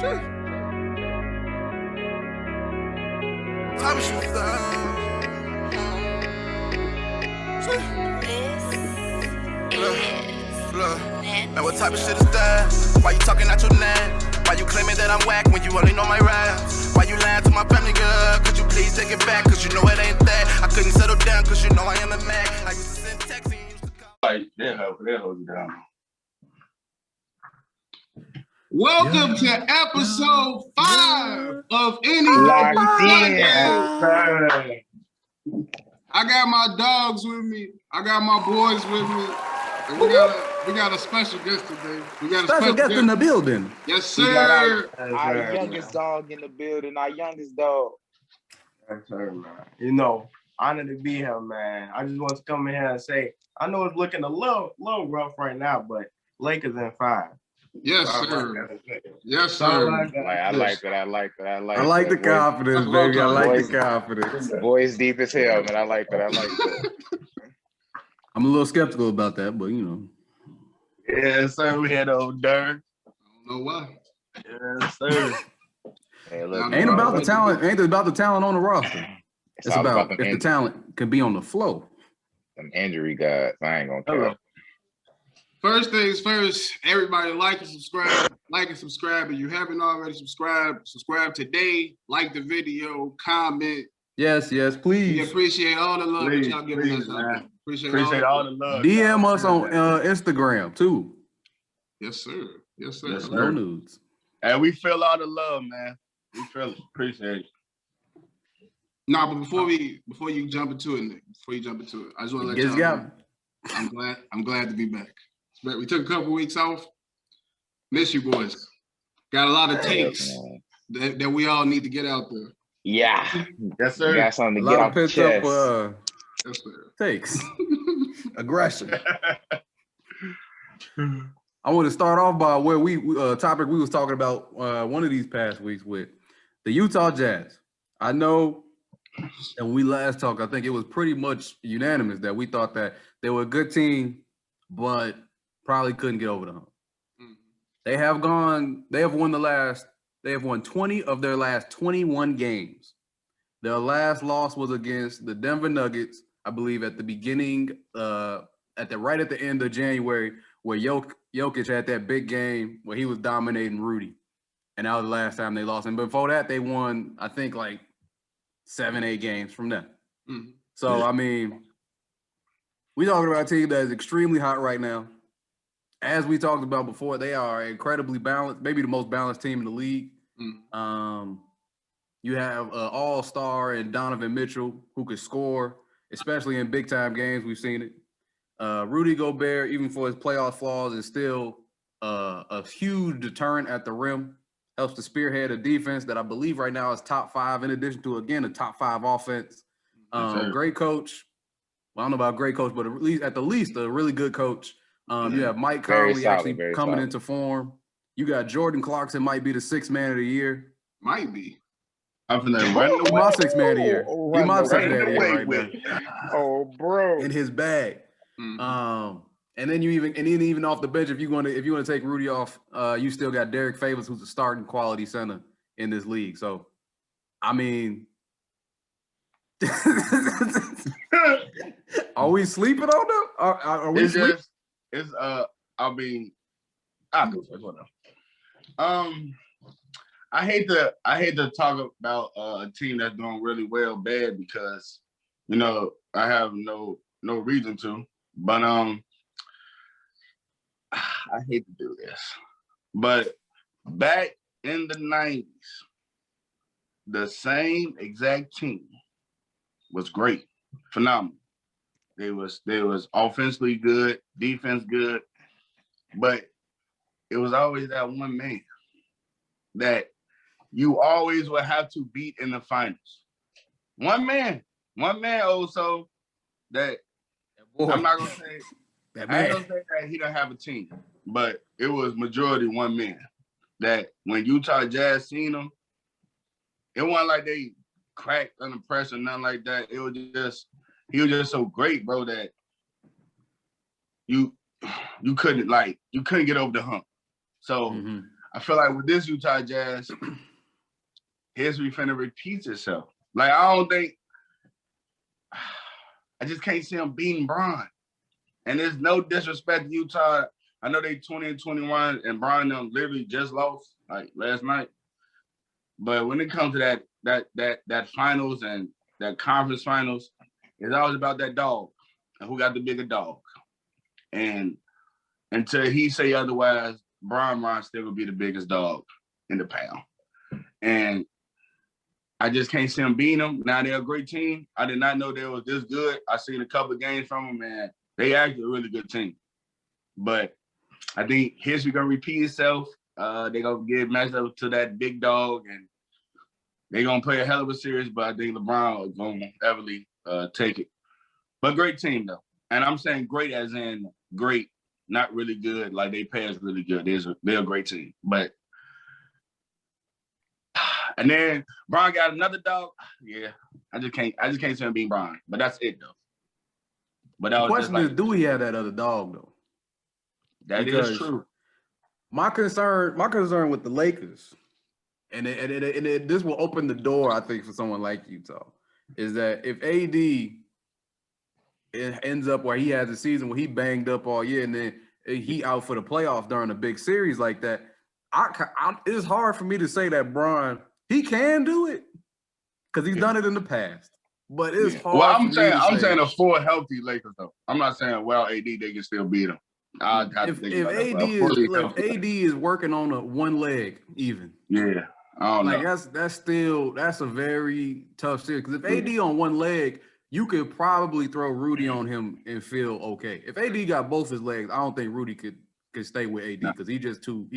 Type of shit Man, what type of shit is that? Why you talking out your name? Why you claiming that I'm whack when you only know my raps? Why you lying to my family, girl? Could you please take it back? Cause you know it ain't that. I couldn't settle down cause you know I am a Mac. I used to send texts and you used to call. Like, they'll hold you down. Welcome to episode 5 of Any Locked Given in. I got my dogs with me. I got my boys with me. And we got a special guest today. We got a special guest in the building. Yes, sir. Our youngest dog in the building. Our youngest dog. That's her, man. You know, honored to be here, man. I just want to come in here and say, I know it's looking a little rough right now, but Lakers in 5. Yes, sir. Yes, sir. I like it. I like the confidence, baby. I like the confidence. Boys deep as hell, man. I like it. I'm a little skeptical about that, but you know. Yes, sir. We had old Durr. I don't know why. Yes, sir. Hey, look, Ain't about the talent. Ain't about the talent on the roster. It's about if the talent can be on the flow. Some injury guys. I ain't gonna care. First things first, everybody like and subscribe. Like and subscribe. If you haven't already subscribed, subscribe today. Like the video, comment. Yes, please. We appreciate all the love that y'all giving us. Appreciate all the love. DM us on Instagram too. Yes, sir. Yes, sir. Yes, sir. No nudes. And we feel all the love, man. We feel it. Appreciate it. Nah, but before you jump into it, Nick, I just want to let y'all know, I'm glad to be back. We took a couple weeks off. Miss you boys. Got a lot of takes that we all need to get out there. Yeah. Yes, sir. We got something to get off the chest. Yes, sir. Takes. Aggression. I want to start off by where we topic we was talking about one of these past weeks with the Utah Jazz. I know, and when we last talked, I think it was pretty much unanimous that we thought that they were a good team, but probably couldn't get over the hump. They have won 20 of their last 21 games. Their last loss was against the Denver Nuggets, I believe at the beginning, right at the end of January, where Jokic had that big game where he was dominating Rudy. And that was the last time they lost. And before that, they won, I think, like 7-8 games from them. So, I mean, we're talking about a team that is extremely hot right now. As we talked about before, they are incredibly balanced, maybe the most balanced team in the league. You have an all-star in Donovan Mitchell who could score, especially in big-time games. We've seen it. Rudy Gobert, even for his playoff flaws, is still a huge deterrent at the rim. Helps to spearhead a defense that I believe right now is top 5, in addition to, again, a top 5 offense. Great coach. Well, I don't know about great coach, but at the least a really good coach. You have Mike Conley actually coming into form. You got Jordan Clarkson, might be the 6th man of the year. Might be. I'm from there running away. My 6th man of the year. He my 6th man of the year right now. Oh, bro. In his bag. And then even off the bench, if you want to take Rudy off, you still got Derek Favors, who's a starting quality center in this league. So, I mean, are we sleeping on them? Are we sleeping? I mean, I'll go first. I hate to talk about a team that's doing really well bad because, you know, I have no reason to, but I hate to do this. But back in the 90s, the same exact team was great, phenomenal. They was offensively good, defense good, but it was always that one man that you always would have to beat in the finals. One man also that I'm not gonna say I ain't gonna say that he don't have a team, but it was majority one man that when Utah Jazz seen him, it wasn't like they cracked under pressure, nothing like that. It was just he was just so great, bro, that you couldn't get over the hump. So I feel like with this Utah Jazz, history finna repeat itself. Like, I just can't see them beating Bron. And there's no disrespect to Utah. I know they 20-21, and Bron them literally just lost like last night. But when it comes to that finals and that conference finals, it's always about that dog and who got the bigger dog. And until he say otherwise, Bron still will be the biggest dog in the pound. And I just can't see them beating them. Now they're a great team. I did not know they was this good. I seen a couple of games from them, and they actually a really good team. But I think history gonna repeat itself. They're gonna get matched up to that big dog, and they're gonna play a hell of a series. But I think LeBron is gonna heavily take it. But great team though, and I'm saying great as in great, not really good. Like they pass really good. They're a great team, but. And then Bron got another dog. Yeah, I just can't see him being Bron. But that's it though. But that the question is, do we have that other dog though? That is true. My concern with the Lakers, and this will open the door, I think, for someone like Utah, is that if AD ends up where he has a season where he banged up all year and then he out for the playoffs during a big series like that, it's hard for me to say that Bron. He can do it because he's done it in the past, but it's hard. Well, I'm saying a full healthy Lakers though. I'm not saying AD they can still beat him. If AD is working on a one leg even, yeah, I don't know. That's a very tough series because if AD on one leg, you could probably throw Rudy on him and feel okay. If AD got both his legs, I don't think Rudy could stay with AD because he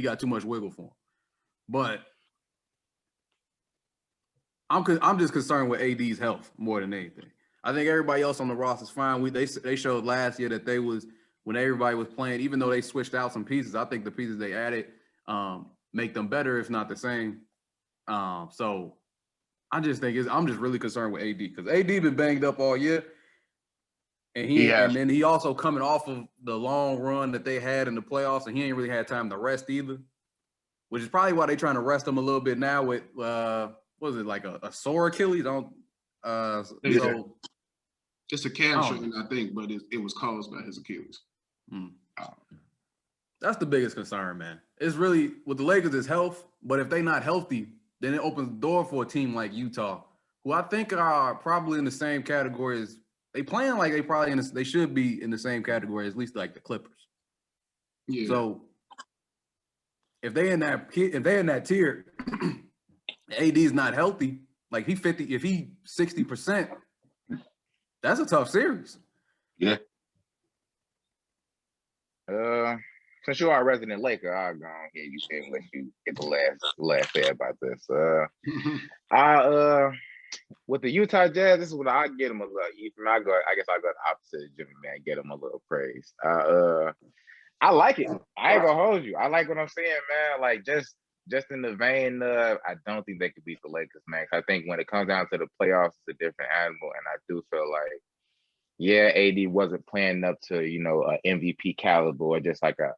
got too much wiggle for him. But I'm just concerned with AD's health more than anything. I think everybody else on the roster is fine. They showed last year that when everybody was playing, even though they switched out some pieces, I think the pieces they added make them better, if not the same. So I just think I'm just really concerned with AD because AD been banged up all year, and then he also coming off of the long run that they had in the playoffs, and he ain't really had time to rest either, which is probably why they're trying to rest him a little bit now with what was it, like a sore Achilles? It's a hamstring, I think, but it was caused by his Achilles. That's the biggest concern, man. It's really with the Lakers is health, but if they're not healthy, then it opens the door for a team like Utah, who I think are probably in the same category as they playing like they should be in the same category as at least like the Clippers. Yeah. So if they in that tier. AD's not healthy. Like if he 60%, that's a tough series. Yeah. Since you are a resident Laker, I'll go on here. You said let you get the last say about this. With the Utah Jazz, this is what I get them a little. I guess I go the opposite of Jimmy, man. Get them a little praise. I like it. I ain't gonna hold you. I like what I'm saying, man. Like just in the vein of, I don't think they could beat the Lakers, man. I think when it comes down to the playoffs, it's a different animal, and I do feel like, yeah, AD wasn't playing up to an MVP caliber or just like a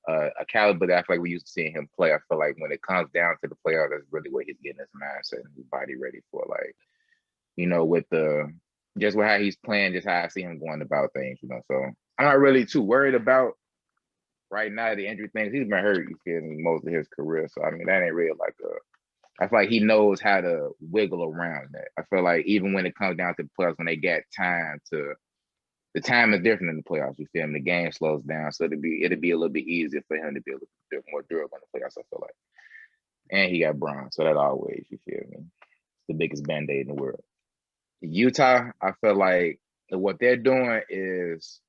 caliber that I feel like we used to seeing him play. I feel like when it comes down to the playoffs, that's really what he's getting his mindset and his body ready for. Like, with with how he's playing, just how I see him going about things. So I'm not really too worried about. Right now, the injury things, he's been hurt, you feel me, most of his career. So, I mean, that ain't really I feel like he knows how to wiggle around that. I feel like even when it comes down to the playoffs, when they got the time is different in the playoffs, you feel me? The game slows down. So it'd be a little bit easier for him to be a little bit more durable in the playoffs, I feel like. And he got Bron, so that always, you feel me? It's the biggest Band-Aid in the world. Utah, I feel like what they're doing is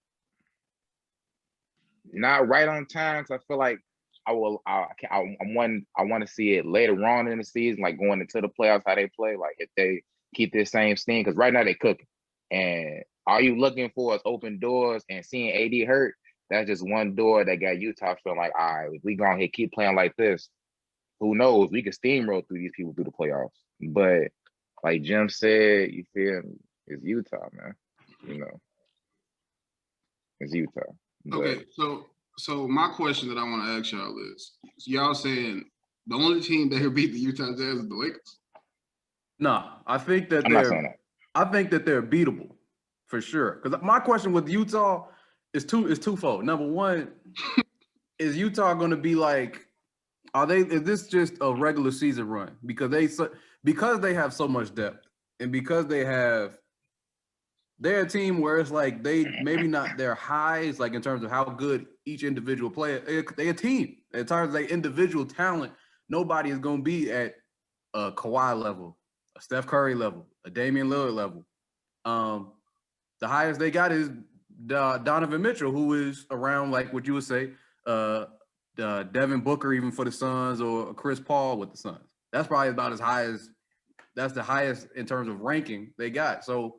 not right on time. So I feel like I want to see it later on in the season, like going into the playoffs, how they play. Like if they keep this same steam, because right now they cooking. And all you looking for is open doors, and seeing AD hurt, that's just one door that got Utah feeling like, all right, if we go ahead keep playing like this, who knows? We could steamroll through these people through the playoffs. But like Jim said, you feel me? It's Utah, man. It's Utah. Okay, so my question that I want to ask y'all is, y'all saying The only team that can beat the Utah Jazz is the Lakers. No, I think that I'm not saying that. I think that they're beatable for sure. Because my question with Utah is twofold. Number one, is Utah going to be like, is this just a regular season run? Because they have so much depth, and because they're a team where it's like they maybe not their highs, like in terms of how good each individual player. They're a team. In terms of their individual talent, nobody is going to be at a Kawhi level, a Steph Curry level, a Damian Lillard level. The highest they got is Donovan Mitchell, who is around like what you would say, Devin Booker even for the Suns, or Chris Paul with the Suns. That's probably about as high as that's the highest in terms of ranking they got. So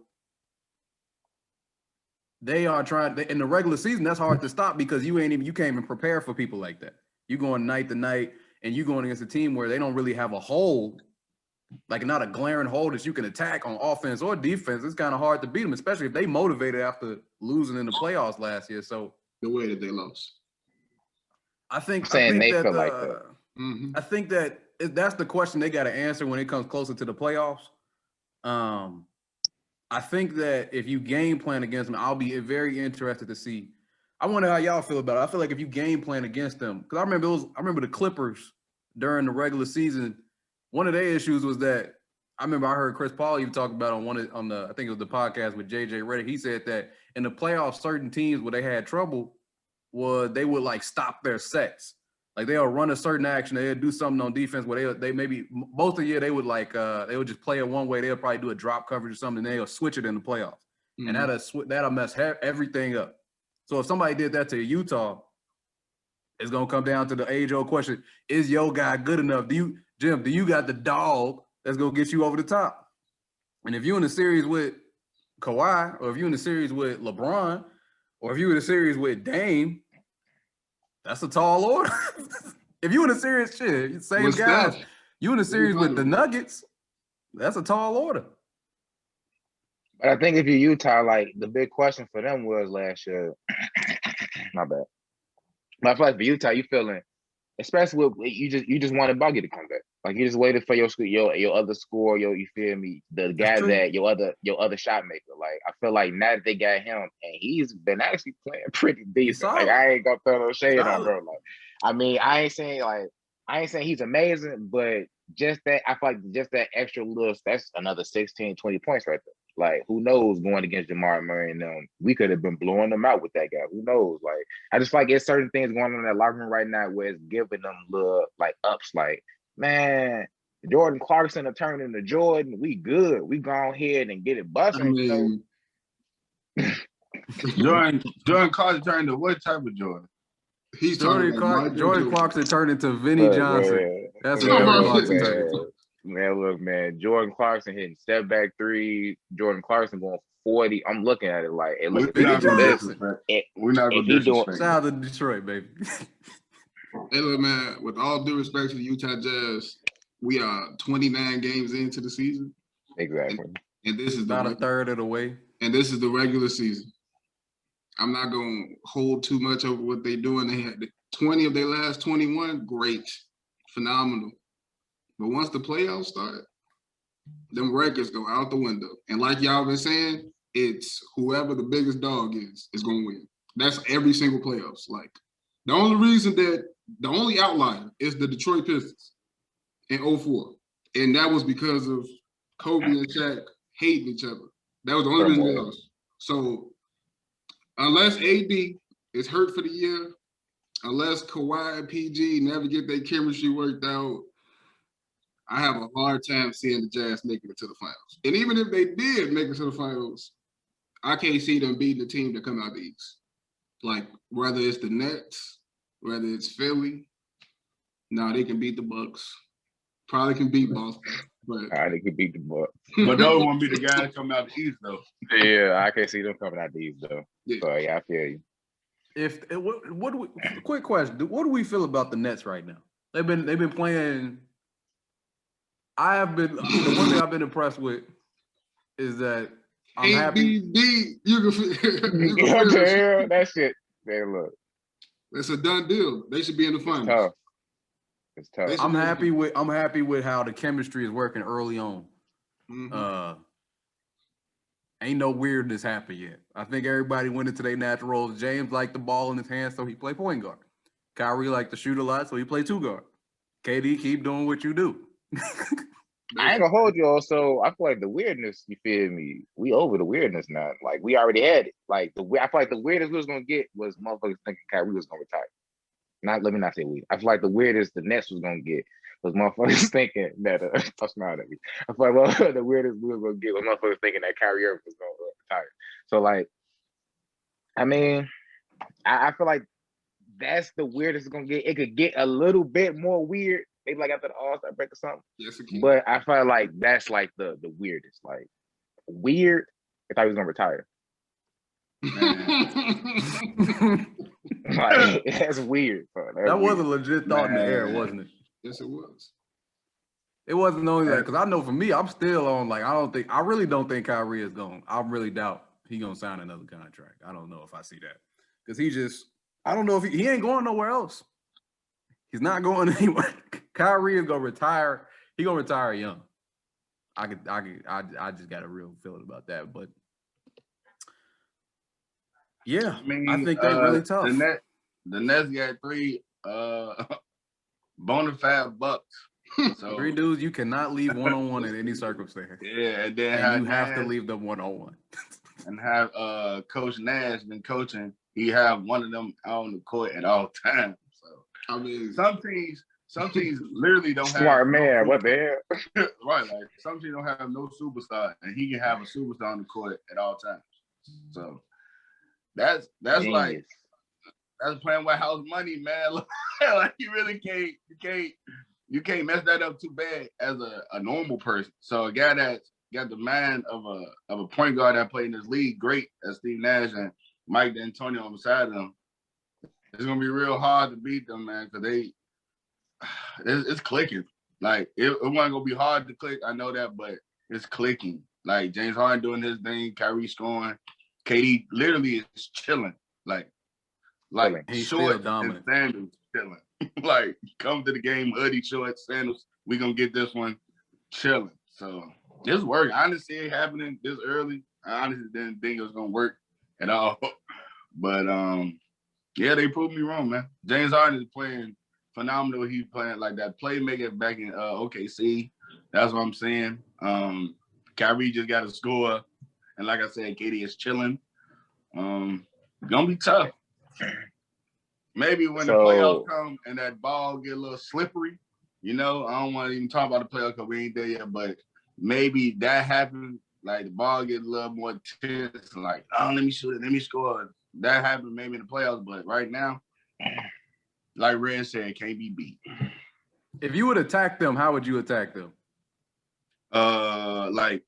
they are trying in the regular season. That's hard to stop because you can't even prepare for people like that. You going night to night, and you going against a team where they don't really have a hole, like not a glaring hole that you can attack on offense or defense. It's kind of hard to beat them, especially if they motivated after losing in the playoffs last year. So the way that they lost, I think they feel like that. I think that that's the question they got to answer when it comes closer to the playoffs. I think that if you game plan against them, I'll be very interested to see. I wonder how y'all feel about it. I feel like if you game plan against them, because I remember the Clippers during the regular season. One of their issues was that I heard Chris Paul even talk about on the I think it was the podcast with JJ Redick. He said that in the playoffs, certain teams where they had trouble was they would like stop their sets. Like they'll run a certain action, they'll do something on defense where they maybe most of the year they would they would just play it one way. They'll probably do a drop coverage or something, and they'll switch it in the playoffs, and that'll mess everything up. So if somebody did that to Utah, it's gonna come down to the age-old question: is your guy good enough? Do you got the dog that's gonna get you over the top? And if you're in a series with Kawhi, or if you're in a series with LeBron, or if you're in a series with Dame, that's a tall order. If you in a series, same guys, you in a series with the Nuggets, that's a tall order. But I think if you're Utah, like the big question for them was last year. My bad. But I feel like for Utah, you feeling, especially with you just wanted Buggy to come back. Like you just waited for your other score, you feel me? The guy that your other shot maker. Like I feel like now that they got him, and he's been actually playing pretty decent. Like I ain't gonna throw no shade on bro. Like I mean, I ain't saying he's amazing, but just that I feel like just that extra little, that's another 16, 20 points right there. Like, who knows, going against Jamal Murray and them, we could have been blowing them out with that guy. Who knows? Like, I just feel like there's certain things going on in that locker room right now where it's giving them little, like, ups. Like, man, Jordan Clarkson are turning into Jordan. We good. We go ahead and get it busting. Jordan Clarkson turned to what type of Jordan? He's Jordan Clarkson turned into Vinny Johnson. Man. That's what Jordan Clarkson turned into. Man, look, man, Jordan Clarkson hitting step back three, Jordan Clarkson going 40. I'm looking at it like, hey, look, we're not going to disrespect. Shout out to Detroit, baby. Hey, look, man, with all due respect to the Utah Jazz, we are 29 games into the season. Exactly. And this is about a third of the way. And this is the regular season. I'm not going to hold too much over what they're doing. They had 20 of their last 21. Great. Phenomenal. But once the playoffs start, them records go out the window. And like y'all been saying, it's whoever the biggest dog is going to win. That's every single playoffs. Like, the only outlier is the Detroit Pistons in 2004. And that was because of Kobe and Shaq hating each other. That was the only reason they lost. So, unless AD is hurt for the year, unless Kawhi and PG never get their chemistry worked out, I have a hard time seeing the Jazz making it to the finals. And even if they did make it to the finals, I can't see them beating the team that come out the East. Like, whether it's the Nets, whether it's Philly, no, they can beat the Bucks. Probably can beat Boston. But they could beat the Bucks. But those won't be the guys coming out the East, though. Yeah, I can't see them coming out the East, though. Yeah. So, yeah, I feel you. Quick question. What do we feel about the Nets right now? They've been playing. The one thing I've been impressed with is that I'm happy. You can that shit. Man, look. It's a done deal. They should be in the finals. Tough. It's tough. This- I'm happy with how the chemistry is working early on. Ain't no weirdness happened yet. I think everybody went into their natural roles. James liked the ball in his hands, so he played point guard. Kyrie liked to shoot a lot, so he played two guard. KD, keep doing what you do. I ain't gonna hold you. Also, I feel like the weirdness. You feel me? We over the weirdness now. Like we already had it. Like I feel like the weirdest we was gonna get was motherfuckers thinking Kyrie was gonna retire. Let me not say we. I feel like the weirdest the Nets was gonna get was motherfuckers thinking that. Smile at me. I feel like the weirdest we was gonna get was motherfuckers thinking that Kyrie Irving was gonna retire. So like, I mean, I feel like that's the weirdest it's gonna get. It could get a little bit more weird, maybe like after the All-Star break or something. Yes, it can. But I feel like that's like the weirdest. Like weird. I thought he was gonna retire. Like that's weird. Bro. That was a legit thought in the air, wasn't it? Yes, it was. It wasn't only that, because I know for me, I'm still on, like, I really don't think Kyrie is going. I really doubt he going to sign another contract. I don't know if I see that. Because I don't know if he ain't going nowhere else. He's not going anywhere. Kyrie is going to retire. He going to retire young. I just got a real feeling about that. But yeah, I think they're really tough. The Nets got 3 bona fide bucks. So 3 dudes you cannot leave one-on-one in any circumstance. Yeah, and then you have to leave them one-on-one. And have Coach Nash been coaching. He have one of them out on the court at all times. So I mean, some teams literally don't have smart man. What the hell? Right, like some teams don't have no superstar, and he can have a superstar on the court at all times. So that's like that's playing with house money, man. Like you really you can't mess that up too bad as a normal person. So a guy that's got the mind of a point guard that played in this league, great as Steve Nash and Mike D'Antoni on the side of them, it's gonna be real hard to beat them, man, because it's clicking. Like it wasn't gonna be hard to click, I know that, but it's clicking. Like James Harden doing his thing, Kyrie scoring, KD literally is chilling, like he's shorts still dominant. and sandals chilling. Like come to the game, hoodie, shorts, sandals. We gonna get this one chilling. So it's working. I didn't see it happening this early. I honestly didn't think it was gonna work at all. But yeah, they proved me wrong, man. James Harden is playing phenomenal. He's playing like that playmaker back in OKC. That's what I'm saying. Kyrie just got to score, and like I said, KD is chilling. Gonna be tough. Maybe when the playoffs come and that ball get a little slippery, I don't want to even talk about the playoffs because we ain't there yet, but maybe that happens, like the ball get a little more tense, like, oh, let me shoot it, let me score. That happened maybe in the playoffs, but right now, like Red said, can't be beat. If you would attack them, how would you attack them? Like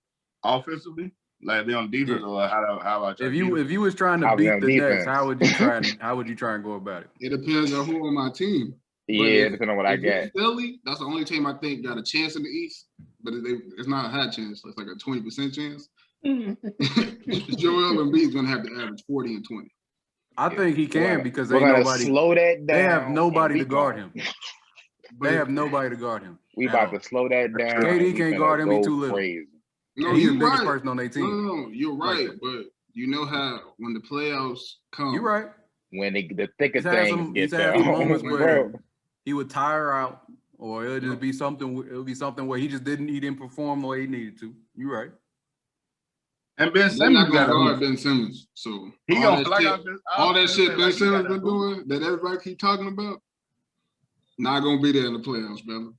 offensively? Like they on defense, or how about if you was trying to beat the Nets, how would you try and go about it? It depends on who on my team. Yeah, depending on what I got. Philly, that's the only team I think got a chance in the East, but it's not a high chance. It's like a 20% chance. Joel Embiid's gonna have to average 40 and 20. I think he can because they slow that down. They have nobody to guard him. They have nobody to guard him. We about to slow that down. KD can't guard him. He's too little. No, he's the you're biggest right. person on their team. No, you're right. But you know how when the playoffs come, you're right. When the thicker things he's get had there. some moments where he would tire out, or it'll just be something. It'll be something where he didn't perform the way he needed to. You're right. And Ben Simmons got guard Ben Simmons, so he all that shit Ben Simmons been doing that everybody keep talking about, not gonna be there in the playoffs, brother.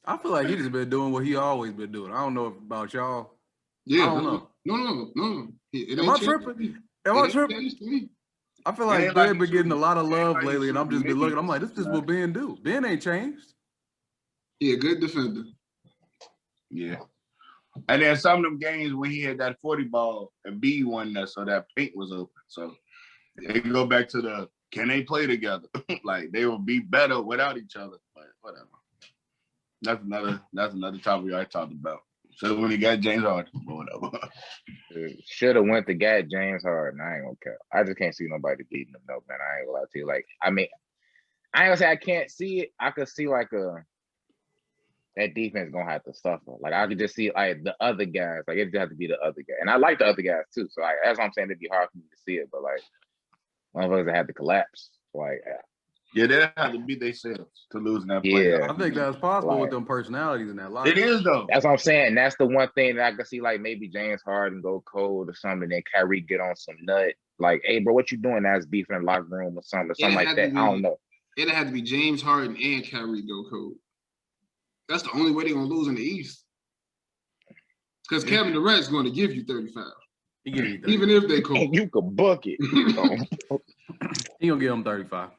I feel like he just been doing what he always been doing. I don't know about y'all. Yeah, I don't know. No. Am I tripping? I feel like Ben been getting a lot of love lately, and I'm just been looking. I'm like, this is what Ben do. Ben ain't changed. He a good defender. Yeah. And then some of them games when he had that 40 ball and B won that, so that paint was open. So they can go back to can they play together? Like they will be better without each other. But whatever. That's another topic I talked about. So when he got James Harden, or whatever. Should have went to get James Harden. I ain't gonna care. I just can't see nobody beating him though, man. I ain't gonna lie to you. Like, I mean, I ain't gonna say I can't see it. I could see like that defense gonna have to suffer. Like I could just see like the other guys. Like it just have to be the other guy. And I like the other guys too. So like that's what I'm saying. It'd be hard for me to see it, but like motherfuckers that had to collapse. Like Yeah, they have to beat themselves to lose in that play. Yeah. I think that's possible Like, with them personalities in that locker. It is though. that's what I'm saying. That's the one thing that I could see. Like maybe James Harden go cold or something. Then Kyrie get on some nut. Like, hey, bro, what you doing? That's beef in the locker room or something like that. I don't know. It'd have to be James Harden and Kyrie go cold. That's the only way they're gonna lose in the East. Because Kevin Durant's going to give you 35. He give you 35. Even if they cold. And you could book it. He gonna give him 35.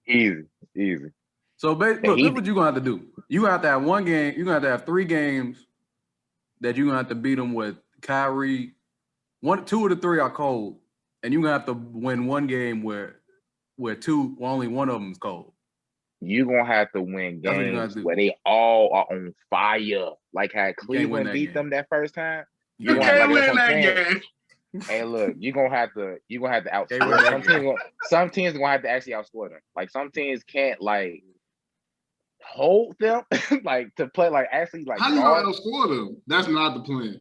Easy. So look, this is what you're gonna have to do. You have to have one game. You're gonna have to have 3 games that you're gonna have to beat them with Kyrie. 2 of the 3 are cold, and you're gonna have to win one game where only one of them is cold. You're gonna have to win games where they all are on fire. Like how Cleveland beat them that first time. You can't win that game. Hey, look, you're gonna have to outscore them. Some teams are gonna have to actually outscore them. Like some teams can't like hold them like to play like actually like. How you gonna outscore them? That's not the plan.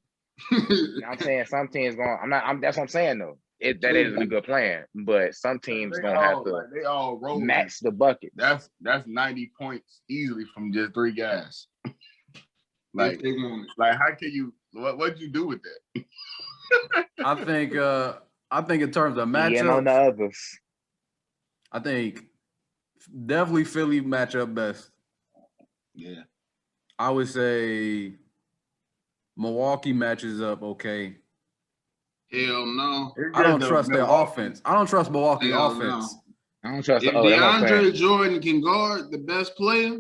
I'm saying some teams going. That's what I'm saying though. That is a good plan, but some teams gonna have to they all roll match the bucket. That's 90 points easily from just 3 guys. like how can you? What'd you do with that? I think in terms of matchups, on the others. I think definitely Philly match up best. Yeah. I would say Milwaukee matches up okay. Hell no. I don't trust their offense. I don't trust Milwaukee offense. I don't trust. If DeAndre Jordan can guard the best player,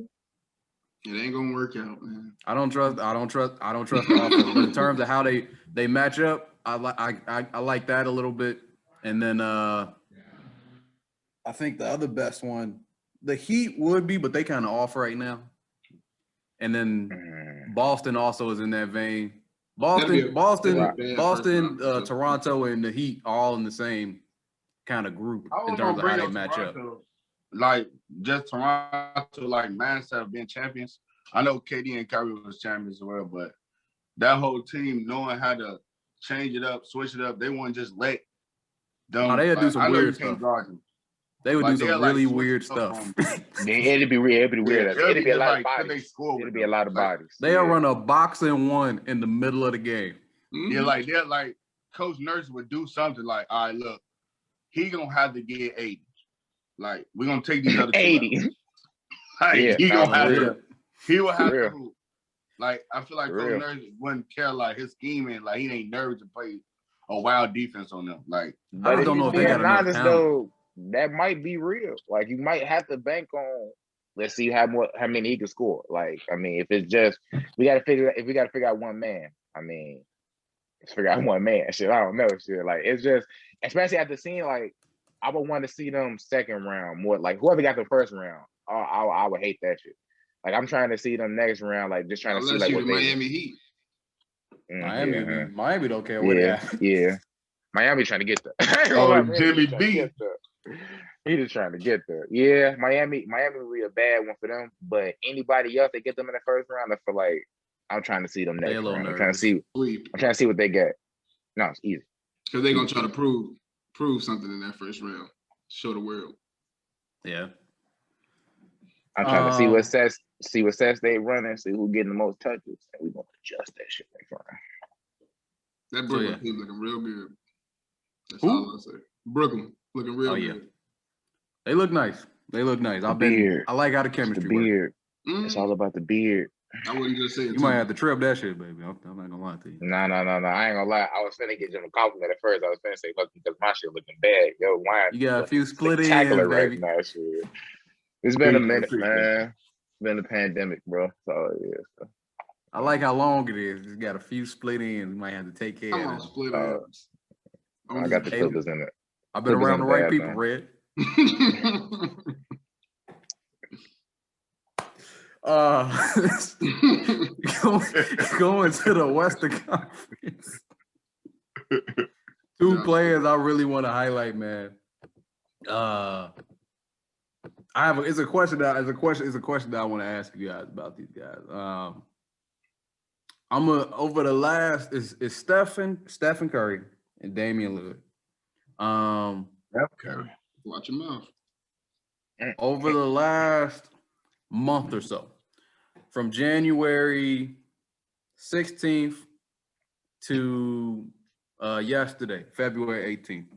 it ain't gonna work out, man. I don't trust the offense. But in terms of how they match up, I like that a little bit. And then I think the other best one, the Heat would be, but they kind of off right now. And then Boston also is in that vein. Boston, Toronto, and the Heat all in the same kind of group in terms of how they match up. Like just Toronto, like mindset of being champions. I know KD and Kyrie was champions as well, but that whole team knowing how to change it up, switch it up, they wouldn't just let them. No, they would do some weird stuff. They would do some really weird stuff. It'd be weird. It'd be a lot of bodies. It'd be a lot of bodies. They'll run a box and one in the middle of the game. Yeah, they're like Coach Nurse would do something like, all right, look, he gonna have to get 80. Like, we're gonna take these other 80. He will have to. Like, I feel like Coach Nurse wouldn't care like his scheming, like he ain't nervous to play a wild defense on them. Like, I don't know if they got enough talent. Though, that might be real. Like, you might have to bank on. Let's see how many he can score. Like, I mean, if it's just we got to figure out one man. I mean, let's figure out one man. Shit, I don't know. Shit, like it's just, especially after seeing like, I would want to see them second round more. Like whoever got the first round, I would hate that shit. Like I'm trying to see them next round. Like just trying to see like what they. Miami Heat. Miami don't care what they have. Yeah. Miami trying to get there. Jimmy B. He just trying to get there. Yeah, Miami would be a bad one for them. But anybody else that get them in the first round, I feel like I'm trying to see them next round. I'm trying to see what they get. No, it's easy. Because they're gonna try to prove something in that first round. Show the world. Yeah. I'm trying to see what sets they running, see who getting the most touches, and we're gonna adjust that shit next round. That Brooklyn team looking real good. That's all I'll say. Brooklyn looking real good. They look nice. I like how the chemistry works. It's all about the beard. I wouldn't just say it. You might have to trip that shit, baby. I'm not gonna lie to you. No. I ain't gonna lie. I was finna get Jim a compliment at first. I was finna say, look, because my shit looking bad. Yo, why? You got a few split ends, baby. Now, shit. It's been a minute, man. It's been a pandemic, bro. That's all it is. So. I like how long it is. It's got a few split ends. You might have to take care of it. Split ends. I got the filters in it. I've been around the right people, Red. Going to the Western Conference. 2 players I really want to highlight, man. It's a question that I want to ask you guys about these guys. Over the last is Stephen Curry and Damian Lillard. Steph Curry. Watch your mouth. Over the last month or so, from January 16th to yesterday, February 18th.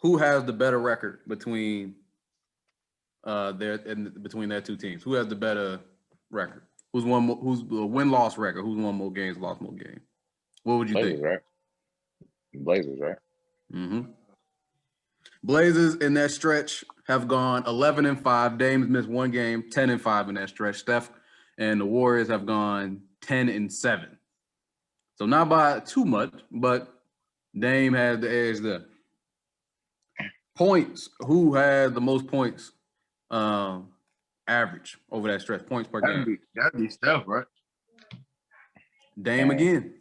Who has the better record between their two teams? Who has the better record? Who's the win-loss record? Who's won more games, lost more games? What would you think? Right? Blazers, right? Mm-hmm. Blazers in that stretch have gone 11-5. Dame's missed one game, 10-5 in that stretch. Steph and the Warriors have gone 10-7. So not by too much, but Dame has the edge there. Points. Who had the most points average over that stretch? Points per game. That'd be Steph, right? Dame again.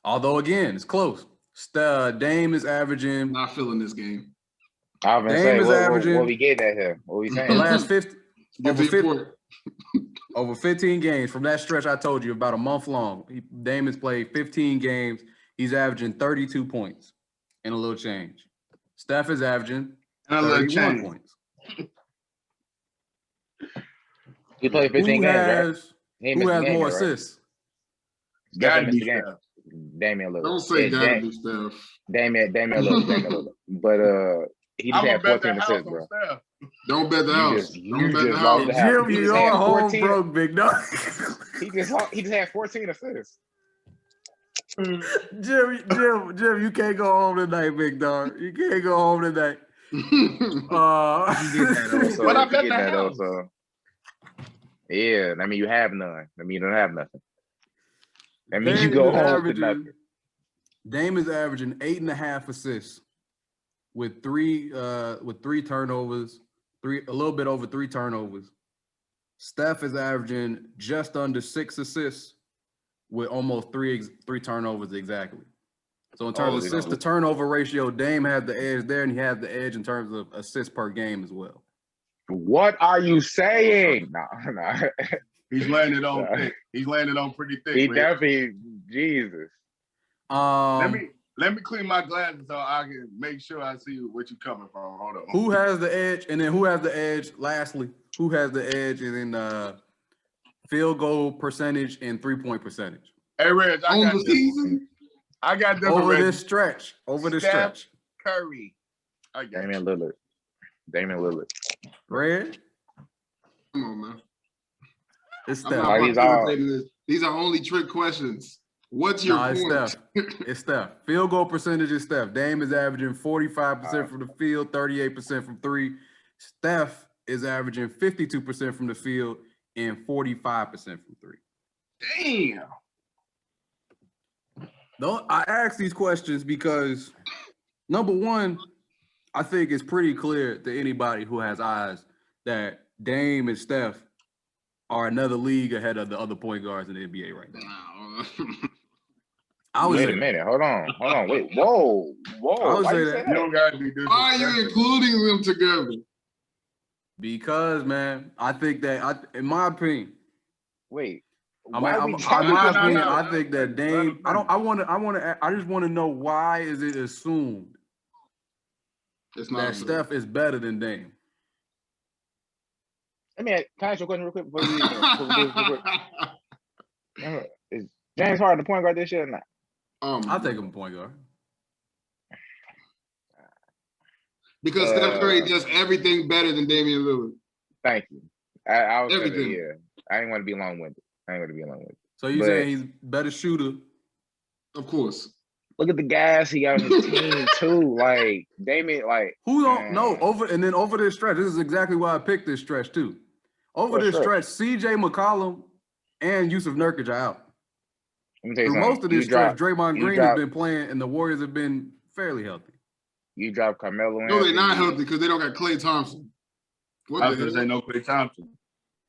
Although again, it's close. Dame is averaging. Not feeling this game. I was Dame say, is averaging. What we get at here? What we saying? The last 50 over 15 games from that stretch I told you about a month long. Dame has played 15 games. He's averaging 32 points and a little change. Steph is averaging 31 points. He played 15 games, right? Who has more assists? Gotta be Steph. Damian Lillard. Don't say gotta be Steph. Damian Lillard. But he just had 14 assists, bro. Don't bet the house. Don't bet the lost house. the house. Jim, you are home broke, big dog. He just had 14 assists. Jim, you can't go home tonight, big dog. You can't go home tonight. But I bet that also. Yeah, I mean you have none. I mean you don't have nothing. I mean you go home to nothing. Dame is averaging 8.5 assists with three turnovers, a little bit over 3 turnovers. Steph is averaging just under 6 assists with almost three turnovers exactly. So in terms of assist to turnover ratio, Dame has the edge there, and he has the edge in terms of assists per game as well. What are you saying? No. He's landed on thick. He's landed on pretty thick. He definitely, Jesus. Let me clean my glasses so I can make sure I see what you're coming from. Hold on. Who has the edge? And then who has the edge? Lastly, who has the edge in field goal percentage and 3-point percentage? Hey, Reg, I got the season. I got them over this stretch. Steph Curry. Damian Lillard. Red. Come on, man. It's Steph. These are only trick questions. What's your point? It's Steph. Field goal percentage is Steph. Dame is averaging 45% from the field, 38% from 3. Steph is averaging 52% from the field and 45% from 3. Damn. I ask these questions because, number one, I think it's pretty clear to anybody who has eyes that Dame and Steph are another league ahead of the other point guards in the NBA right now. Wait a minute. Hold on. Wait. Whoa. Why you say that? You don't gotta be doing Why are you including them together? Because, man, I think that, in my opinion. Wait. I think that Dame. I just want to know why is it assumed that Steph is better than Dame? Can I ask you a question real quick? Is James Harden the point guard this year or not? I'll take him point guard. Because Steph Curry does everything better than Damian Lillard. Thank you. I was everything. I didn't want to be long-winded. So you saying he's better shooter? Of course. Look at the guys he got on his team too. Like Damian, like who don't know over this stretch. This is exactly why I picked this stretch too. Over this stretch, CJ McCollum and Yusuf Nurkic are out. Through most of this stretch, Draymond Green has been playing, and the Warriors have been fairly healthy. You drop Carmelo in. No, they're not healthy because they don't got Klay Thompson. I was gonna say no Klay Thompson.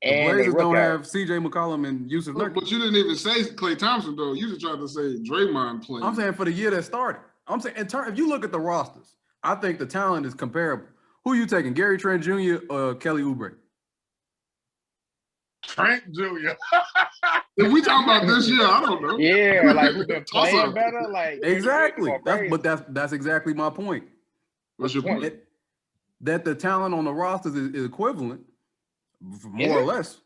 The Blazers don't have CJ McCollum and Yusuf Nurkic. But you didn't even say Klay Thompson though. You just tried to say Draymond playing. I'm saying for the year that started. I'm saying if you look at the rosters, I think the talent is comparable. Who you taking, Gary Trent Jr. or Kelly Oubre? Trent Jr. If we talking about this year, I don't know. Yeah, like who been Toss playing up. better? Like Exactly. That's exactly my point. What's your point? That the talent on the rosters is equivalent, more or less.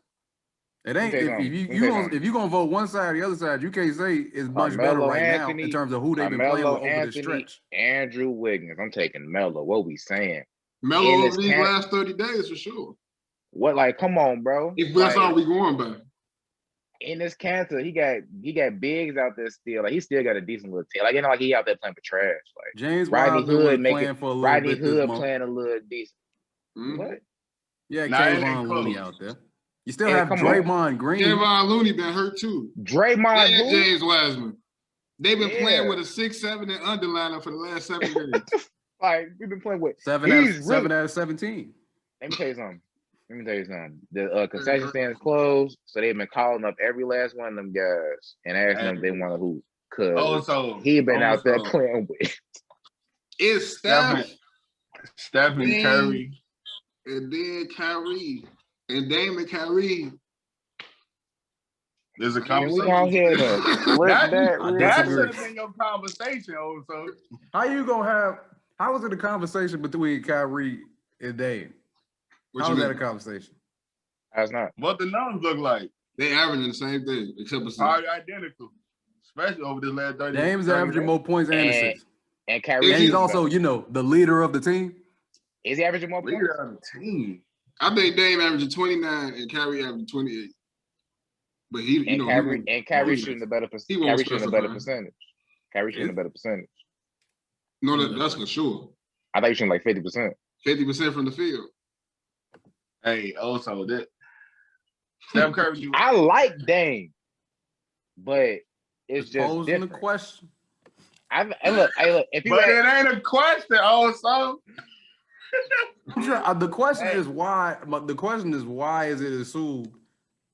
It ain't if you gonna vote one side or the other side, you can't say it's much better right now in terms of who they've been playing with over the stretch. Andrew Wiggins, I'm taking Melo. What we saying? Melo over these last 30 days for sure. What, like, come on, bro. If that's all we going by. In this cancer, he got bigs out there still. Like, he still got a decent little tail. Like, you know, like he out there playing for trash. Like James Rodney Hood playing for a little Rodney bit Hood playing a little decent. Mm-hmm. What? Yeah, Kayvon Looney out there. You still have Draymond Green. Kayvon Looney been hurt too. Draymond and James Wiseman. They've been playing with a 6'7" and underliner for the last 7 days. Like, we've been playing with 7 out of 17. Let me tell you something. The concession stand is closed, so they've been calling up every last one of them guys and asking them if they want to hoop. Cause he been out there playing with. It's Steph and Curry, and then Kyrie, and Dame and Kyrie. There's a conversation. That should have been your conversation, also. How was it a conversation between Kyrie and Dame? How was that a conversation? That's not. What the numbers look like? They averaging the same thing, except for probably identical, especially over this last 30. Dame's averaging more points and assists. And Kyrie, and he's also, the leader of the team. Is he averaging more points? Leader of the team. I think Dame averaging 29 and Kyrie averaging 28. But Kyrie shooting a better percentage. Kyrie shooting a better percentage. Kyrie shooting a better percentage. No, that's for sure. I thought you shooting like 50%. 50% from the field. Hey, also that Steph Curry. I like Dame, but it's just different. The question. Look. If you it ain't a question. Also, the question is why. The question is why is it assumed?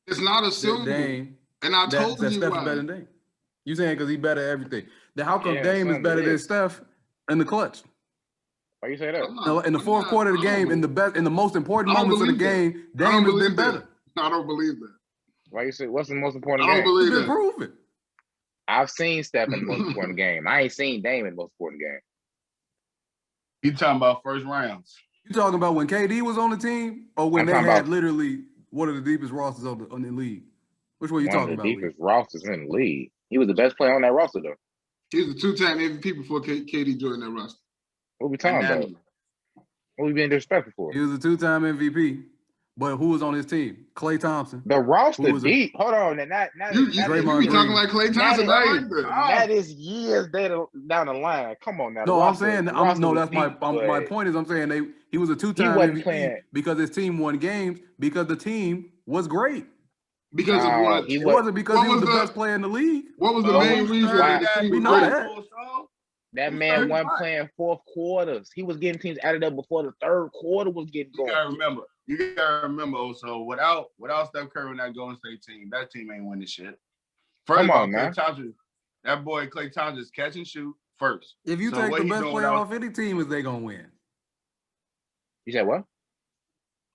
It's not assumed. Dame, and I told you Steph why. is better than Dame. You saying because he's better at everything? Then how come Dame is better than Steph in the clutch? Why you say that? In the fourth quarter of the game, in the most important moments of the game, Dame has been better. I don't believe that. Why you say what's the most important game? I don't believe that. Prove it. I've seen Steph in the most important game. I ain't seen Dame in the most important game. You talking about first rounds? You talking about when KD was on the team, or when they had literally one of the deepest rosters on the league? Which one are you talking about? The deepest rosters in the league. He was the best player on that roster, though. He was a 2-time MVP before KD joined that roster. What we talking about? What we being disrespectful for? He was a 2-time MVP, but who was on his team? Klay Thompson. The roster deep. Hold on, you be talking like Klay Thompson. That is years down the line. Come on now. No, I'm saying my point is I'm saying he was a 2-time MVP because his team won games because the team was great. Because of what? It wasn't because he was the best player in the league. What was the main reason that we know that? That man wasn't playing fourth quarters. He was getting teams added up before the third quarter was getting going. You gotta remember also, without Steph Curry and that Golden State team, that team ain't winning shit. First of all, that boy Klay Thompson is catch and shoot first. If you take the best player off any team, is they gonna win? You said what?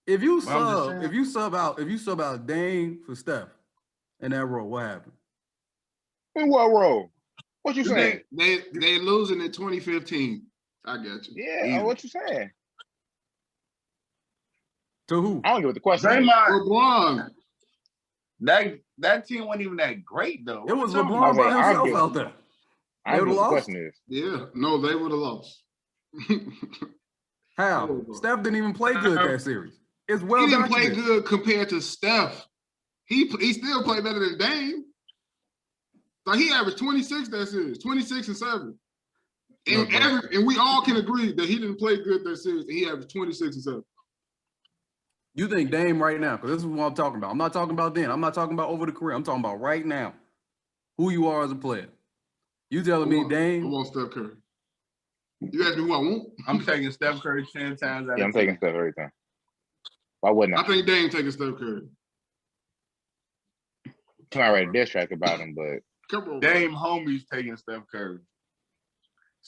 If you sub out Dame for Steph in that role, what happened? In what role? What you saying? They losing in 2015. I got you. Yeah, what you saying? To who? I don't get what the question is. LeBron. That team wasn't even that great though. It was LeBron by himself out there. I don't know what the question is. Yeah, no, they would have lost. How? Steph didn't even play good that series. It's well he didn't play good compared to Steph. He still played better than Dame. Like he averaged 26 that series, 26 and 7. And we all can agree that he didn't play good that series and he averaged 26 and 7. You think Dame right now, because this is what I'm talking about. I'm not talking about then. I'm not talking about over the career. I'm talking about right now. Who you are as a player. You telling me Dame? I want Steph Curry. You ask me who I want? I'm taking Steph Curry 10 times out of 10. I'm taking Steph every time. Why wouldn't I? I think Dame taking Steph Curry. I'm already diss track about him, but come on, Dame homies taking Steph Curry.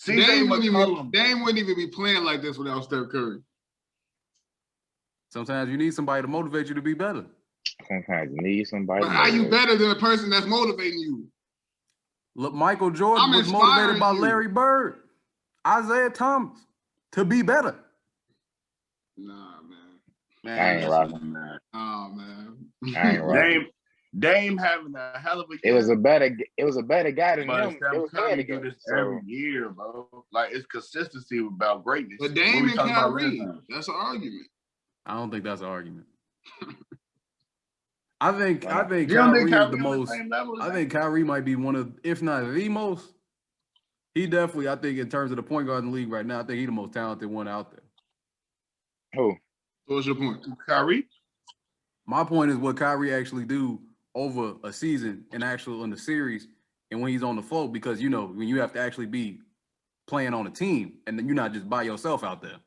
Dame wouldn't even be playing like this without Steph Curry. Sometimes you need somebody to motivate you to be better. Sometimes you need somebody. But how you better than a person that's motivating you? Look, Michael Jordan was motivated by Larry Bird, Isaiah Thomas to be better. Nah, man. I ain't rocking, man. Oh, man. I ain't rocking. Dame having a hell of a It year. was a better guy than him. It was Curry do this every year, bro. Like, it's consistency about greatness. But Dame and Kyrie, that's an argument. I don't think that's an argument. I think Kyrie is the most. I think Kyrie might be one of, if not the most. He definitely, I think, in terms of the point guard in the league right now, I think he's the most talented one out there. Who? What's your point? Kyrie? My point is what Kyrie actually do over a season and actually in the series and when he's on the floor, because, you know, when you have to actually be playing on a team and then you're not just by yourself out there.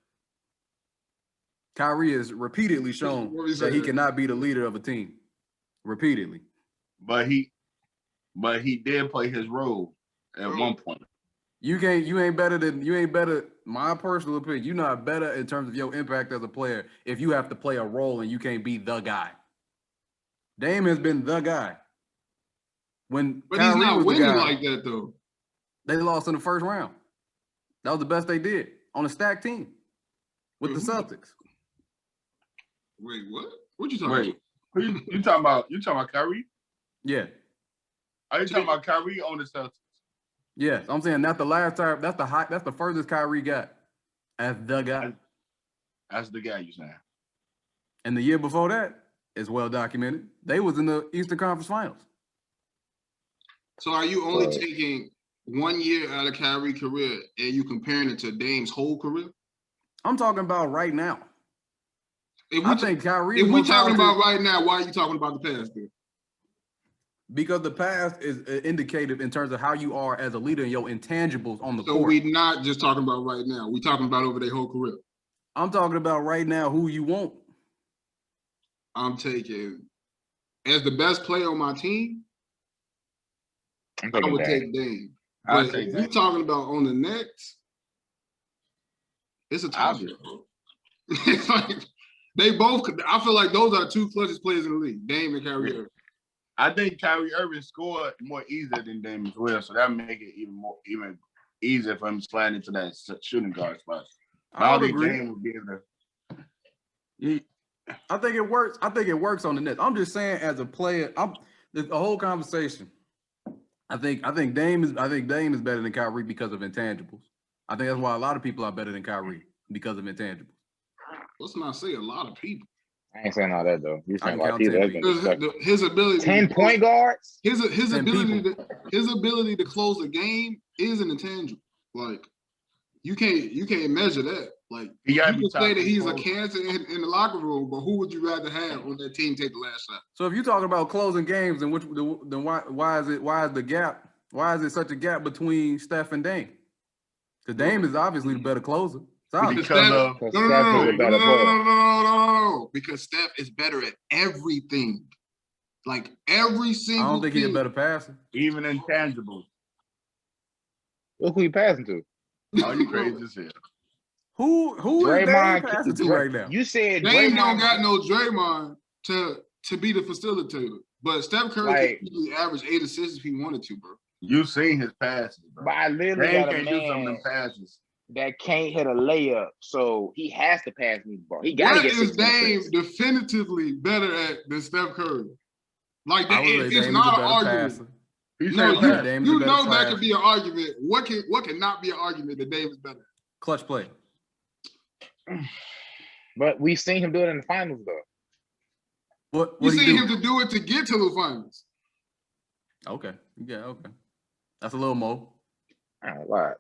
Kyrie has repeatedly shown that he cannot be the leader of a team. Repeatedly. But he did play his role at one point. You ain't better, my personal opinion, you're not better in terms of your impact as a player if you have to play a role and you can't be the guy. Dame has been the guy. But Kyrie he's not winning like that, though. They lost in the first round. That was the best they did on a stacked team with the Celtics. Wait, what? What you talking about? You talking about Kyrie? Yeah. Are you talking about Kyrie on the Celtics? Yes, I'm saying that's the last time. That's the furthest Kyrie got as the guy. That's the guy you saying. And the year before that is well documented. They was in the Eastern Conference Finals. So are you only taking 1 year out of Kyrie's career and you comparing it to Dame's whole career? I'm talking about right now. I think Kyrie. If we're talking about right now, why are you talking about the past then? Because the past is indicative in terms of how you are as a leader and your intangibles on the court. So we're not just talking about right now. We're talking about over their whole career. I'm talking about right now who you want. I'm taking, as the best player on my team, I would take Dame. But if we're talking about on the Nets, it's a topic. It's like, they both, I feel like those are the two clutchest players in the league, Dame and Kyrie Irving. I think Kyrie Irving scored more easier than Dame as well, so that make it even easier for him to slide into that shooting guard spot. I don't think Dame would be able to. I think it works. I think it works on the Nets. I'm just saying, as a player, the whole conversation. I think Dame is better than Kyrie because of intangibles. I think that's why a lot of people are better than Kyrie because of intangibles. Let's not say a lot of people. I ain't saying all that though. You saying like his ability 10 point guards. His ability to close a game is an intangible. Like you can't measure that. Like you can say that he's a cancer in the locker room, but who would you rather have on that team take the last shot? So if you're talking about closing games, then why is the gap? Why is it such a gap between Steph and Dame? Because Dame is obviously the better closer. No. Because Steph is better at everything. Like every single. I don't think he's a better passer. Even intangibles. Look who he passing to. Oh, you crazy as hell. Who is Dame passing to right now? You said Dame don't got no Draymond to be the facilitator. But Steph Curry can easily average 8 assists if he wanted to, bro. You seen his passes, bro. But I literally got a can't do some of them passes that can't hit a layup, so he has to pass me the ball. He got to get 16 Dame assists. Definitively better at than Steph Curry. Like it's not an argument. No, you know that could be an argument. What cannot be an argument that Dame is better? Clutch play. But we've seen him do it in the finals, though. What you seen him to do it to get to the finals. Okay. Yeah, okay. That's a little more. All right.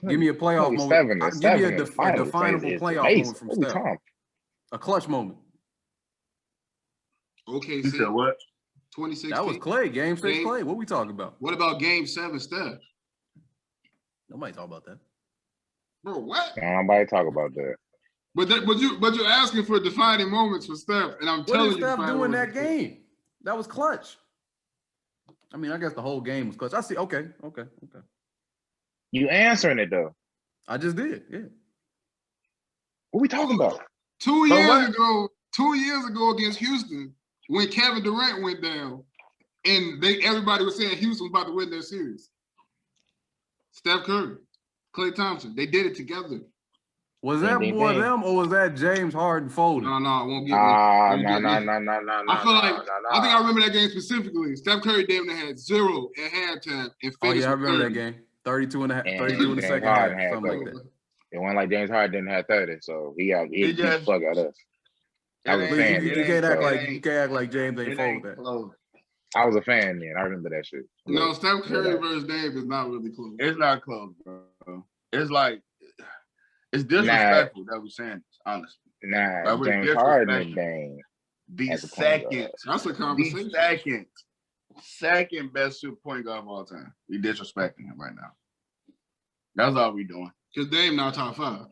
Give me a playoff moment. Give me a definable playoff moment from Steph. A clutch moment. Okay, you said what? 2016. That was Clay. Game 6 Clay. What we talking about? What about Game 7 Steph? Nobody talk about that. Bro, what? Nobody talk about that. But you're asking for defining moments for Steph, and I'm telling you. What did Steph do in that game? That was clutch. I mean, I guess the whole game was clutch. I see. Okay. You answering it though. I just did. Yeah. What we talking about? 2 years ago, 2 years ago against Houston, when Kevin Durant went down, and everybody was saying Houston was about to win their series. Steph Curry, Klay Thompson, they did it together. Was that more them or was that James Harden folding? No, I won't get No. I think I remember that game specifically. Steph Curry damn near had 0 at halftime and finished. Oh yeah, I remember that game. 32 in the second half, something like that. It went like James Harden didn't have 30, so he beat the fuck out of us. I was a Please, fan. you can't act like James ain't fold that. I was a fan then. I remember that shit. No, Steph Curry versus Dame is not really close. It's not close, bro. It's like it's disrespectful that we're saying this, honestly. Nah, like, James Harden and Dame. The second. That's a conversation. The second best super point guard of all time. We disrespecting him right now. That's all we doing. Because Dame not top 5.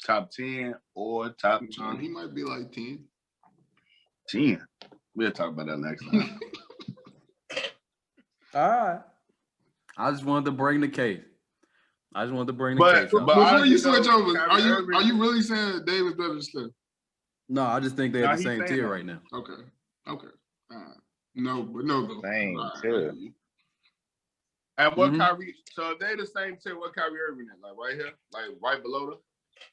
Top 10 or top 20. He might be like 10. 10. We'll talk about that next time. All right. I just wanted to bring the case. But before you switch over, are you really saying that Dame is better than Steph? No, I just think they're the same tier right now. Okay. No, but no go. Same tier. And what Kyrie? So if they the same tier, what Kyrie Irving is? Like right here, like right below them.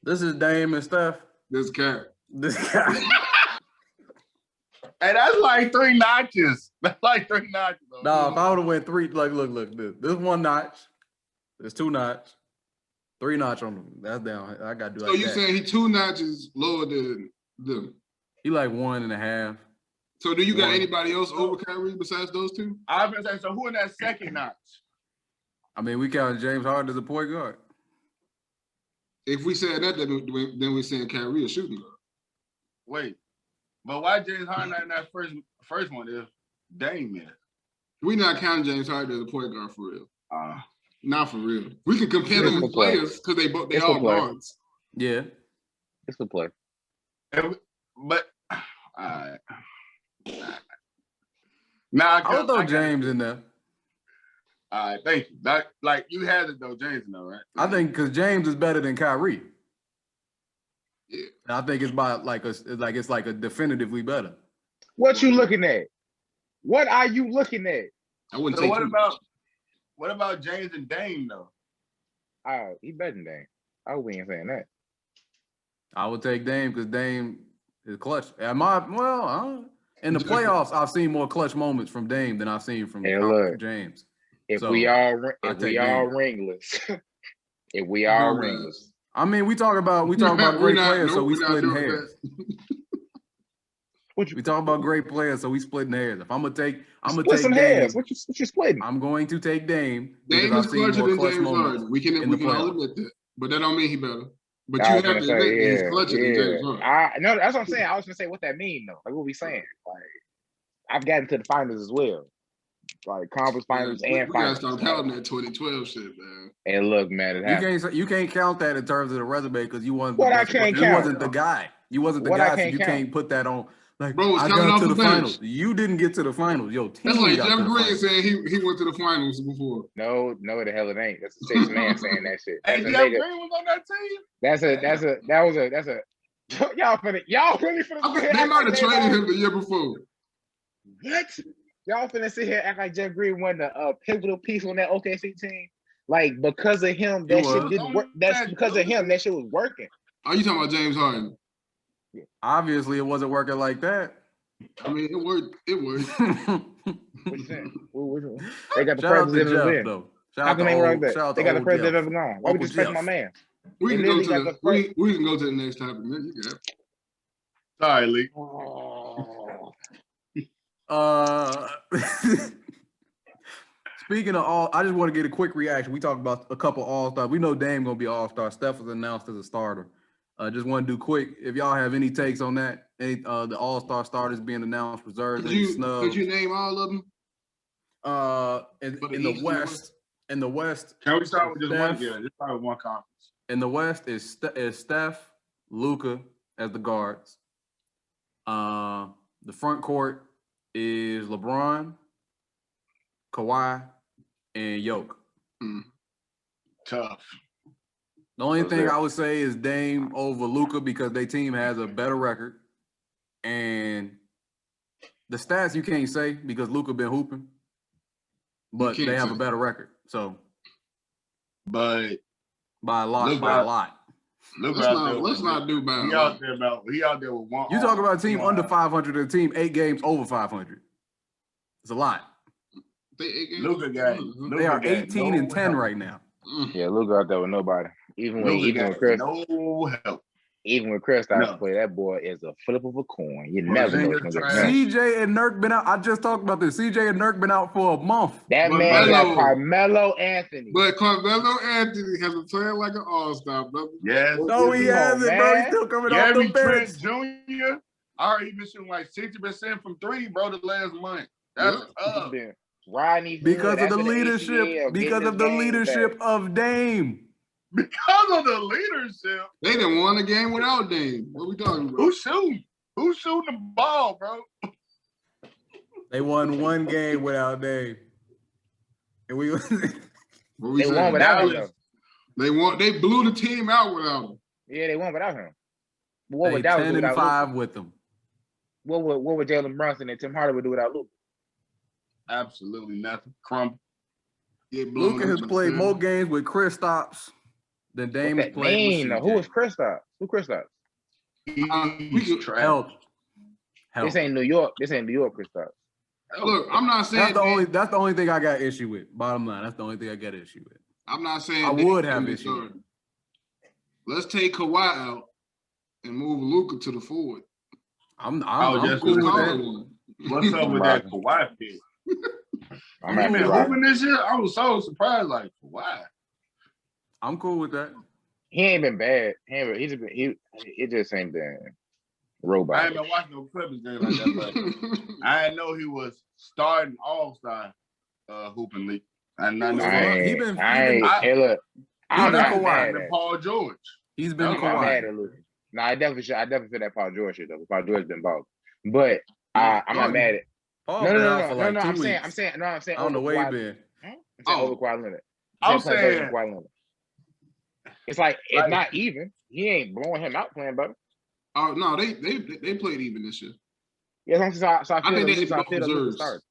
This is Dame and Steph. This guy. Hey, that's like 3 notches. That's like 3 notches. No, if I would have went 3, like, look, this 1 notch. There's 2 notch. 3 notch on them. That's down. I got to do so like you that. saying he 2 notches lower than them? He like 1.5. So do you got anybody else over Kyrie besides those 2? I was gonna say, so who in that second notch? I mean, we count James Harden as a point guard. If we said that, then we're saying Kyrie a shooting guard. Wait, but why James Harden not in that first one? If Dame is, we not counting James Harden as a point guard for real. Not for real. We can compare them as players because they all guards. Yeah, it's the play. But now I'll throw James in there. All right, thank you. Like you had to throw James in there, right? I think because James is better than Kyrie. Yeah, and I think it's like a definitively better. What you looking at? What are you looking at? I wouldn't so say what about James and Dame though? He better than Dame. I would be saying that. I would take Dame because Dame is clutch. In the playoffs, I've seen more clutch moments from Dame than I've seen from James. If we all ringless, I mean, we talk about great players, so we splitting hairs. We talk about great players, so we splitting hairs. If I'm gonna take Dame. What you splitting? I'm going to take Dame. Dame is clutcher than James Harden. We can all admit that, but that don't mean he better. But you have to admit he's clutcher than James Harden. No, that's what I'm saying. I was gonna say what that mean though. Like what we saying. Like I've gotten to the finals as well. Like conference finals and finals. We gotta stop counting that 2012 shit, man. And look, man, it happened. You can't count that in terms of the resume because you wasn't. What I can't count. You wasn't the guy. You wasn't the guy, so you can't put that on. Like, bro, I got to the finals. You didn't get to the finals. Yo, team that's like got Jeff Green saying he went to the finals before. No, the hell it ain't. That's a 6-man saying that shit. Hey, Jeff Green was on that team. That's a. Y'all really finna. They might have traded him the year before. What? Y'all finna sit here act like Jeff Green won the pivotal piece on that OKC team? Like because of him, that shit didn't work. That's because of him. That shit was working. Are you talking about James Harden? Yeah. Obviously, it wasn't working like that. I mean, it worked. What you saying? They got the president of the win. How can they work that? They got the president of the gone. Why we disrespecting my man? We can go to the next topic, man. You got it. Sorry, Lee. Speaking of all, I just want to get a quick reaction. We talked about a couple all-stars. We know Dame gonna be all-star. Steph was announced as a starter. Just want to do quick. If y'all have any takes on that, the all-star starters being announced, reserves, could you name all of them? In the West, can we start with just one? Yeah, just start with one conference. In the West is Steph, Luka as the guards. The front court is LeBron, Kawhi, and Jokic. Tough. The only thing I would say is Dame over Luka because their team has a better record. And the stats you can't say because Luka been hooping. But they have a better record. So but by a lot, Let's not do bad. He out there with one. You talk about a team under 500 and a team 8 games over 500. It's a lot. They are 18 and 10 right now. Yeah, Luka out there with nobody. Even with Chris, no help. Even when Chris starts to play, that boy is a flip of a coin. You never know. CJ and Nurk been out. I just talked about this. CJ and Nurk been out for a month. That man got Carmelo Anthony. But Carmelo Anthony has been playing like an all-star, brother. Yes. No, he hasn't, bro. He's still coming off the bench. Jr. already been shooting like 60% from 3, bro, the last month. That's up. Because of the leadership. Because of the leadership of Dame. Because of the leadership. They done won a game without Dame. What we talking about? Who's shooting the ball, bro? They won one game without Dame. And they won without him. They blew the team out without him. Yeah, they won without him. But what would Dallas do without 5 with them? What would Jalen Brunson and Tim Hardaway do without Luka? Absolutely nothing. Crumble. Luka has played more games with Kristaps than Dame has played with CJ. Who is Kristaps? Who Kristaps? Help. This ain't New York. This ain't New York Kristaps. Look, I'm not saying that's the only thing I got issue with. Bottom line, that's the only thing I got issue with. I'm not saying I would have issue with. Let's take Kawhi out and move Luka to the forward. I'm cool with that. What's up with that Kawhi pick? He been hooping this year. I was so surprised. Like, why? I'm cool with that. He ain't been bad. It just ain't been robot. I ain't been watching no Clippers game like that, but I didn't know he was starting All-Star hooping league. Hey, look, I'm not mad at Paul George. He's been Kawhi. No, I definitely feel that Paul George shit though. Paul George been bald, but I'm not mad at. No. I'm saying. I don't know where he been. Over Kawhi Leonard. I'm saying. It's like it's not even. He ain't blowing him out playing better. Oh no, they played even this year. Yeah, so I think they feel start.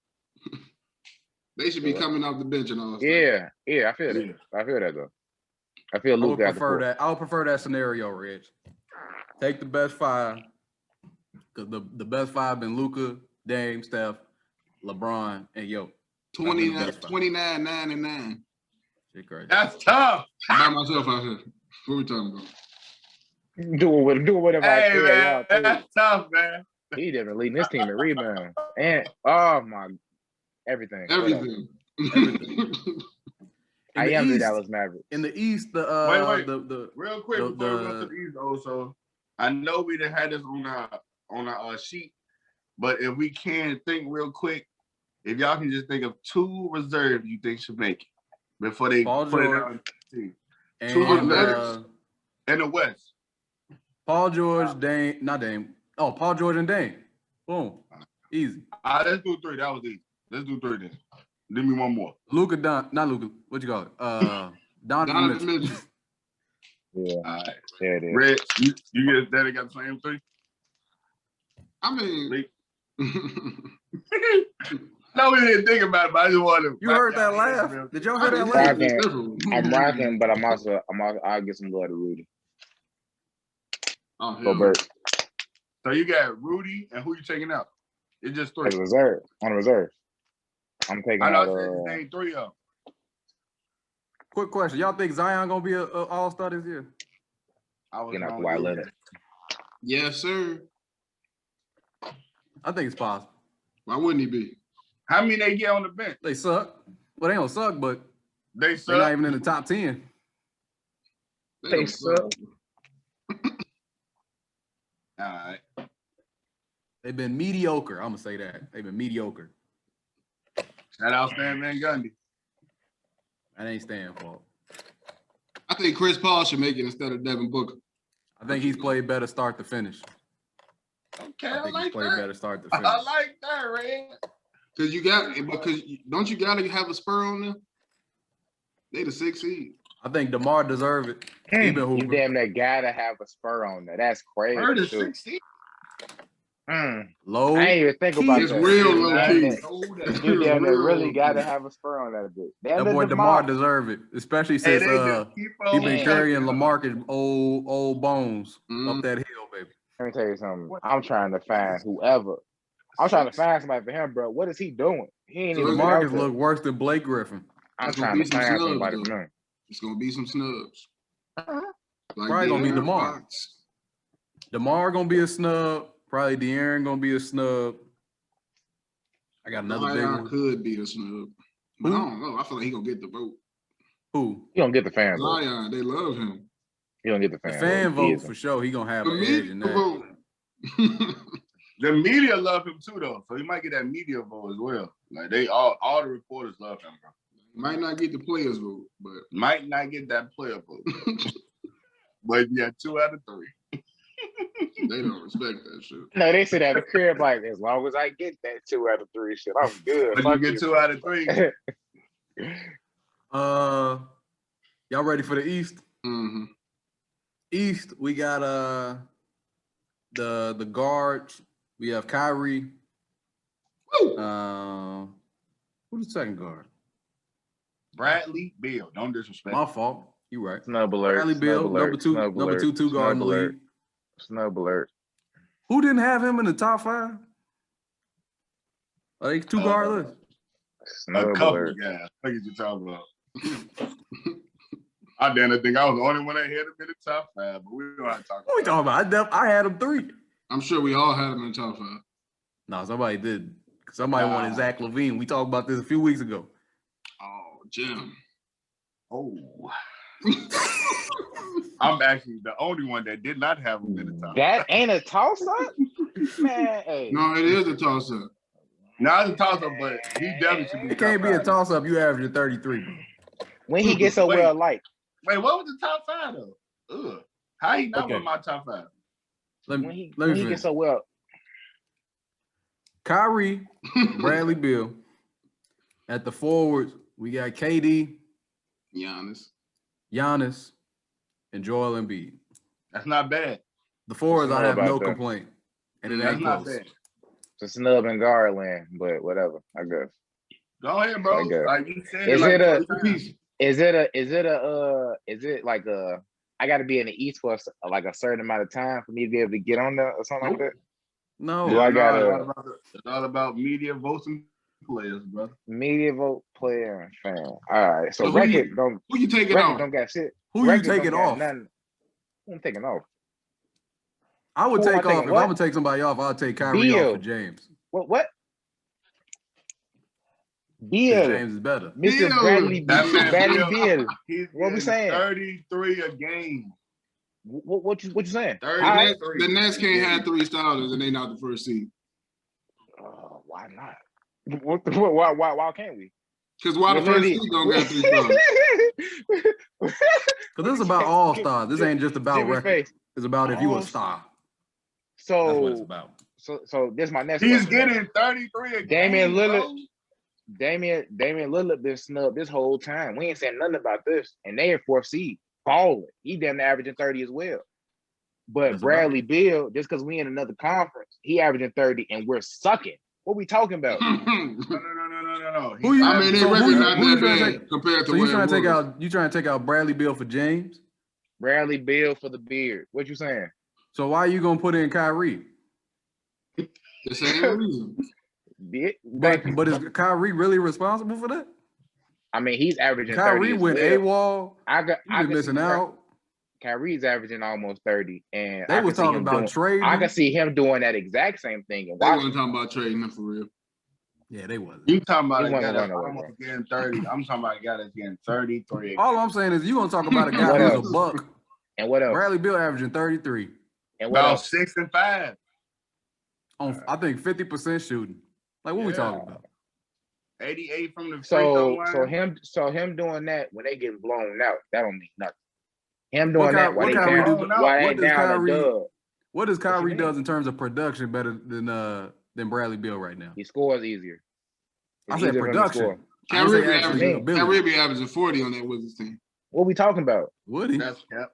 They should be coming off the bench and all. Yeah, I feel that. I feel that though. I feel Luka. I would prefer that scenario, Rich. Take the best 5. Because the best 5 been Luka, Dame, Steph, LeBron, and Yo. 29, 9, and 9. Shit crazy. That's tough. By myself out here. What we talking about? Do whatever I feel. Man, that's tough, man. He didn't lead this team in rebound. And everything. I am the Dallas Mavericks. In the East, wait. Real quick before we go to the East, also, I know we done had this on our sheet, but if we can think real quick, if y'all can just think of 2 reserves you think should make it before they put it on the team. 2 reserves in the West. Paul George, Dame, not Dame. Oh, Paul George and Dame. Boom. Easy. Let's do 3. That was easy. Let's do 3 then. Give me one more. Not Luka. What you call it? Donovan Mitchell. Yeah. All right. There it is. Red, you get that? They got the same 3? I mean, no, we didn't think about it, but I just wanted to. You heard that laugh? Did y'all hear that laugh? I'm rocking, but I'll get some blood to Rudy. Go Bert. So you got Rudy, and who you taking out? It's just 3. On reserve. I'm taking out. Name 3 of them. Quick question: y'all think Zion gonna be an All-Star this year? I was getting out Kawhi Leonard. Yes, sir. I think it's possible. Why wouldn't he be? How many they get on the bench? They suck. Well, they don't suck, but they're not even in the top 10. They suck. All right. They've been mediocre. I'm gonna say that. They've been mediocre. Shout out Stan Van Gundy. That ain't Stan fault. I think Chris Paul should make it instead of Devin Booker. I think he's played better start to finish. Okay, I think like he's played better start to finish. I like that, Red. Because don't you gotta have a spur on them? They the 6th seed. I think DeMar deserve it. Even You Hooper. damn near gotta have a spur on that. That's crazy. Bird is too. 6th seed. Low. I ain't even think about It's that. real low Damn key. it. You damn near really gotta have a spur on that bit. That boy DeMar deserve it, especially since Hey, they just keep on he been carrying sucking. LaMarcus old bones up that hill, baby. Let me tell you something. I'm trying to find whoever. I'm trying to find somebody for him, bro. What is he doing? He ain't even out LaMarcus there. look worse than Blake Griffin. I'm It's gonna trying be to some find snubs, somebody though. for him. It's gonna be some snubs. Like Probably gonna be De'Aaron DeMar. Fox. DeMar gonna be a snub. Probably De'Aaron gonna be a snub. I got another big Zion one. could be a snub. But I don't know. I feel like he gonna get the vote. Who? You don't get the fan vote. Zion, they love him. You don't get the The fan, fan vote. vote for sure. He gonna have The an edge in media that. vote. The media love him too, though. So he might get that media vote as well. Like they all the reporters love him, bro. Might not get the players vote, but Might not get that player vote. But yeah, 2 out of 3. they don't respect that shit. No, they sit at the crib like, as long as I get that 2 out of 3 shit, I'm good. But Fuck you get 2 out of 3. Y'all ready for the East? Mm-hmm. East, we got the guards. We have Kyrie. Who's the second guard? Bradley Beal. Don't disrespect. My fault. You right. Snub alert. Bradley Beal, number two guard in the league. Snub alert. Who didn't have him in the top 5? Are they 2 guard list? A Snub couple alert. guys. What are you talking about? I didn't think I was the only one that had him in the top 5, but we don't have to talk What we talking about? I had him 3. I'm sure we all had him in the top 5. No, somebody did. Somebody wanted Zach LaVine. We talked about this a few weeks ago. Oh, Jim. Oh. I'm actually the only one that did not have him in the top. That ain't a toss-up? Man, hey. No, it is a toss-up. Not as a toss-up, but he definitely should be. It can't be a toss-up. You average 33. When he gets so well liked. Wait, what was the top 5 though? Ugh. How he not Okay. with my top 5? Let When me he finish. gets so well. Kyrie, Bradley Beal. At the forwards, we got KD, Giannis, and Joel Embiid. That's not bad. The forwards, I have no about that. complaint. And it That's ain't not close. bad. It's a snub in guard land, but whatever, I guess. Go ahead, bro. Okay. Like you said, Is like it a- 3 times. Is it like I gotta be in the East for like a certain amount of time for me to be able to get on there or something like that? No. Do I No, gotta it's all about media votes and players, bro. media vote, player, and fan? All right, so So who record don't Who you taking record off? don't got shit. Who you Record don't taking got off? nothing. Who I'm taking off? I would Who am I take off. taking? If What? I'm going to take somebody off, I'll take Kyrie Beal. off for James. What? 'Cause Beal, James is better. Mr. Beal. Bradley That Beal, man Bradley Beal. Beal. He's What we getting saying? 33 a game. What you saying? 33. The Nets can't have 3 starters and they not the first seed. Why not? Why can't we? Because why the first seed don't got 3 starters? Because this is about all stars. This ain't just about Jimmy record. Face. It's about if you a All star. That's what it's So, about. so this is my next He's question. getting 33 a Damian game. Lillard. Bro. Damian Lillard been snubbed this whole time. We ain't saying nothing about this. And they in 4th seed. Balling. He damn near averaging 30 as well. But That's Bradley Beal, just because we in another conference, he averaging 30 and we're sucking. What we talking about? No. Who you? I mean, they so record who, not who you that trying to bad take? compared to So you what trying it to take was. out? You trying to take out Bradley Beal for James? Bradley Beal for the beard. What you saying? So why are you gonna put in Kyrie? The same reason. But is Kyrie really responsible for that? I mean, he's averaging 30 Kyrie as went well. AWOL. I He been missing out. Kyrie's averaging almost 30, and They was talking about trading. I can see him doing that exact same thing in They wasn't Washington. talking about trading him for real. Yeah, they wasn't. You talking about He a guy wasn't that's running away, almost getting 30. I'm talking about a guy that's getting 33. All I'm saying is you gonna talk about a guy What who's else? a buck. And what else? Bradley Beal averaging 33 And what About else? 6 and 5. on I think 50% shooting. Like what we talking about? 88 from the free throw line. So him doing that when they get blown out, that don't mean nothing. Him doing that What while they Kyrie down, do? while What they does down a Kyrie? dub, What does Kyrie mean? does in terms of production better than Bradley Beal right now? he scores easier. I It's said easier for him to production. score. Kyrie be averaging 40 on that Wizards team. What we talking about? Would he? That's cap.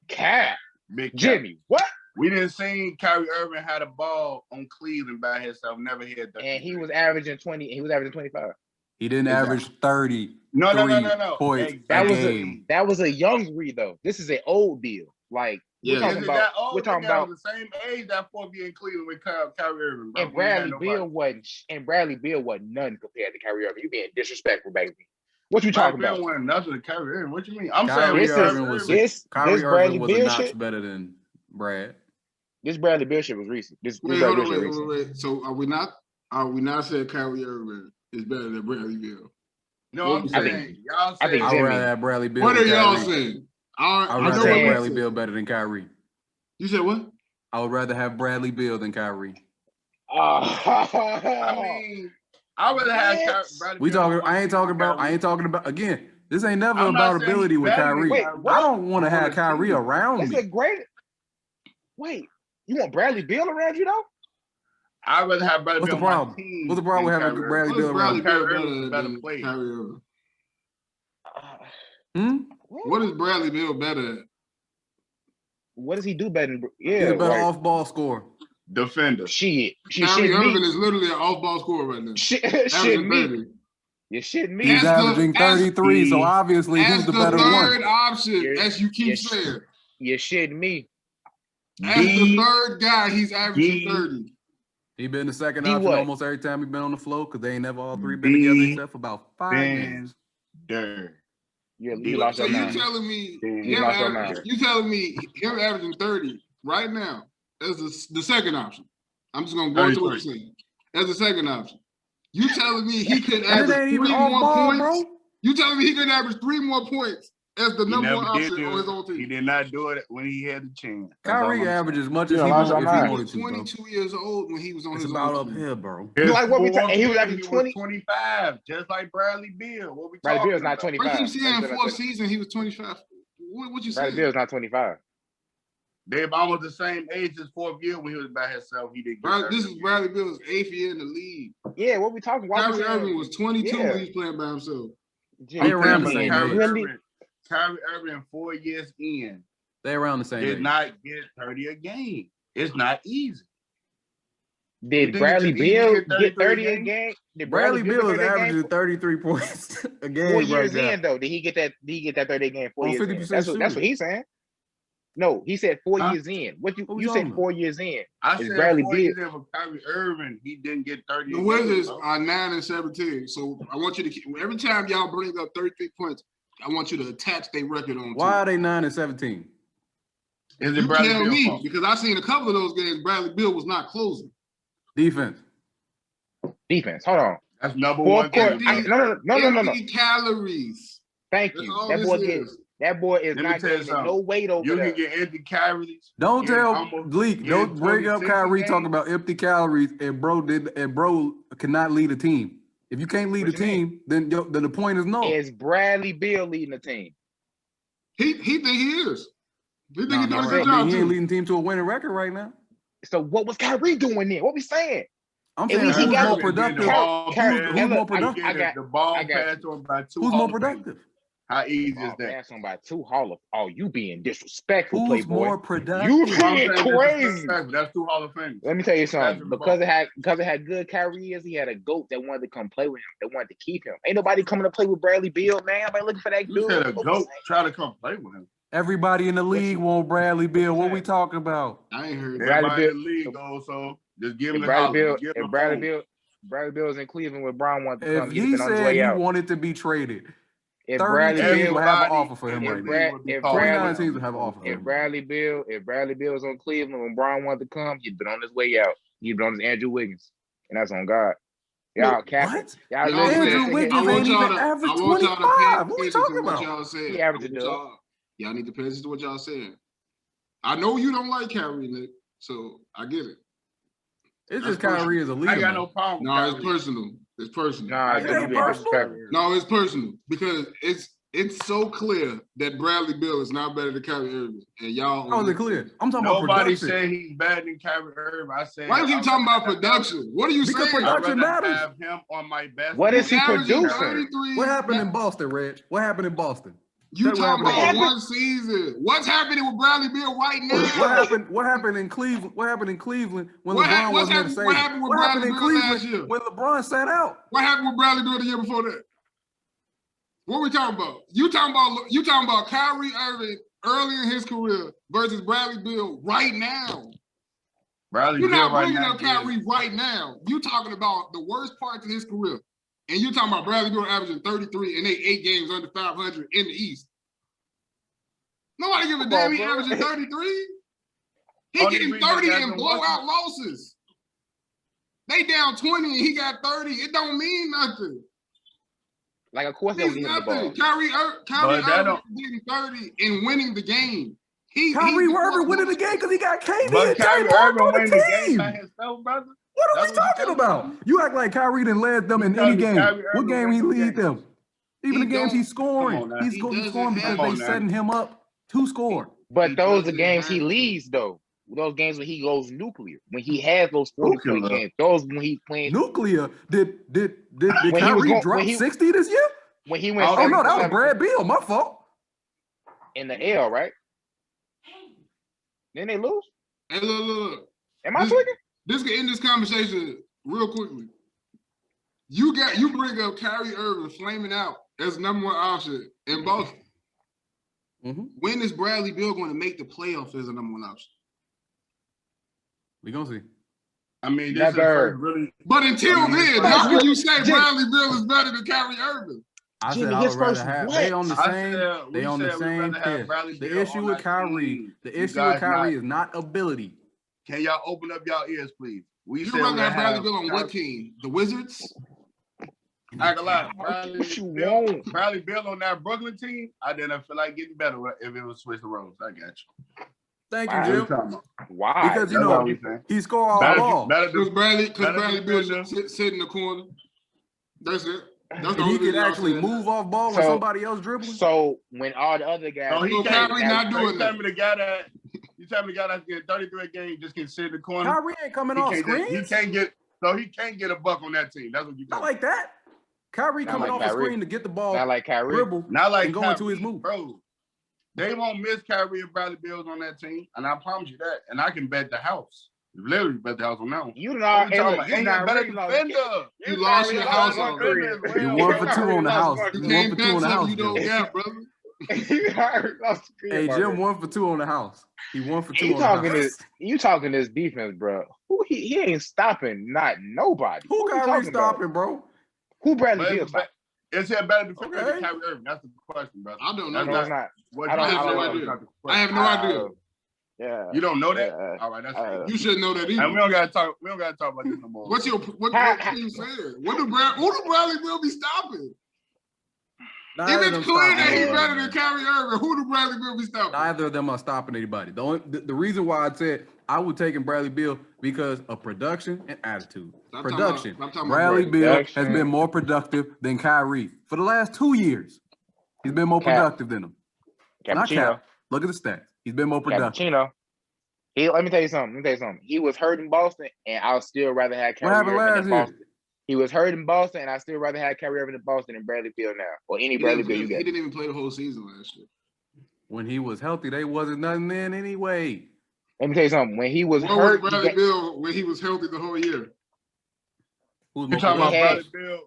Cap. Big cap. Jimmy, what? We didn't see Kyrie Irving had a ball on Cleveland by himself. Never hit that. And he was averaging 20. He was averaging 25. He didn't average 30. No. Points. Exactly. That was a young Reed though. This is an old deal. Like we're talking about the same age that fourth year in Cleveland with Kyrie Irving. Bro. And Bradley Beal wasn't none compared to Kyrie Irving. You being disrespectful, baby. What you talking about? Wasn't nothing to Kyrie Irving. What you mean? I'm Kyrie saying Irving was a notch better than Brad. This Bradley Beal shit was recent. Wait. So are we not saying Kyrie Irving is better than Bradley Beal? No, I'm saying y'all saying I'd rather have Bradley Beal. What are y'all saying? I'd rather have Bradley Beal better than Kyrie. You said what? I would rather have Bradley Beal than Kyrie. I mean, I would have Bradley Beal. I ain't talking about again. This ain't never about ability with Kyrie. Wait, I don't want to have Kyrie around me. Wait, you want Bradley Beal around you though? I'd rather have Bradley Beal. What's the problem with having Bradley Beal around? Kyrie Irving. What is Bradley Beal better at? What does he do better than? He's a better off-ball scorer. Defender. Kyrie Irving is literally an off-ball scorer right now. Shit me. You're shitting me. He's averaging 33, so obviously he's the better one. As the third option, as you keep saying. You're shitting me. As the third guy, he's averaging 30. He been the second option almost every time he been on the floor because they ain't never all three been together except for about 5 games. You lost your mind. You telling me him averaging 30 right now as the second option. I'm just gonna go into what you're saying. As the second option. You telling me he could average 3 more points? Bro? You telling me he could average 3 more points as the number one option on his own team? He did not do it when he had the chance. Kyrie averaged as much as he was 22 years old when he was on his about own up here, bro. Like what we talking? He was averaging 25, just like Bradley Beal. What we Bradley Beal's not 25. I keep saying fourth season he was 25. What you saying? Bradley Beal's not 25. They're almost the same age as fourth year when he was by himself. He didn't. This is Bradley Beal's 8th year in the league. Yeah, what we talking about? Kyrie Irving was 22 when he was playing by himself. They around the same age. Kyrie Irving 4 years in. They around the same age. Did not get 30 a game. It's not easy. Did Bradley Beal get 30 a game? Bradley Beal is averaging 33 points a game. 4 years in though, did he get that 30 a game? 4 years in. That's what he's saying. No, he said 4 years in. What you said 4 years in? I said Bradley 4 years in for Kyrie Irving. He didn't get 30. The Wizards are 9-17. So I want you to keep, every time y'all bring up 33 points, I want you to attach their record on. Why are they 9-17? Is it Bradley tell me fault? Because I seen a couple of those games. Bradley Beal was not closing. Defense. Hold on. That's number one. No. Calories. Thank you. That boy is not getting no weight over there. You can get empty calories. Don't tell Gleek. Don't bring up Kyrie talking about empty calories and bro cannot lead a team. If you can't lead a team, then the point is no. Is Bradley Beal leading the team? He think he is. He think he's doing a good job. job He too. ain't leading the team to a winning record right now. So what was Kyrie doing there? What we saying? I'm saying who's more productive? Who's more productive? The ball passed on by 2. Who's more productive? How easy is that? Pass on by 2 Hall of. Oh, you being disrespectful, Who's Playboy. more productive? You being crazy. That's 2 Hall of Famers. Let me tell you something. Because it had good Kyrie years, he had a GOAT that wanted to come play with him. That wanted to keep him. Ain't nobody coming to play with Bradley Beal, man. Everybody looking for that dude. You said a GOAT try to come play with him. Everybody in the league want Bradley Beal. What we talking about? I ain't heard Everybody in the league also. Just give him the Bradley Beal's in Cleveland with Brown wanted to come. If he said he wanted to be traded, if 30 Bradley teams Beal would have an offer for him right now. 29 teams would have an offer for him. If Bradley Beal was on Cleveland when Brown wanted to come, he'd been on his way out. He'd been on his Andrew Wiggins. And that's on God. Y'all capping. Andrew Wiggins ain't even average 25. What we talking about? He averaged Y'all need to pay attention to what y'all saying. I know you don't like Kyrie, Nick, so I get it. It's just Kyrie as a leader. I got no problem. No, it's personal. It's personal. Nah, No, it's personal because It's so clear that Bradley Beal is not better than Kyrie Irving, and y'all. How is it clear? I'm talking about Nobody production. said he's better than Kyrie Irving. I said. Why you keep talking about production? What are you Because saying? production matters. Have him on my best. What is he averaging producing? 33. What happened in Boston, Reg? What happened in Boston? You talking about in one season? What's happening with Bradley Beal right now? What happened in Cleveland? What happened in Cleveland when What LeBron wasn't there to save? what happened with What happened Bradley in Beal last Cleveland year? when LeBron sat out? What happened with Bradley Beal the year before that? What are we talking about? You talking about Kyrie Irving early in his career versus Bradley Beal right now. Bradley You're Beal not right bringing now, up Kyrie right now. You talking about the worst parts of his career, and you talking about Bradley Beal averaging 33 and they 8 games under 500 in the East. Nobody give a damn. He averaging 33. He getting 30 and blowout losses. They down 20 and he got 30. It don't mean nothing. Like, of course, they don't It's get him the ball. nothing. Kyrie Irving getting 30 and winning the game. Kyrie Irving winning the game because he got KD But and Kyrie Draymond Irving on winning the the game team. by himself, brother. What are That's we talking about? You act like Kyrie didn't led them in any game. What game he lead them? Even the games he's scoring. He's scoring because they setting him up to score. But those are games he leads, though. Those games when he goes nuclear, when he has those 40-point games, those when he's playing nuclear. Did Kyrie drop 60 this year? When he went, oh no, that was Brad Beal. My fault. In the L, right? Then they lose. Hey, look. Am I tweaking? This can end this conversation real quickly. You bring up Kyrie Irving flaming out as number one option in Boston. Mm-hmm. When is Bradley Beal going to make the playoffs as a number one option? We gonna see. I mean, this is really. But until then, how can you say Bradley Beal is better than Kyrie Irving? I said I would rather have. They on the same. They on the same pair. The issue with Kyrie. The issue with Kyrie is not ability. Can y'all open up y'all ears, please? You'd rather have Bradley Beal on what team? The Wizards? I can lie. Bradley Beal on that Brooklyn team, I didn't feel like getting better if it was switch the roles. I got you. Thank you, Jim. Why? Because you know he scored all the ball. Because Bradley Beal just sit in the corner. That's it. He could actually move off ball when somebody else dribbling. So when all the other guys, Kyrie not doing that. You tell me the guy that's getting 33 a game just can sit in the corner. Kyrie ain't coming off screens. He can't get a buck on that team. That's what you got. Not like that. Kyrie coming off the screen to get the ball. Not like Kyrie. Dribble. Not like and going to his move. Bro, they won't miss Kyrie and Bradley Beal on that team, and I promise you that. And I can bet the house. Literally bet the house on that one. You lost your house already. You 1 for 2 on the house. You can't bet something you don't got, brother. Hey, Jim 1 for 2 on the house. He 1 for 2 on the house. You talking this defense, bro? Who he ain't stopping? Not nobody. Who Kyrie stopping, bro? Who Bradley Beal stopping? Is he a better defender than Kyrie Irving? That's the question, brother. I don't know. No, it's not. I have no idea. Yeah. You don't know that? All right, that's you should know that either. And we don't gotta talk about this no more. What team said? Who do Bradley Beal be stopping? If it's clear that he's better than Kyrie Irving, who do Bradley Beal be stopping? Neither of them are stopping anybody. The reason why I said I would take in Bradley Beal because of production and attitude. Production. Bradley Beal has been more productive than Kyrie for the last 2 years. He's been more productive than him. Not Cap. Look at the stats. He's been more productive. Let me tell you something. He was hurt in Boston, and I'll still rather have Kyrie Irving in Boston. He was hurt in Boston, and I still rather have Kyrie Irving in Boston than Bradley Beal now, or any Bradley Beal you got. He didn't even play the whole season last year. When he was healthy, they wasn't nothing then anyway. Let me tell you something. When he was hurt, Bradley Beal when he was healthy the whole year. You talking about Bradley Beal?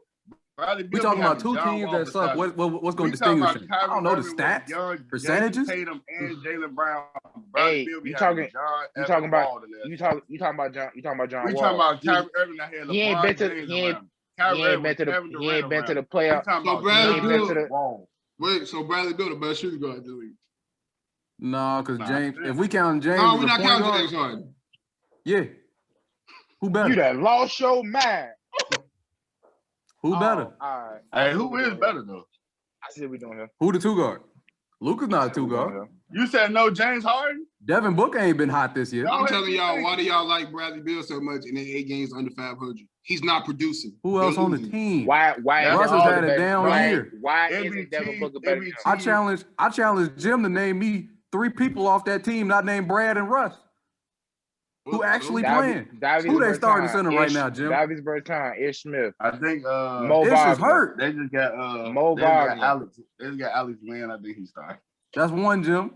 We talking about two teams that suck. What's going to distinguish them? I don't know the stats, percentages. Tatum and Jaylen Brown. Hey, you talking about John? You talking about John? We talking about Kyrie Irving out here. He ain't been to the playoffs. So Bradley Beal. Wait, so Bradley Beal the best shooting guard in the league? No, because James. If we count James, no, we're not counting James Harden. Yeah. Who better? You done lost your mind. Who better? All right. Hey, who is better though? I see what we doing here. Who the 2 guard? Luka's not a two guard. You said no James Harden? Devin Booker ain't been hot this year. I'm telling y'all, why do y'all like Bradley Beal so much in the 8 games under 500? He's not producing. Who else on the team? Why Russ has had a down year. Why isn't Devin Booker better than him? I challenge Jim to name me 3 people off that team not named Brad and Russ. Who actually playing? Who they starting center right now, Jim? Davies Bertrand, Ish Smith. I think Mo Ish is hurt. they just got Mo Wagner. Alex. They just got Alex Lynn. I think he's starting. That's one, Jim.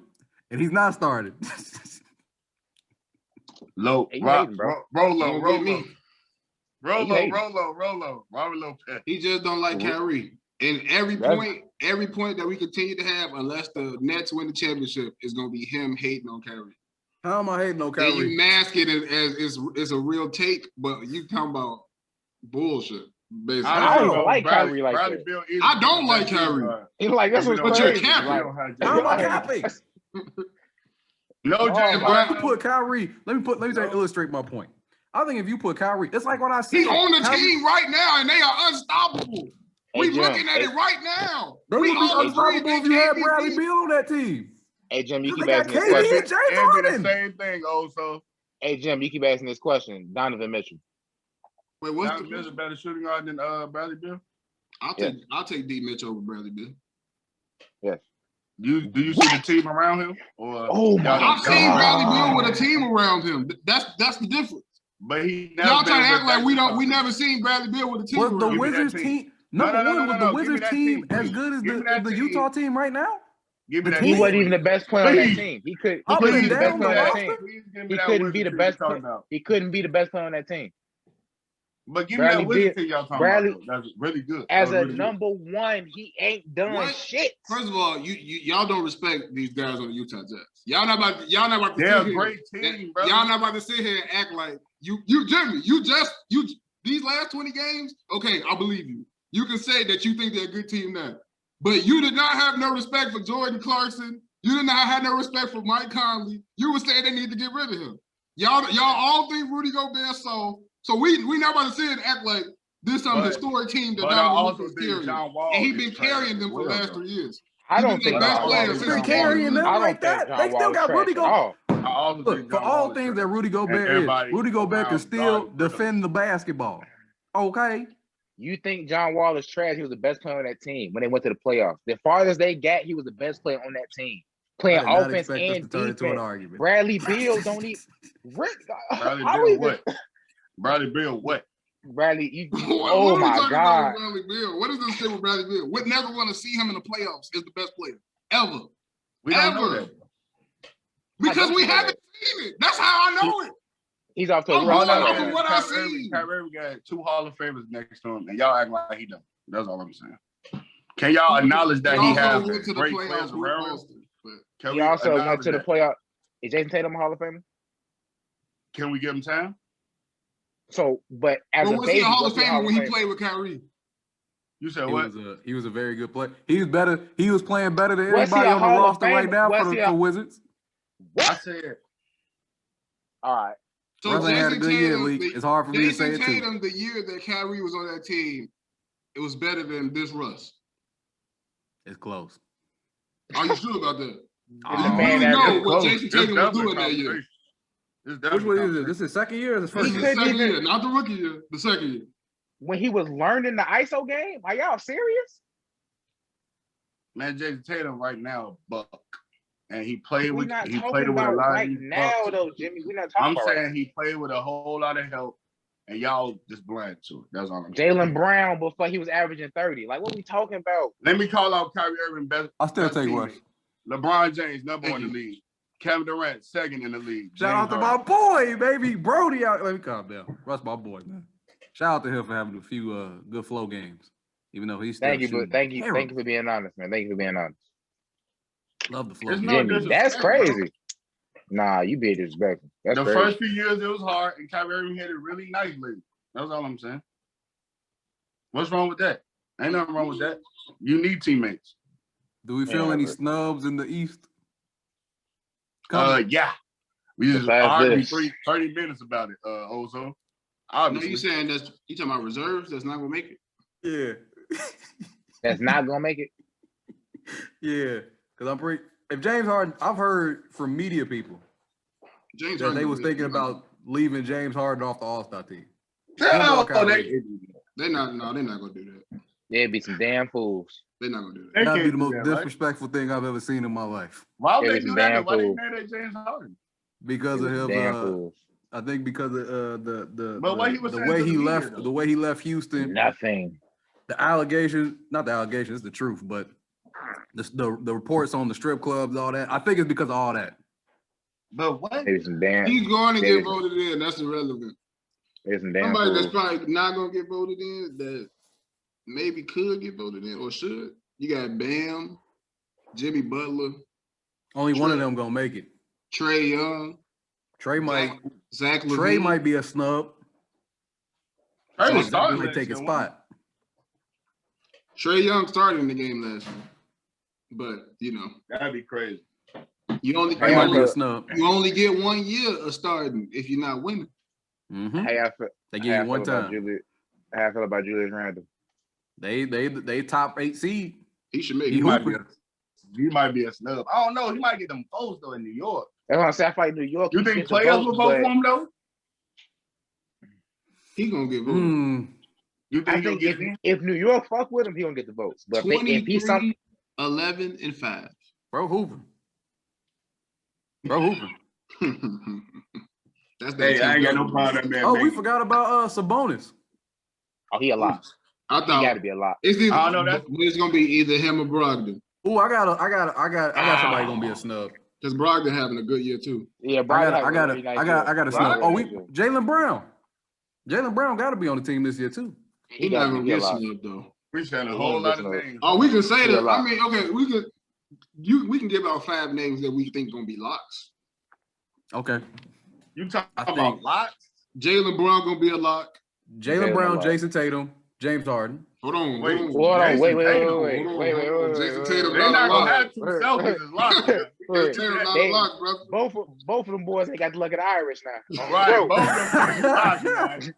And he's not started. Low, Hey, Rolo, Don't get me. Rolo, Robert Lopez. He just don't like Kyrie. And every point that we continue to have, unless the Nets win the championship, is going to be him hating on Kyrie. How am I hating on And Kyrie? you mask it as it's a real take, but you talking about bullshit. Basically. I don't even like Kyrie like that. I don't like Kyrie. He's like, that's what's But you're crazy. capping. Like, How am I capping? No, James If you put Kyrie, let me illustrate my point. I think if you put Kyrie, it's like when I see He's on the team right now, and they are unstoppable. We Jim, looking at it right now. They would be unstoppable if you had Bradley Beal on that team. Hey Jim, you keep They got asking this KD question. and James Harden. the same thing also. Hey Jim, you keep asking this question. Donovan Mitchell. Wait, what's Donovan Mitchell better shooting guard than Bradley Beal? I'll take D Mitch over Bradley Beal. Yes. Do you see the team around him? Or Oh my I've seen God. Bradley Beal with a team around him. That's the difference. But he Y'all trying to act like we never seen Bradley Beal with a team Was the around him. Wizards team. team No, was the give me Wizards that team team, as please. good as Give me that the team. Utah team right now? Give me that He team. wasn't even the best player on that Please. team. He couldn't Up be and the best down player on the that roster? team. Please give me He that couldn't be the Wizards best team you're talking player. about. He couldn't be the best player on that team. But give me Bradley that Wizards Beal- team y'all talking Bradley- about. Though. That's really good. As That a was really number one, he ain't done What? shit. First of all, y'all don't respect these guys on the Utah Jazz. Y'all not about to They're sit a here. great team, bro. Y'all not about to sit here and act like you Jimmy. These last 20 games. Okay, I believe you. You can say that you think they're a good team now, but you did not have no respect for Jordan Clarkson. You did not have no respect for Mike Conley. You were saying they need to get rid of him. Y'all all think Rudy Gobert soft. So we not about to sit and act like this some historic team that But I Donovan also Mitchell's think carrying. John Wall And he is been trash carrying them as for the well, last though. 3 years. I don't He's been think the best John player Wall is since Been trash. carrying them I don't like think that. John They still Wall is got trash Rudy at Gobert. all. I also Look, think for John all Wall is things trash. that Rudy And Gobert is, everybody Rudy Gobert can around still guarding defend the basketball. Okay? You think John Wall is trash? He was the best player on that team when they went to the playoffs. The farthest they got, he was the best player on that team, I playing did not offense expect us and to turn into an defense. argument. Bradley Beal don't even. Bradley How Beal even- what? Bradley Beal what? Bradley, you. What Oh are we my talking about God! with Bradley Beal? What is this shit with Bradley Beal? We'd never want to see him in the playoffs as the best player ever. We don't know Ever. that. Because don't we you know haven't seen it. That's how I know it. He's off to a I'm rough going start. off of what I Kyrie seen. Irving got 2 Hall of Famers next to him, and y'all act like he don't. That's all I'm saying. Can y'all acknowledge that he also has went to the great playoffs players with around him? Boston. But Can He we also went acknowledge to the that? playoff. Is Jason Tatum a Hall of Famer? Can we give him time? So, but as a was he baby, a Hall was of he a Hall Famer of when he Famer? played with Kyrie? You said what? He was a very good player. He was better. He was playing better than Was he anybody a on the Hall of roster right Famer? now Was he a- for Wizards. I said All right. So Russ ain't had a Jason good year, Tatum, Lee. It's hard for me to say Jason it too. Tatum, the year that Kyrie was on that team, it was better than this Russ. It's close. Are you sure about that? It's You a man really that know really what close. Jason It's Tatum was definitely doing that year. conversation. It's Which definitely one is it? conversation. This is his second year or his This first is He the year? couldn't second even- year, not the rookie year, the second year. When he was learning the ISO game, are y'all serious? Man, Jason Tatum right now, a buck, and he played We're with not he talking played with a about lot right of these now, bucks. though, Jimmy. We're not talking I'm about saying right he played with a whole lot of help, and y'all just blind to it. That's all I'm now. saying. Jalen Brown before he was averaging 30. Like, what we talking about? Let me call out Kyrie Irving best. I still best take teammate. Russ. LeBron James, number Thank 1 in the you. league. Kevin Durant, 2nd in the league. Shout out to my boy, baby. Brody out. Let me calm down. Russ, my boy, man. Shout out to him for having a few good flow games. Even though he's still Thank you, shooting but thank you terrible. for being honest, man. Thank you for being honest. Love the flow. It's game. no Jimmy, disrespect, that's bro. crazy. Nah, you being disrespectful. That's The crazy. first few years it was hard, and Kyrie Irving hit it really nicely. That's all I'm saying. What's wrong with that? Ain't nothing wrong with that. You need teammates. Do we feel Yeah, any but- snubs in the East? Yeah. We just Besides argued this. 30 minutes about it, Ozo. No, Obviously. you saying that's you talking about reserves that's not gonna make it? Yeah. That's not gonna make it. Yeah. Because if James Harden, I've heard from media people that they was thinking about leaving James Harden off the All-Star team. They're not gonna do that. There'd be some damn fools. They're not gonna do that. That'd be the most disrespectful thing I've ever seen in my life. Why would they do that? Why they mad at James Harden? Because of him. I think because of the way he left Houston. Nothing. The allegations, not the allegations, it's the truth, but the reports on the strip clubs, all that. I think it's because of all that. But what? He's going to get voted in. That's irrelevant. Somebody that's probably not going to get voted in that maybe could get voted in or should. You got Bam, Jimmy Butler. Only one of them going to make it. Trae Young. Trey might. Zach LaVine. Trey might be a snub. Trey might take a spot. Trae Young started in the game last year. But, that'd be crazy. You only get 1 year of starting if you're not winning. Mm-hmm. They give you one time. How I feel about Julius Randle? They top 8 seed. He should make. He might be a snub. I don't know. He might get them votes though in New York. That's what I'm saying. I fight New York. You think players will vote for him though? He gonna get voted. You think he'll get if New York fuck with him, he gonna get the votes. But if he's something 11 and 5. Bro hooping. Hey, I ain't got no problem with that man. Oh, we forgot about Sabonis. Oh, he a lot. I thought he gotta be a lot. It's gonna be either him or Brogdon. Oh, I got somebody gonna be a snub. Because Brogdon having a good year too. Yeah, I got a snub. Oh, Jaylen Brown. Jaylen Brown got to be on the team this year too. He not gonna get snubbed though. We said a whole lot of names. Oh, we can say that. I mean, okay, we can give out 5 names that we think gonna be locks. Okay. You talking about locks? Jaylen Brown gonna be a lock. Jaylen Brown, Jason Tatum, James Harden. Hold on. Wait. Jason Tatum They're not gonna have 2 Celtics as locks. Tatum not a lock, bro. Both of them boys ain't got to look at the Irish now. All right, both of them locks, man.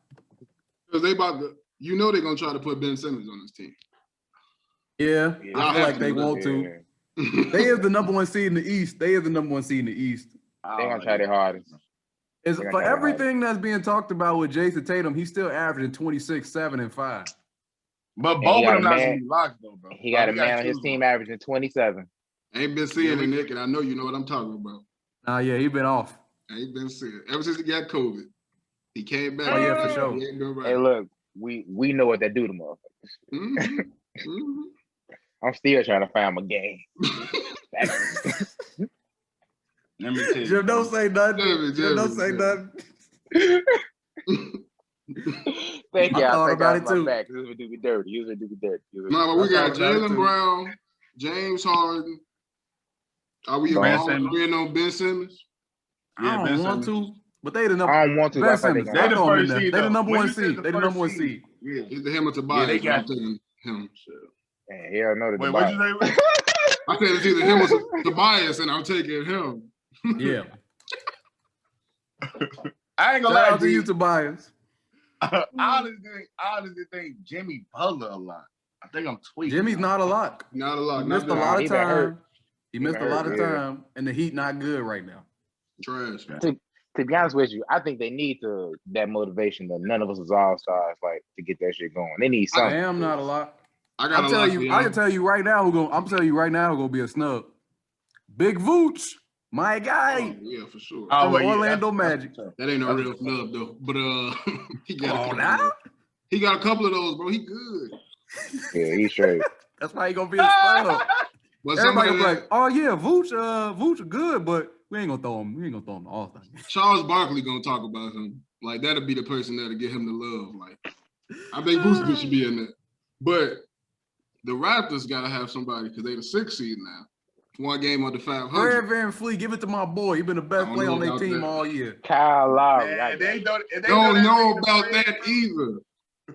Because they about to, they're gonna try to put Ben Simmons on this team. Yeah, I feel like they want to. They is the number 1 seed in the East. They gonna try their hardest. For everything that's being talked about with Jason Tatum, he's still averaging 26, 7, and 5. But both of them not gonna be locked though, bro. He got a man on his team averaging 27. I ain't been seeing it, Nick, and I know you know what I'm talking about. Yeah, he been off. I ain't been seeing it. Ever since he got COVID. He came back. Oh, yeah, for sure. Hey, look, we know what that do to motherfuckers. Mm-hmm. I'm still trying to find my game. Let me tell you. Jim, don't say nothing. Don't say nothing. Thank you. I thought about it too. Back. This would do me dirty. No, but we got Jaylen Brown, James Harden. Are we agreeing on Ben Simmons? Yeah, I don't want to, but they the number. I don't want to. Ben Simmons. They the first seed. They the number 1 seed. They the number 1 seed. Yeah, either him or Tobias. Yeah, they got him. Man, hell no. Wait, what you say? I said it's either him or Tobias, and I'm taking him. Yeah. I ain't gonna Shout lie out to you, Tobias. I honestly think Jimmy Butler a lot. I think I'm tweaking. Jimmy's not a lot. Not a lot. He missed a lot of time. He missed a lot of time, and the Heat not good right now. Trash. To be honest with you, I think they need that motivation that none of us is all stars, like to get that shit going. They need something. I am not a lot. I can tell you right now who's gonna be a snub. Big Vooch, my guy. Oh, yeah, for sure. Orlando Magic. That ain't no real snub though. But he got he got a couple of those, bro. He good. Yeah, he's straight. That's why he gonna be a snub. Everybody be like, oh yeah, Vooch good, but we ain't gonna throw him. We ain't gonna throw him the All-Star. Charles Barkley gonna talk about him. Like that'll be the person that'll get him the love. Like I think Vooch should be in there. But the Raptors gotta have somebody because they the 6th seed now. 1 game under 500. Fred VanVleet, give it to my boy. He been the best player on their team all year. Kyle Lowry. Man, they don't know about that either.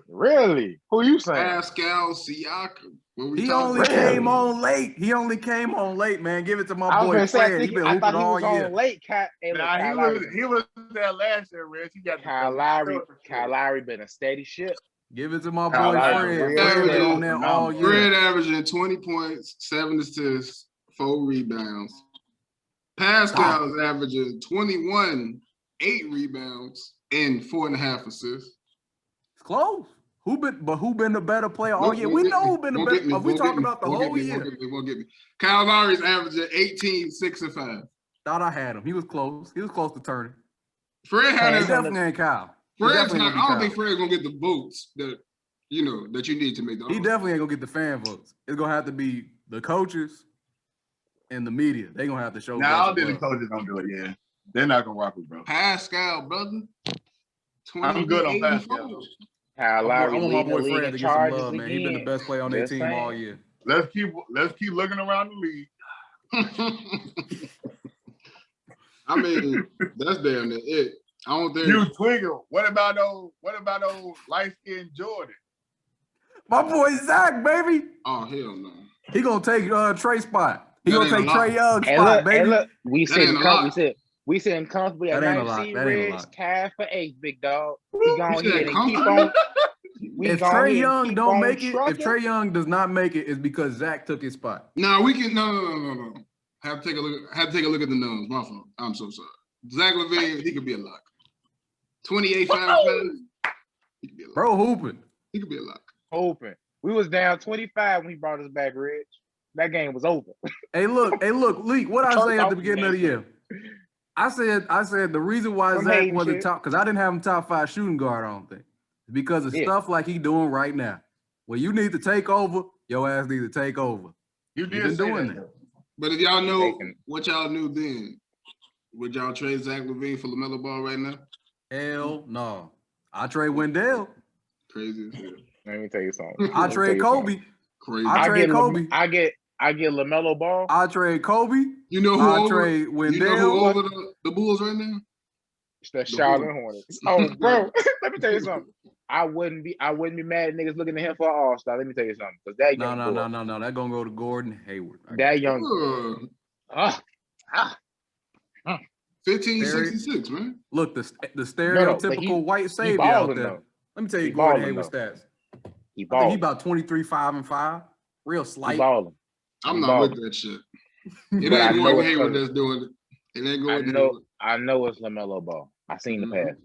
Really? Who you saying? Pascal Siakam. He only came on late, man. Give it to my boy Fred. He been hooping all year. Late, he was there last year, Rich. He got Kyle Lowry been a steady ship. Give it to my boy Fred. Fred been on there all year. Fred averaging 20 points, 7 assists, 4 rebounds. Pascal is averaging 21, 8 rebounds, and 4.5 assists. It's close. Who been the better player all year? We know who been the better. Are we talking about the whole year? Won't get me. Kyle Lowry's averaging 18, 6, and 5. Thought I had him. He was close. He was close to turning. Fred had He definitely ain't Kyle. I don't think Fred's gonna get the votes that you need to make the. He definitely ain't gonna get the fan votes. It's gonna have to be the coaches and the media. They gonna have to show. Nah, I don't think the coaches don't do it. Yeah, they're not gonna rock with bro. Pascal, brother. I'm good on Pascal. Kyle Lowry I want my leading the boy league Fred in to get some charges love, man. He been the again. best player on their Just team saying. all year. Let's keep looking around the league. I mean, that's damn near it. I don't think You Twiggle. What about old light-skinned Jordan? My boy Zach, baby. Oh hell no. He gonna take Trey spot. He That gonna ain't take a lot. Trey Young And spot, look, baby. and look, we That ain't a lot. sitting comfortably at That ain't a lot. 9 That ain't a Reds, lot. cash for 8, big dog. We go said ahead and keep comfortably? on. If Trey Young don't make it, if Trey Young does not make it, it's because Zach took his spot. No, we can no. Have to take a look at the numbers. My fault. I'm so sorry. Zach LaVine, he could be a lock. 28, 5, 5. He could be a lock. Bro, hooping. He could be a lock. Open. We was down 25 when he brought us back, Rich. That game was over. Hey, look, Leak. What I say at the beginning of the year? I said the reason why Some Zach hating wasn't shit. top, because I didn't have him top 5 shooting guard, I don't think. Because of stuff like he doing right now. When you need to take over, your ass need to take over. You He did been say doing that. that. But if y'all know what y'all knew then, would y'all trade Zach LaVine for LaMelo Ball right now? Hell no. I trade Wendell. Crazy as hell. Let me tell you something. I trade Kobe. Crazy. I trade Kobe. I get LaMelo Ball. I trade Kobe. You know who I over? trade Wendell. You know who over the Bulls right now? It's the Charlotte Hornets. Oh, bro. Let me tell you something. I wouldn't be mad at niggas looking at him for an all-star. Let me tell you something. Because that young No. That gonna go to Gordon Hayward. That young 1566, man. Look, the stereotypical white savior out there. though. Let me tell you He Gordon balling, Hayward though. stats. He I think balling. he about 23, 5 and 5. Real He slight. balling. I'm He not balling. with that shit. But It I ain't know Gordon it's Hayward coming. that's doing it. It ain't I Gordon know. Hayward. I know it's LaMelo Ball. I seen the pass.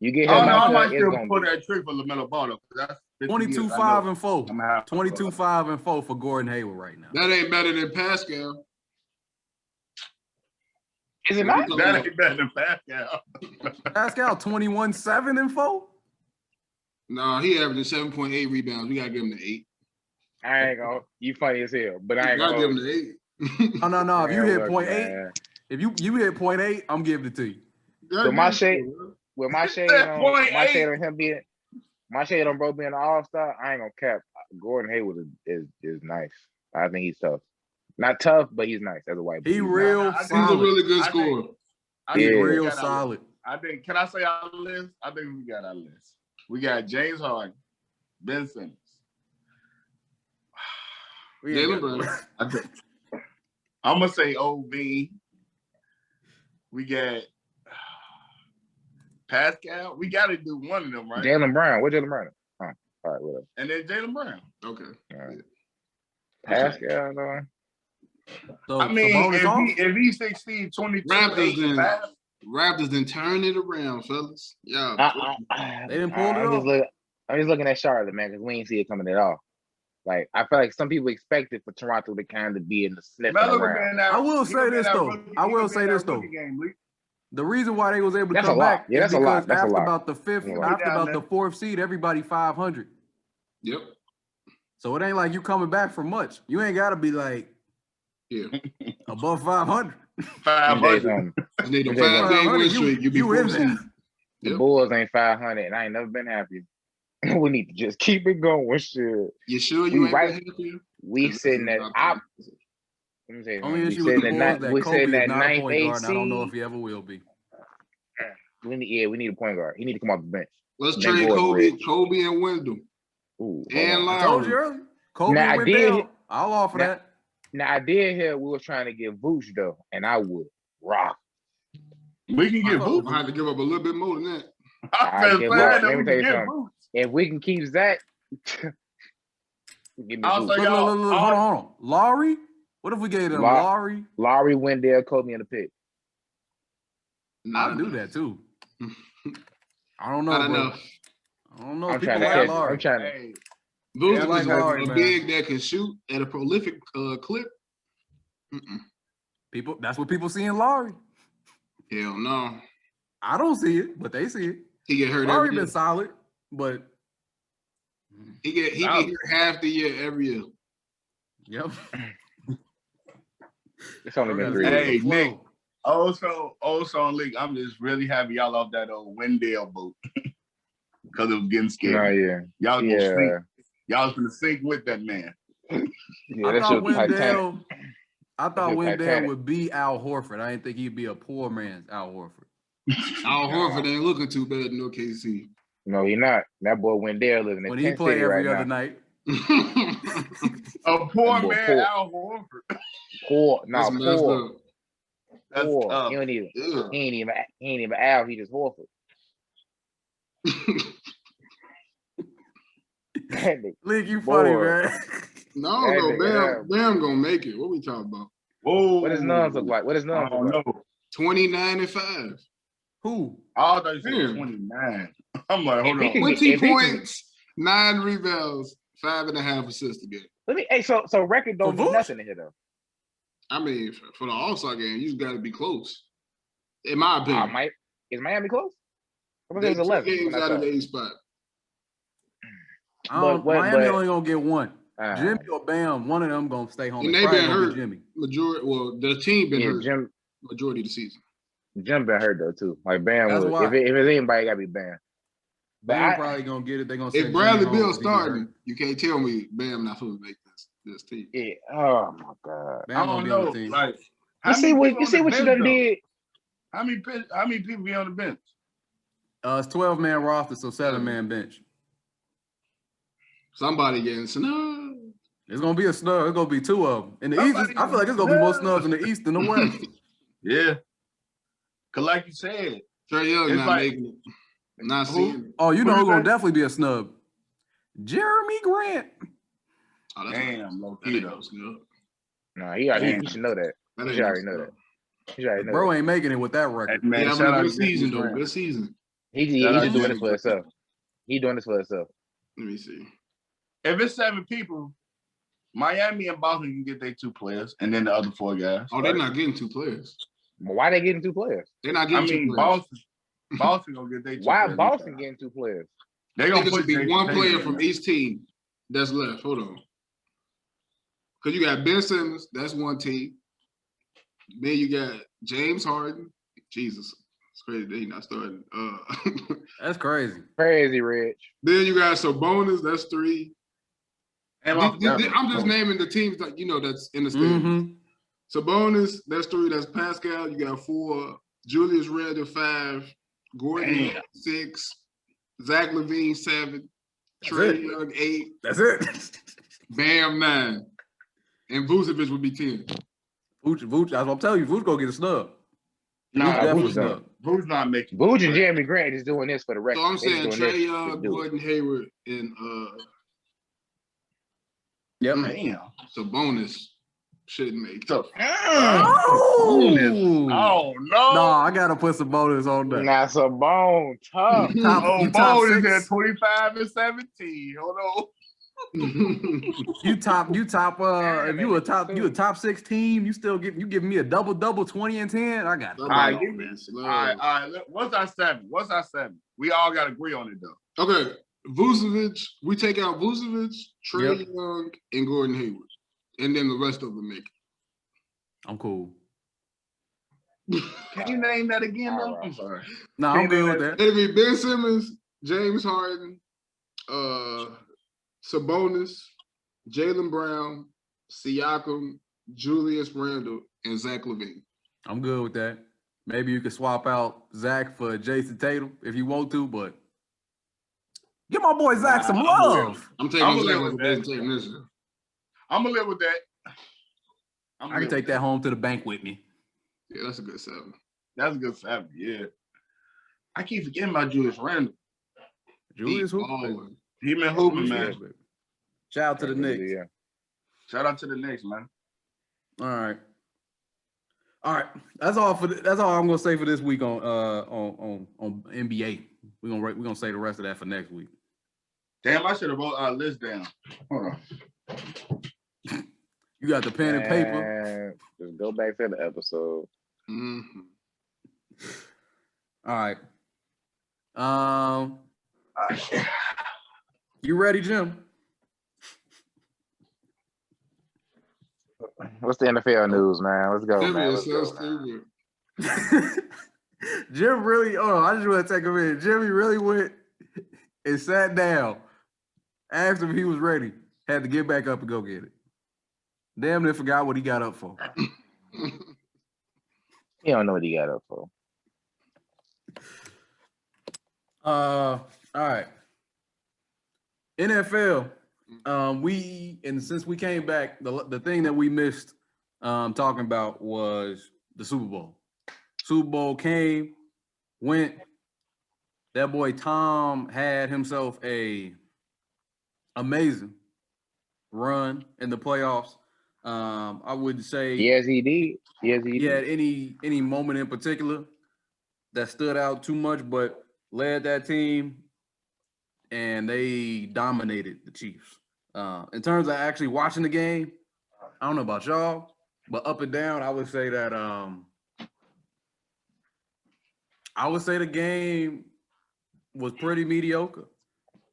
You get him Oh no, out I might there, it's still gonna put be. that trick for LaMelo Ball though. That's 22, 5 and 4. I'm gonna have 22, 5 and 4 for Gordon Hayward right now. That ain't better than Pascal. Is it not? That ain't better than Pascal. Pascal 21, 7 and 4. Nah, he averaging 7.8 rebounds. We gotta give him the 8. I ain't gonna. You funny as hell, but I ain't gotta gonna. give him the 8. No. If you hit look, 0.8, man. if you hit 0.8, I'm giving it to you. With my shade on him being, my shade on bro being an all-star, I ain't gonna cap. Gordon Hayward is nice. I think he's tough. Not tough, but he's nice as a white boy. He real He's a solid. really good scorer. He's Yeah. real solid. Can I say our list? I think we got our list. We got James Harden, Ben Simmons. Jalen Brown. I'm gonna say OB. We got Pascal. We got to do one of them, right? Jalen Brown. What Jalen Brown? Oh, all right, whatever. And then Jalen Brown. Okay. All right. Pascal, though. So, I mean, Sabonis off? if he's 16, 22, Raptors 8, then. 5, Raptors then turn it around, fellas. Yeah. They didn't pull it off. I'm just looking at Charlotte, man, because we ain't see it coming at all. Like, I feel like some people expected for Toronto to kind of be in the sniffing around. I will say this, though. The reason why they was able to That's come a lot. back Yeah, is that's a lot. because That's a after lot. about the fourth seed, everybody 500. Yep. So it ain't like you coming back for much. You ain't got to be like above 500. 500. You need a 5-game win streak. You be in there. The Bulls ain't 500, and I ain't never been happy. We need to just keep it going. Shit. You sure you ain't right? been happy? We sitting at let me say, Only we issue with the sitting Bulls at that we Kobe sitting is at not a ninth, point guard, and I don't know if seed. he ever will be. We need a point guard. He need to come off the bench. Let's That trade boy's Kobe, rich. Kobe and Wendell. Ooh, And I told you Lowry. earlier. Kobe Now, and I Wendell, did- I'll offer that. Now I did hear we were trying to get Vooch though, and I would rock. We can get Boots. I had to give up a little bit more than that. I give up. Let me tell you something. Boots. If we can keep Zach, give me Also, Vooch. Look, hold on. Laurie What if we gave them Laurie, Wendell, Kobe in the pick? I'll do that too. I don't know, bro. I don't know. I'm People trying to like catch. Laurie. I'm trying to. Those like Laurie, a man. big that can shoot at a prolific clip. People, that's what people see in Laurie. Hell no. I don't see it, but they see it. He get hurt Laurie every year. been solid, but He get hurt half the year every year. yep. It's only been 3 Hey, years. Nick. Also on league. I'm just really happy y'all off that old Wendell boat because it was getting scary. Y'all gonna sink. Y'all was gonna sink with that man. I thought Wendell would be Al Horford. I didn't think he'd be a poor man's Al Horford. Al Horford ain't looking too bad in OKC. No, he not. That boy Wendell living in when he play every other night. A poor man, Al Horford. Poor. That's messed up. Poor. He ain't even Al. He just Horford. League, you funny, man. No, Bam gonna make it. What we talking about? Whoa. What does nuns look like? 29 and 5. Who? I thought you said 29. I'm like, hold on. 20 points, 9 rebounds, 5.5 assists again. So record don't mean nothing to hit though. I mean, for the All-Star game, you just got to be close. In my opinion. Is Miami close? I They think it was 11. games out of the 8th spot. Miami only gonna get one. Jimmy or Bam, one of them gonna stay home. And they been hurt. Jimmy. The team been hurt. Majority of the season. Jim been hurt though too. Like Bam, if it's anybody, gotta be Bam. Bam probably gonna get it. They gonna say if Bradley Beal starting, you can't tell me Bam not supposed to make this team. Yeah. Oh my God. I don't know. Like, you see what you done did. How many people be on the bench? It's 12-man roster, so 7-man bench. Somebody getting snub. It's gonna be a snub. It's gonna be 2 of them. In the East, I feel like it's gonna be more snubs in the East than the West. Yeah. Cause like you said, Trae Young not making it. Not seeing it. Oh, you know who's gonna definitely be a snub? Jeremy Grant. Oh, damn, low key though. No, he should know that. He should already know that. Bro ain't making it with that record. Man, yeah, good season though. Good season. He's just doing this for himself. He's doing this for himself. Let me see. If it's 7 people, Miami and Boston can get their 2 players, and then the other 4 guys. Oh, they're not getting 2 players. Why they getting 2 players? They're not getting 2 players. Boston gonna get their 2 Why players. Boston getting 2 players? They gonna put be 1 player from each team that's left. Hold on. Because you got Ben Simmons, that's 1 team. Then you got James Harden. Jesus. It's crazy that he's not starting. That's crazy. Crazy, Rich. Then you got Sabonis, that's 3. And I'm just naming the teams that that's in the standings. Sabonis, that's 3. That's Pascal. You got 4. Julius Randle 5. Gordon 6. Zach LaVine 7. Trae Young 8. That's it. Bam 9. And Vucevic would be 10. Vooch, that's what I'm telling you. Vooch gonna get a snub. Vooch not making. Vooch and Jeremy Grant is doing this for the record. So I'm saying Trae Young, Gordon Hayward, and Yep. Damn. Sabonis shouldn't make it. Oh no! No, I gotta put some bonus on that. Nah, Sabonis tough. Sabonis at 25 and 17. Hold on. You top if you a top 6 team, you give me a double 20 and 10. I got it. All right. What's our 7? We all gotta agree on it though. Okay. Vucevic, we take out Vucevic, Trae Young, and Gordon Hayward. And then the rest of them make it. I'm cool. Can you name that again though? I'm sorry. No, I'm good with that. It'll be Ben Simmons, James Harden, Sabonis, Jaylen Brown, Siakam, Julius Randle, and Zach LaVine. I'm good with that. Maybe you could swap out Zach for Jason Tatum if you want to, but give my boy Zach some love. I'm taking Zach over Tatum this year. I'm gonna live with that. I can take that home to the bank with me. Yeah, that's a good 7. That's a good 7. Yeah. I keep forgetting about Julius Randle. Julius who? He been hooping, man. Shout out to the Knicks. Yeah. Shout out to the Knicks, man. All right. That's all I'm gonna say for this week on NBA. We're gonna say the rest of that for next week. Damn, I should have wrote our list down. Hold on. You got the pen and paper. Just go back to the episode. Mm-hmm. All right. You ready, Jim? What's the NFL news, man? Let's go, man. Let's go, Stupid. Jim really, I just want to take a minute. Jimmy really went and sat down, asked him if he was ready, had to get back up and go get it. Damn near forgot what he got up for. He don't know what he got up for. All right. NFL. Since we came back, the thing that we missed talking about was the Super Bowl. Super Bowl came, went. That boy Tom had himself a amazing run in the playoffs. I would say Yes, he did. Yes, he had did. any moment in particular that stood out too much, but led that team and they dominated the Chiefs. In terms of actually watching the game, I don't know about y'all, but up and down, I would say that the game was pretty mediocre.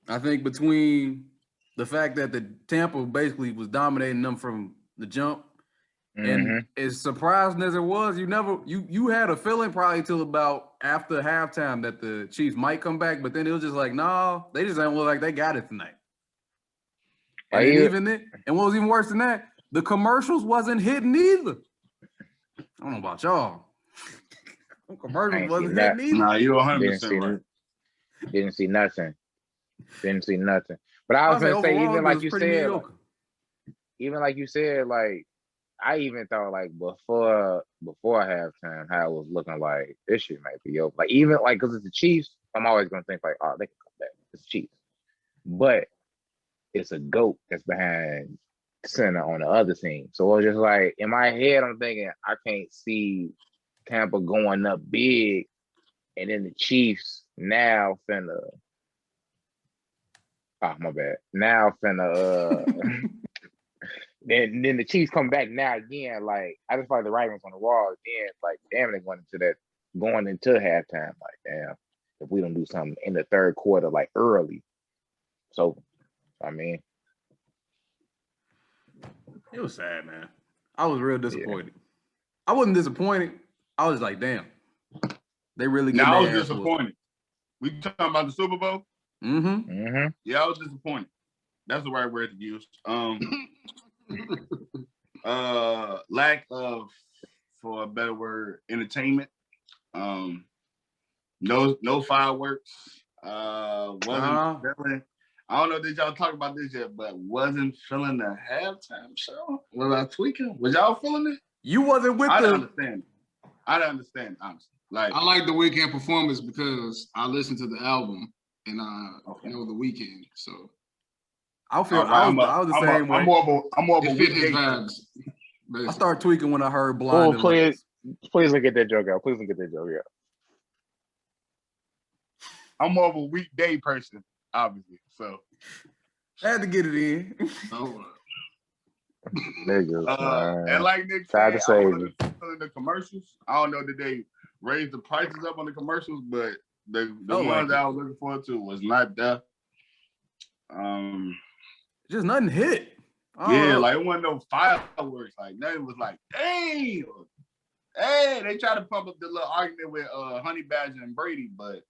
I think between the fact that the Tampa basically was dominating them from the jump, and as surprising as it was, you had a feeling probably till about after halftime that the Chiefs might come back, but then it was just like, no, they just don't look like they got it tonight. And and what was even worse than that, the commercials wasn't hitting either. I don't know about y'all. The commercials wasn't hitting either. Nah, you're 100% right. Didn't see nothing. But I was gonna say, even like you said, like I even thought like before halftime, how it was looking like this shit might be over. Like even like because it's the Chiefs, I'm always gonna think like, oh, they can come back. It's the Chiefs, but it's a GOAT that's behind center on the other team. So it was just like in my head, I'm thinking I can't see Tampa going up big, and then the Chiefs now finna. Oh, my bad. Now finna then the Chiefs come back now again. Like I just feel like the writing was on the wall again. Like damn, they going into halftime. Like damn, if we don't do something in the third quarter, like early. So I mean, it was sad, man. I was real disappointed. Yeah. I wasn't disappointed. I was like, damn, they really. Now I was disappointed. We talking about the Super Bowl? Mm-hmm. Yeah, I was disappointed. That's the right word to use. Lack of, for a better word, entertainment. No fireworks. Wasn't feeling. I don't know did y'all talk about this yet, but wasn't feeling the halftime show. Was I tweaking? Was y'all feeling it? You wasn't with I don't understand. I don't understand, honestly. Like I like the weekend performance because I listened to the album and know the weekend. So I was the same way. I'm more of a weekday vibes. I started tweaking when I heard Blind. Please look at that joke out. Please look at that joke out. I'm more of a weekday person, obviously. So I had to get it in. Niggas, and like Nick said, I don't know the commercials. I don't know that they raised the prices up on the commercials, but the ones that I was looking forward to was not there. Just nothing hit. Like it wasn't no fireworks. Like nothing was like, damn. Hey, they tried to pump up the little argument with Honey Badger and Brady, but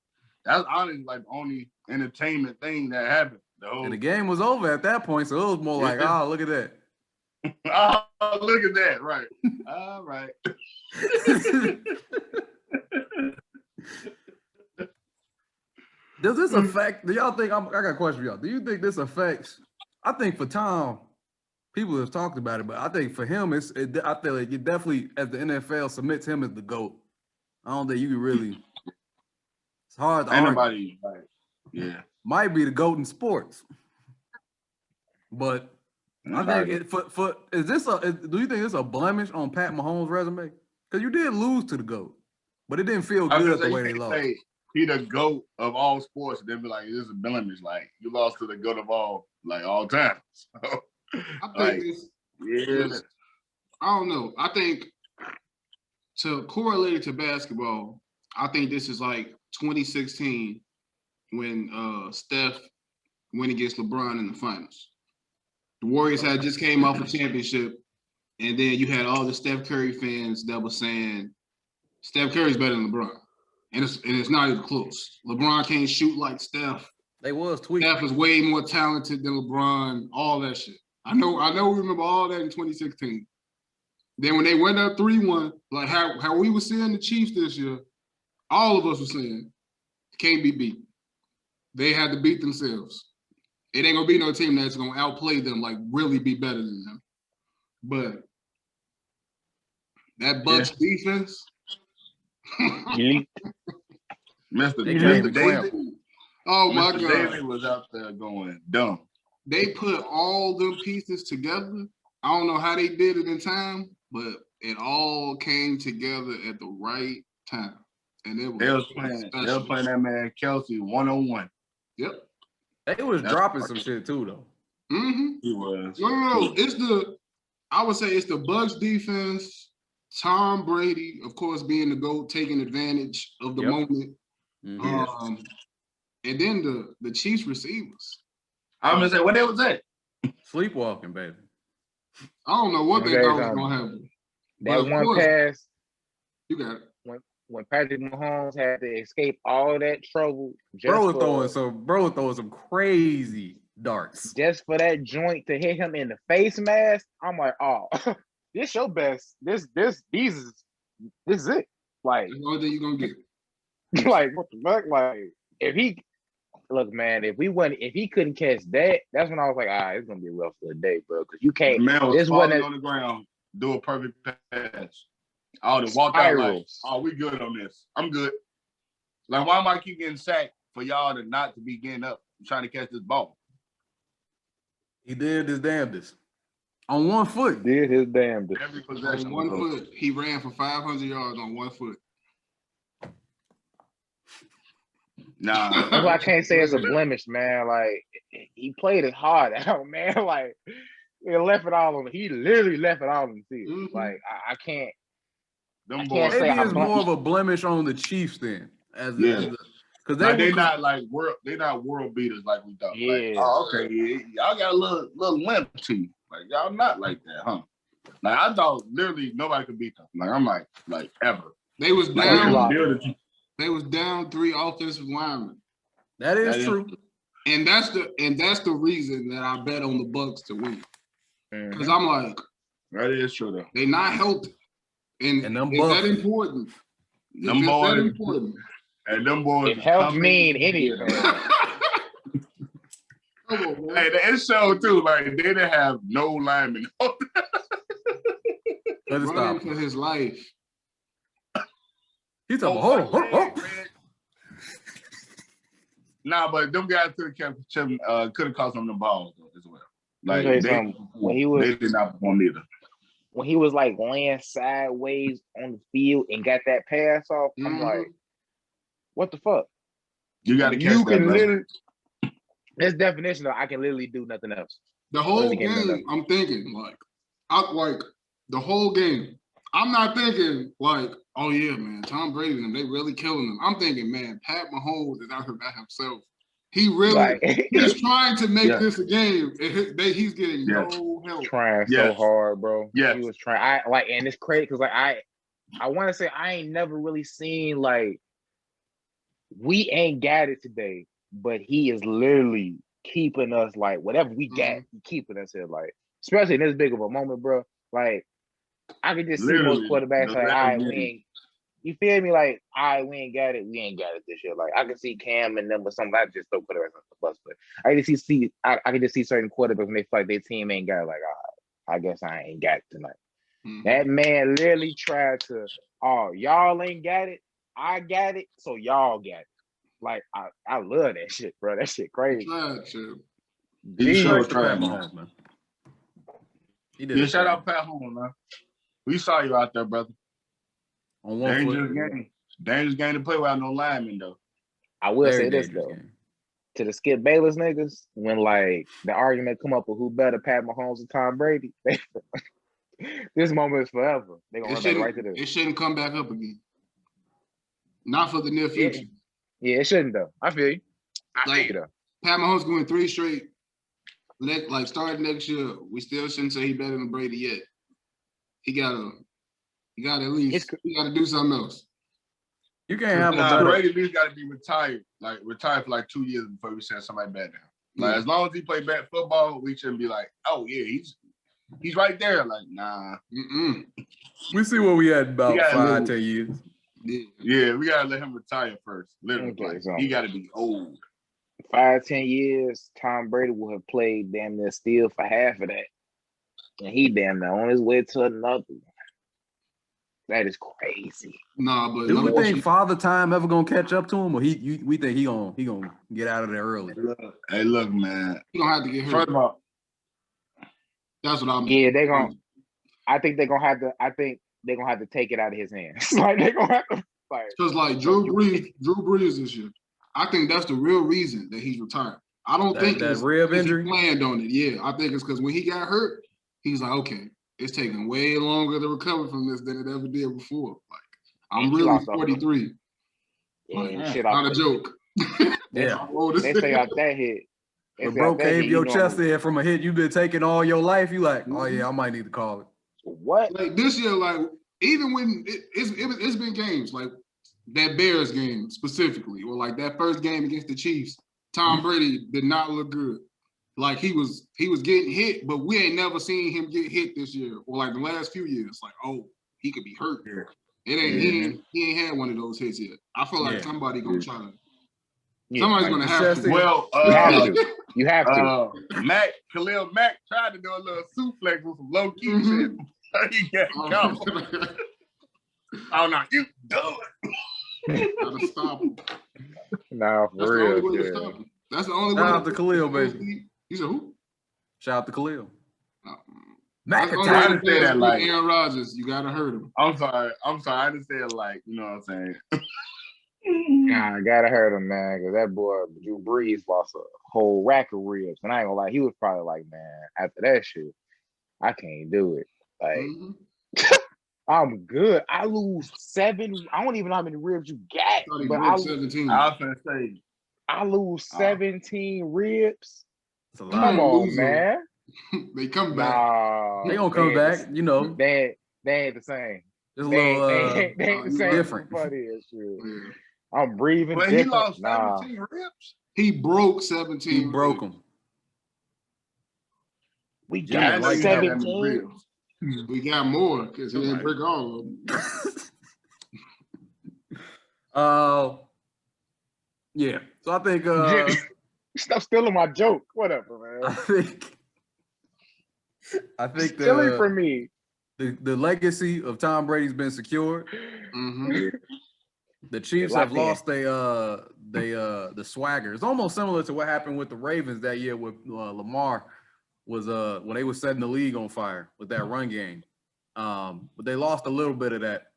that's honestly like the only entertainment thing that happened. And the game was over at that point, so it was more like, oh, look at that. Oh, look at that, right. All right. Does this affect, do y'all think, I got a question for y'all. Do you think this affects, I think for Tom, people have talked about it, but I think for him, I feel like it definitely, as the NFL submits him as the GOAT, I don't think you can really, it's hard to argue. Yeah. Might be the GOAT in sports. But I think do you think it's a blemish on Pat Mahomes' resume? Because you did lose to the GOAT, but it didn't feel good the way they lost. He the GOAT of all sports, and then be like, this is a blemish. Like, you lost to the GOAT of all time. So, I think I don't know. I think to correlate it to basketball, I think this is like 2016 when Steph went against LeBron in the finals. The Warriors had just came off a championship, and then you had all the Steph Curry fans that were saying Steph Curry's better than LeBron. And it's not even close. LeBron can't shoot like Steph. They was tweaking. Steph is way more talented than LeBron, all that shit. I know we remember all that in 2016. Then when they went up 3-1, like how we were seeing the Chiefs this year, all of us were saying, can't be beat. They had to beat themselves. It ain't gonna be no team that's gonna outplay them, like really be better than them. But that Bucks defense, Mr. David. Oh my God. David was out there going dumb. They put all them pieces together. I don't know how they did it in time, but it all came together at the right time. And it was they was playing that man Kelsey 1-on-1. Yep. They was dropping some shit too, though. Mm-hmm. He was. No. I would say it's the Bucks defense, Tom Brady, of course, being the GOAT, taking advantage of the moment. Mm-hmm. And then the Chiefs receivers. I'm gonna say what they was at. Sleepwalking, baby. I don't know what they thought was gonna happen. That one pass. You got it. When Patrick Mahomes had to escape all that trouble, bro was throwing some crazy darts just for that joint to hit him in the face mask. I'm like, oh, this your best. This is it. Like, the only thing you gonna get. Like, what the fuck? Like, if he couldn't catch that, that's when I was like, it's gonna be rough for the day, bro. Because you can't. The man was falling on the ground, do a perfect pass. I would have walked out like, we good on this. I'm good. Like, why am I keep getting sacked for y'all to not to be getting up and trying to catch this ball? He did his damnedest. On 1 foot. Did his damnedest. Every possession. On 1 foot. He ran for 500 yards on 1 foot. Nah. That's why I can't say it's a blemish, man. Like, he played it hard out, man. Like, he left it all on. He literally left it all on the field. Mm-hmm. Like, I can't. Maybe it's more of a blemish on the Chiefs then, because they're not world beaters like we thought. Yeah. Like, okay, y'all got a little limp to you. Like, y'all not like that, huh? Like, I thought literally nobody could beat them. Like, I'm like ever. They was down. They was down 3 offensive linemen. That is true. And that's the reason that I bet on the Bucks to win. Because I'm like, that is true though. They not healthy. And them is that important? Them boys, that important? And them boys. It helps mean anything. Hey, it showed too. Like, they didn't have no linemen. Running for his life. He's talking hold on. Nah, but them guys could have cost them the balls though, as well. Like, they did not perform either. When he was like laying sideways on the field and got that pass off, I'm like, what the fuck? You got to catch that. Literally, this definition though, I can literally do nothing else. The whole game, I'm thinking the whole game. I'm not thinking like, oh yeah, man, Tom Brady and them, they really killing them. I'm thinking, man, Pat Mahomes is out here by himself. He really he's trying to make this a game. He's getting no help. Trying so hard, bro. Yeah, he was trying. And it's crazy because I want to say I ain't never really seen like we ain't got it today, but he is literally keeping us like whatever we got, he keeping us here. Like, especially in this big of a moment, bro. Like, I could just see most quarterbacks like, all right, we ain't. You feel me? Like, all right, we ain't got it this year. Like, I can see Cam and them, but some guys just don't put it on the bus. But I can just see certain quarterbacks when they feel like their team ain't got it. Like, all right, I guess I ain't got it tonight. Mm-hmm. That man literally tried to, y'all ain't got it. I got it, so y'all got it. Like, I love that shit, bro. That shit crazy. He sure tried, man. He did. Yeah, shout out Pat Holmes, man. We saw you out there, brother. On one Dangerous foot. game. Dangerous game to play without no lineman, though. I will Very say this dangerous though. game. To the Skip Bayless niggas, when like the argument come up with who better, Pat Mahomes or Tom Brady, this moment is forever. They gonna run back right to this. It shouldn't come back up again. Not for the near future. Yeah, it shouldn't though. I feel you. I Like, feel you though. Pat Mahomes going 3 straight. Like starting next year, we still shouldn't say he better than Brady yet. He gotta at least he gotta do something else. You can't have a Nah, better. Brady at least got to be retired. Like retired for like 2 years before we send somebody back down. Like as long as he play bad football, we shouldn't be like, oh yeah, he's right there. Like nah. We see what we had about 5, 10 years. Yeah, we gotta let him retire first. Literally, Okay, like, so- he gotta be old. 5, 10 years, Tom Brady will have played damn near still for half of that. And he damn near on his way to another one. That is crazy. Nah, but Do we think Father Time ever gonna catch up to him, or we think he gonna get out of there early? Hey, look, man. he gonna have to get hurt. First of all, That's what I'm. Yeah, they're gonna. I think they're gonna have to. I think they're gonna have to take it out of his hands. Like they're gonna have to. Like, Because like Drew Brees this year, I think that's the real reason that he's retired. I don't think that it's rib because he injury? planned on it. Yeah, I think it's because when he got hurt, he's like, okay, it's taking way longer to recover from this than it ever did before. Like, I'm He really lost 43. yeah, shit Not off. a joke. Yeah. I'm old as They say off that hit. They But say bro off that caved hit, your you chest know, in from a hit you've been taking all your life. You like, oh yeah, I might need to call it. what? Like this year, like even when it's been games like that Bears game specifically, or like that first game against the Chiefs, Tom Brady did not look good. Like he was getting hit, but we ain't never seen him get hit this year or like the last few years. Like, oh, he could be hurt. It ain't he ain't had one of those hits yet. I feel like somebody gonna try to. Yeah, Somebody's like, gonna have to. well, you have to. You have to. Khalil Mack tried to do a little suplex with some low key shit. He got caught. Oh no, you do it. Gotta stop him. Nah, That's for the only real. way to dude. stop him. That's the only way. Shout out to Khalil, baby. You said who? Shout out to Khalil. That's the only I way didn't to say that beat like Aaron Rodgers. You gotta hurt him. I'm sorry. I didn't say it like, you know what I'm saying? Nah, I gotta hurt him, man, because that boy Drew Brees lost a whole rack of ribs, and I ain't gonna lie, he was probably like, man, after that shit, I can't do it. Like, I'm good. I lose 7. I don't even know how many ribs you got, but I 17. I was gonna say I lose 17 ribs. It's a lot. Come on, losing. man. They come back. Nah, They gonna come back, you know. They ain't the same. Just a They little ain't the same. different. Funny as shit. Yeah. I'm breathing but he different. lost Nah. 17 ribs. He broke 17. He broke ribs. them. We Yeah, got like 17. We got more because he didn't break all of them. Yeah. So I think Stop stealing my joke. Whatever, man. I think Stealing from me. the legacy of Tom Brady's been secured. Mm-hmm. The Chiefs have lost the swagger. It's almost similar to what happened with the Ravens that year with Lamar was when they were setting the league on fire with that run game. But they lost a little bit of that.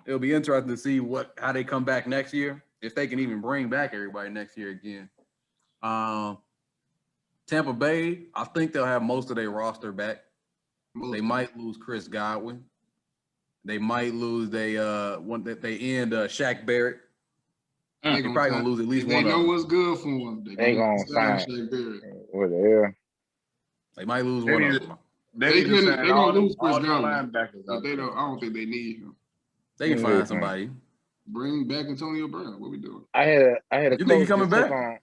It'll be interesting to see how they come back next year, if they can even bring back everybody next year again. Tampa Bay, I think they'll have most of their roster back. They might lose Chris Godwin. They might lose they end Shaq Barrett. They're probably gonna lose at least one of them. They know what's good for them. They gonna sign Shaq Barrett. What the hell? They might lose one of them. They gonna lose Chris all Godwin, linebackers but they don't. I don't think they need him. They can find somebody. Bring back Antonio Brown. What we doing? I had a You think he coming back?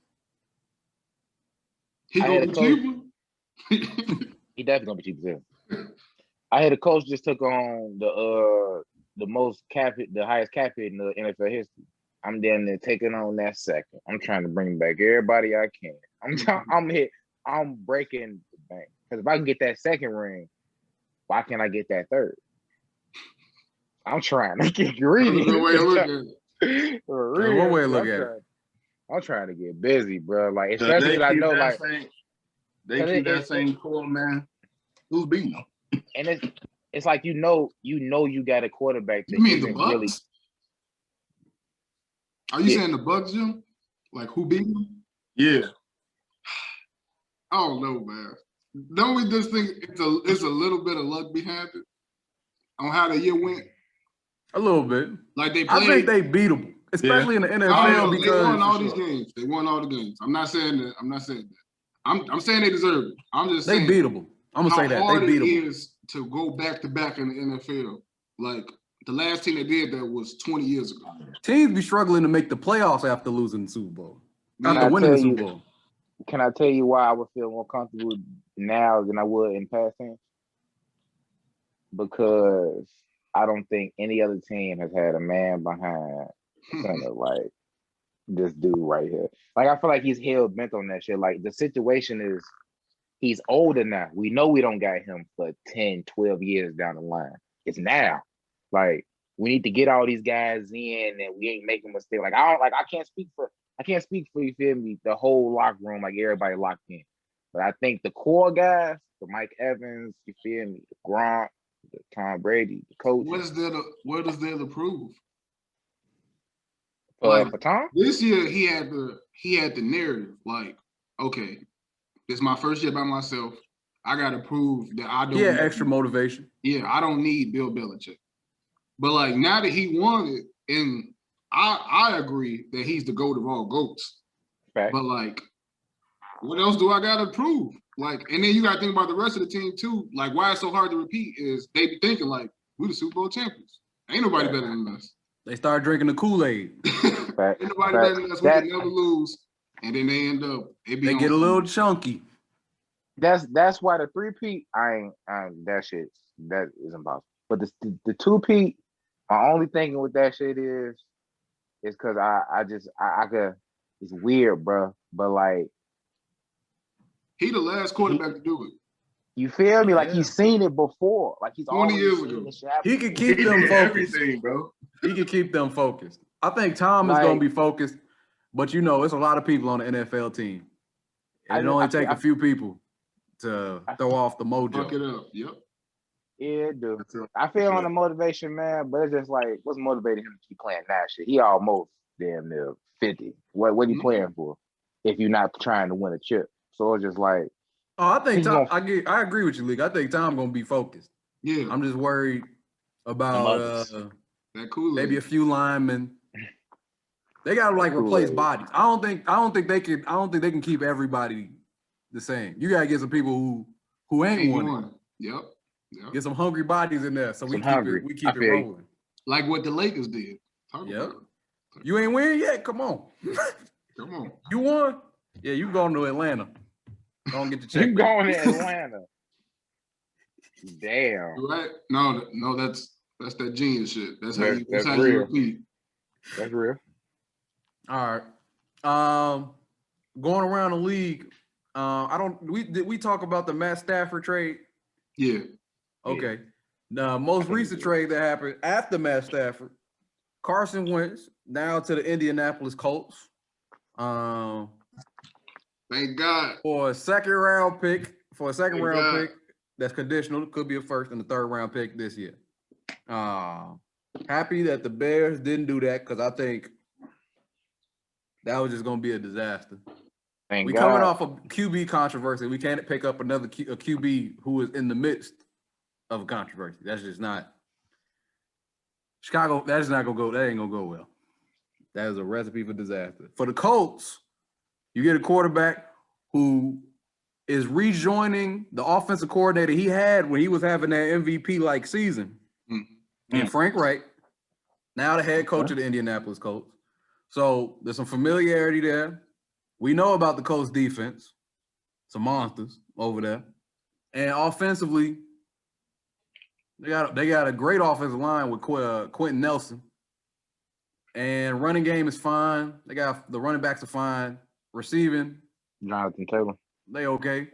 He gonna be cheaper. He definitely gonna be cheaper too. I had a coach just took on the most cap hit, the highest cap hit in the NFL history. I'm damn near taking on that second. I'm trying to bring back everybody I can. I'm breaking the bank. Because if I can get that second ring, why can't I get that third? I'm trying to get greedy. That's a good way to look at it. For real. One way to look at it. I'm trying to get busy, bro. Like, especially because I know, like, they keep that same core, man. Who's beating them? And it's like you know you got a quarterback that You mean the isn't Bucks? really. Are you saying the Bucks, Jim? Like who beat them? Yeah. I don't know, man. Don't we just think it's a little bit of luck behind it on how the year went? A little bit. Like they played. I think they beat them, especially in the NFL they because won all these games. They won all the games. I'm not saying that. I'm saying they deserve it. I'm just saying they beat them. I'm gonna say that hard they beat them. it is to go back to back in the NFL. Like the last team that did that was 20 years ago. Teams be struggling to make the playoffs after losing the Super Bowl. Man, After winning the Super Bowl. Can I tell you why I would feel more comfortable now than I would in past tense? Because I don't think any other team has had a man behind center like this dude right here. Like I feel like he's hell bent on that shit. Like the situation is he's older now. We know we don't got him for 10, 12 years down the line. It's now. Like we need to get all these guys in and we ain't making mistakes. Like I can't speak for you feel me, the whole locker room, like everybody locked in. But I think the core guys, the Mike Evans, you feel me, the Gronk, the Tom Brady, the coach. What is there to prove? For Tom? This year he had the narrative, like, okay, this is my first year by myself. I gotta prove that I don't extra motivation. Yeah, I don't need Bill Belichick. But like now that he won it, and I agree that he's the GOAT of all GOATs. Fact. But like, what else do I gotta prove? Like, and then you gotta think about the rest of the team too. Like, why it's so hard to repeat is they be thinking like, we the Super Bowl champions. Ain't nobody better than us. They start drinking the Kool-Aid. Ain't nobody better than us. We can never lose. And then they end up. They get a little chunky. That's why the 3-peat, that is impossible. But the 2-peat, my only thinking with that shit is because I could. It's weird, bro. But like, he the last quarterback to do it. You feel me? Like he's seen it before. Like he's 20 years ago. He could keep them focused. Everything, bro. He could keep them focused. I think Tom is gonna be focused, but you know, it's a lot of people on the NFL team. And it only take a few people to throw off the mojo. Fuck it up. Yep. Yeah, dude. I feel on the motivation, man, but it's just like, what's motivating him to keep playing that shit? He almost damn near 50. What are you playing for if you're not trying to win a chip? So it's just like, I think Tom. I agree with you, League. I think Tom gonna be focused. Yeah. I'm just worried about that Kool-Aid. Maybe a few linemen. They gotta like replace bodies. I don't think they can keep everybody the same. You gotta get some people who ain't won. Yep. Get some hungry bodies in there, so we keep it rolling. Like what the Lakers did. Yep. You ain't win yet. Come on. Come on. You won. Yeah, you going to Atlanta. Don't get the check. You going to Atlanta? Damn. Right? No, that's that genius shit. That's how you repeat. That's real. All right. Going around the league. Did we talk about the Matt Stafford trade? Yeah. Okay. The most recent trade that happened after Matt Stafford, Carson Wentz now to the Indianapolis Colts. Thank God. For a second round pick that's conditional. It could be a first and a third round pick this year. Happy that the Bears didn't do that because I think that was just going to be a disaster. Thank we God. Coming off of QB controversy. We can't pick up another QB who is in the midst of a controversy. That's just not Chicago. That is not going to go. That ain't going to go well. That is a recipe for disaster. For the Colts, you get a quarterback who is rejoining the offensive coordinator he had when he was having that MVP-like season. And Frank Reich, now the head coach of the Indianapolis Colts. So there's some familiarity there. We know about the Colts defense. Some monsters over there. And offensively, they got a great offensive line with Quentin Nelson. And running game is fine. They got the running backs are fine. Receiving, Jonathan Taylor. They okay.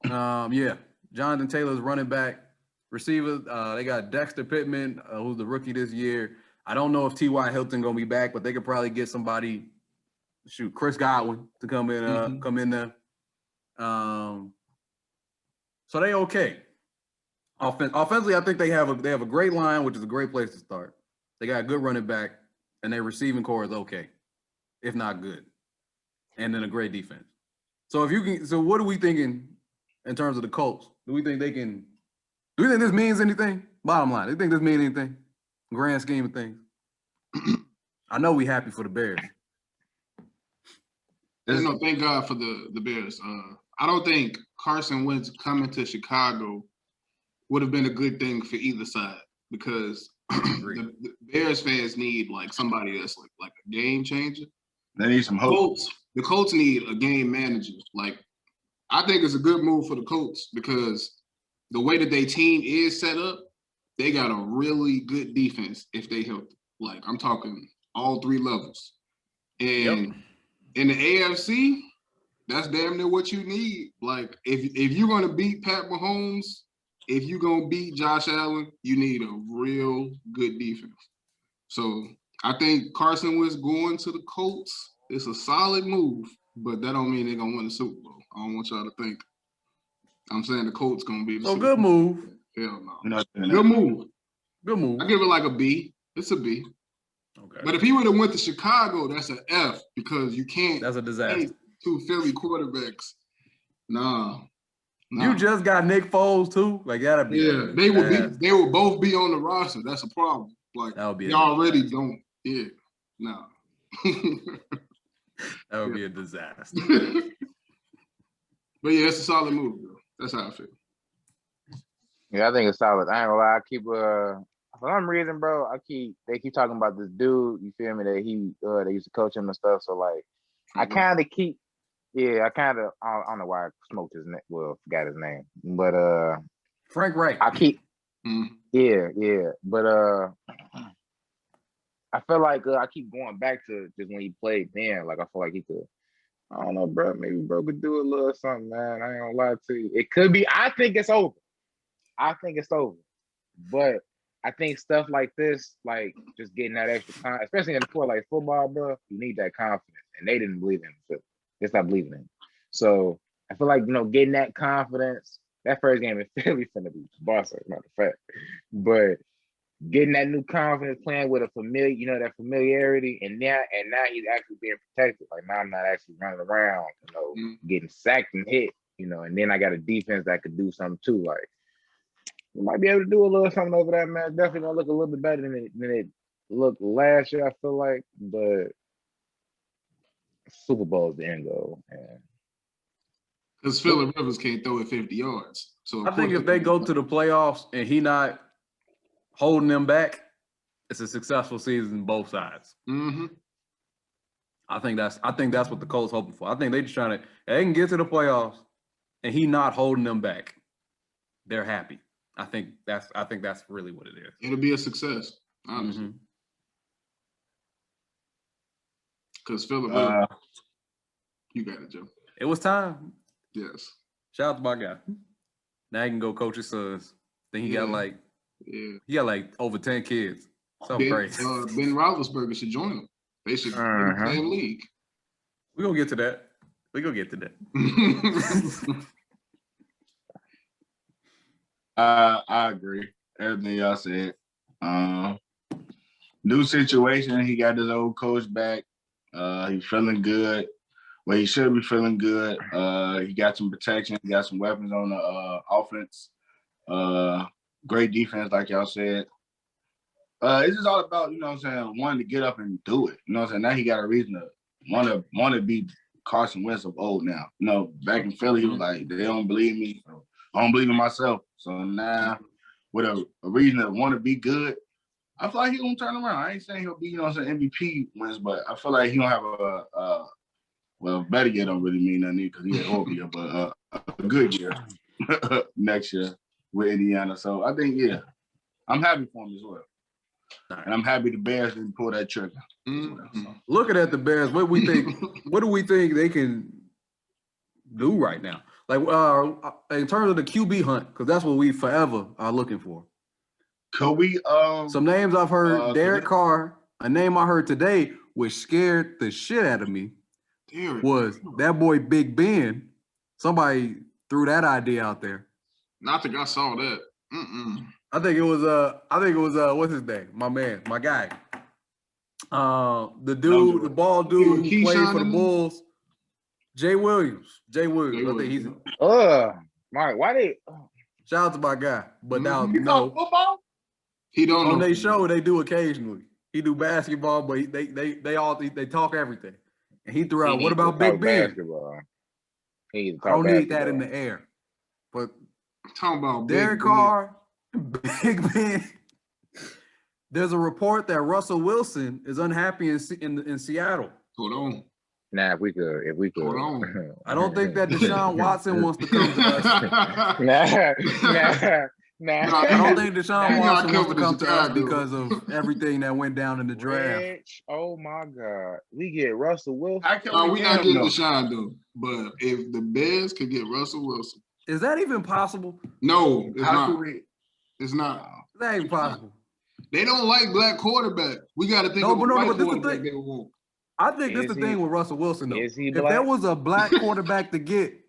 Jonathan Taylor's running back. Receivers, they got Dexter Pittman, who's the rookie this year. I don't know if T.Y. Hilton gonna be back, but they could probably get somebody. Chris Godwin to come in there. So they okay. Offensively, I think they have a great line, which is a great place to start. They got a good running back, and their receiving core is okay, if not good, and then a great defense. So what are we thinking in terms of the Colts? Do we think this means anything? Bottom line, do you think this means anything? Grand scheme of things. I know we happy for the Bears. No, thank God for the Bears. I don't think Carson Wentz coming to Chicago would have been a good thing for either side because the Bears fans need like somebody that's like a game changer. They need some hope. The Colts need a game manager. Like, I think it's a good move for the Colts because the way that their team is set up, they got a really good defense if they help. Like, I'm talking all three levels. And in the AFC, that's damn near what you need. Like, if you're going to beat Pat Mahomes, if you're going to beat Josh Allen, you need a real good defense. So I think Carson Wentz going to the Colts is a solid move, but that don't mean they're going to win the Super Bowl. I don't want y'all to think. I'm saying the Colts going to be the Super good Bowl. move. Hell no. Good move. Good move. I give it like a B. It's a B. Okay. But if he would have went to Chicago, that's an F because you can't. That's a disaster. Two Philly quarterbacks. Nah. You just got Nick Foles too. Like that'd be. Yeah, they will both be on the roster. That's a problem. Like that would be. They already don't. Yeah. Nah. That would be a disaster. But yeah, it's a solid move, though. That's how I feel. Yeah, I think it's solid. I ain't gonna lie. I keep for some reason, bro. They keep talking about this dude. You feel me? That they used to coach him and stuff. So like, I kind of keep. Yeah, I don't know why I smoked his name. Well, forgot his name, but Frank Wright. I keep. Yeah, but I feel like I keep going back to just when he played then. Like I feel like he could. I don't know, bro. Maybe bro could do a little something, man. I ain't gonna lie to you. It could be. I think it's over. But I think stuff like this, like just getting that extra time, especially in a sport like football, bro, you need that confidence. And they didn't believe in him. They stopped believing in him. So I feel like, getting that confidence, that first game in Philly finna be boss, matter of fact. But getting that new confidence, playing with a familiar, that familiarity, and now he's actually being protected. Like now I'm not actually running around, getting sacked and hit, and then I got a defense that could do something too. Like you might be able to do a little something over that, man. Definitely gonna look a little bit better than it looked last year, I feel like, but Super Bowl is the end goal. Because Phillip Rivers can't throw it 50 yards. So I think if they go to the playoffs and he not holding them back, it's a successful season both sides. Mm-hmm. I think that's what the Colts hoping for. I think they just trying to. If they can get to the playoffs and he not holding them back, they're happy. I think that's really what it is. It'll be a success, honestly. Because Phillip Rivers, you got it, Joe. It was time. Yes. Shout out to my guy. Now he can go coach his sons. Then he got like over 10 kids. Something crazy. Ben Roethlisberger should join him. They should be in the same league. We're gonna get to that. I agree. Everything y'all said. New situation. He got his old coach back. He's feeling good. Well, he should be feeling good. He got some protection. He got some weapons on the offense. Great defense, like y'all said. It's just all about, wanting to get up and do it. You know what I'm saying? Now he got a reason to want to be Carson Wentz of old now. Back in Philly, he was like, they don't believe me. So I don't believe in myself. So now, with a reason to want to be good, I feel like he's going to turn around. I ain't saying he'll be, MVP wins, but I feel like he don't have well, better year don't really mean nothing because he had a horrible year, but a good year next year with Indiana. So I think, I'm happy for him as well. Right. And I'm happy the Bears didn't pull that trigger. Mm-hmm. Looking at the Bears, what do we think they can do right now? Like in terms of the QB hunt, because that's what we forever are looking for. Could we some names I've heard, Derek Carr, a name I heard today which scared the shit out of me was that boy Big Ben. Somebody threw that idea out there. I think I saw that. I think it was what's his name? My man, my guy. The dude, the bald dude who played for the Bulls. Jay Williams. I think he's Mike, why they shout out to my guy. But now You know football? He don't know. On their show, they do occasionally. He do basketball, but they talk everything. And he threw out, what about Big Ben? Basketball. I don't need that in the air. But talking about Derek Carr, Big Ben. There's a report that Russell Wilson is unhappy in Seattle. Hold on. Nah, if we could. Hold on. I don't think that Deshaun Watson wants to come to us. Nah. I don't think Deshaun Watson wants to come to us because of everything that went down in the draft. Rich, oh my God. We get Russell Wilson. We not getting Deshaun though. But if the Bears could get Russell Wilson. Is that even possible? No, it's not. It's not. That ain't possible. They don't like black quarterback. We got to think of a white quarterback they want. I think that's the thing with Russell Wilson, though. If there was a black quarterback to get,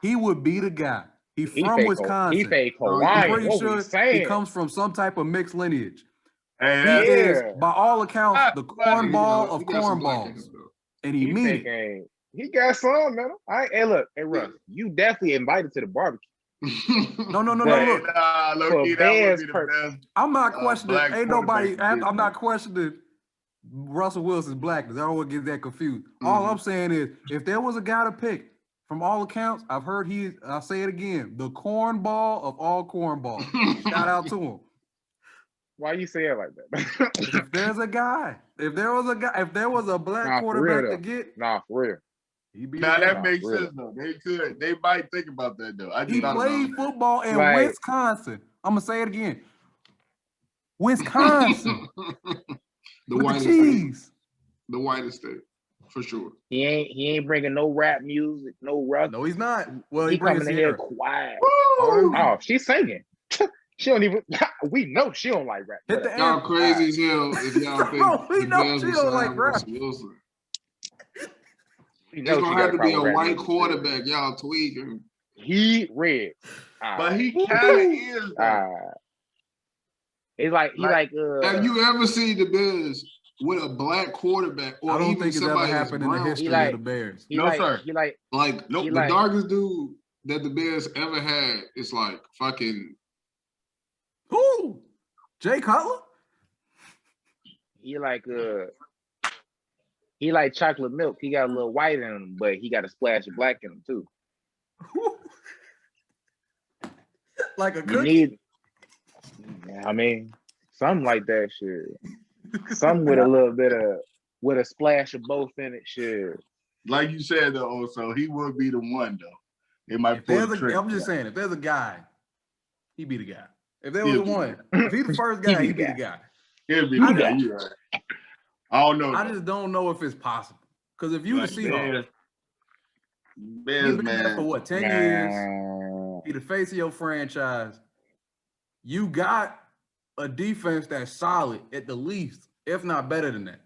he would be the guy. He's from Wisconsin. He fake Hawaiian. I'm pretty sure he comes from some type of mixed lineage. He Yeah. is, by all accounts, the cornball of cornballs. And he mean it. He got some, man. Hey, look, hey, Russ, you definitely invited to the barbecue. No. Look. I'm not questioning. Ain't nobody. I'm not questioning Russell Wilson's blackness. I don't want to get that confused. All I'm saying is, if there was a guy to pick, from all accounts, I've heard I'll say it again, the cornball of all cornballs. Shout out to him. Why you say it like that? If there's a guy, if there was a black quarterback to get, for real. That makes sense though. They might think about that though. He played football in Wisconsin. I'm gonna say it again. Wisconsin. The whitest state, for sure. He ain't bringing no rap music, no rock. No, he's not. Well, he coming in here quiet. Oh, she's singing. She don't even. We know she don't like rap. Y'all crazy as hell if y'all think we know she don't like rap. It's gonna have to be a white quarterback. Y'all tweaking. He red, but he kind of is. It's like he like. Have you ever seen the Bears with a black quarterback, or I don't even think it's ever somebody happened in the history of the Bears? No, sir. The darkest dude that the Bears ever had is like fucking. Who? Jay Cutler? He like chocolate milk. He got a little white in him, but he got a splash of black in him too. Like a cookie? Something like that shit. Something with a little bit of, with a splash of both in it, shit. Like you said though, also he would be the one though. It might pull the trick. I'm just saying, if there's a guy, he'd be the guy. If there was one, if he's the first guy, he'd be the guy. He'd be the guy. You're right. I don't know. I just don't know if it's possible. Because if you the Seahawks, Bears, been there for what, 10 years? Be the face of your franchise. You got a defense that's solid at the least, if not better than that.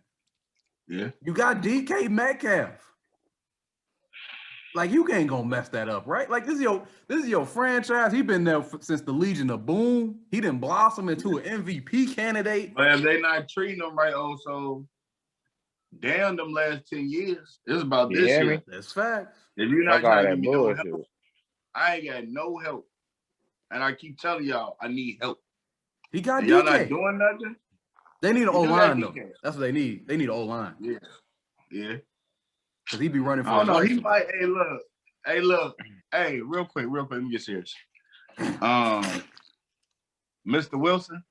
Yeah. You got DK Metcalf. Like, you ain't gonna mess that up, right? Like, this is your franchise. He been there since the Legion of Boom. He didn't blossom into an MVP candidate. But if they not treating him right, also, damn them last 10 years. It's about this year. That's facts. If you're not trying to give me no help, I ain't got no help. And I keep telling y'all, I need help. He got DK. Y'all not doing nothing? They need an O-line, though. That's what they need. They need an O-line. Yeah. Yeah. Because he be running for no, he might. Hey, look. Hey, real quick, let me get serious. Mr. Wilson,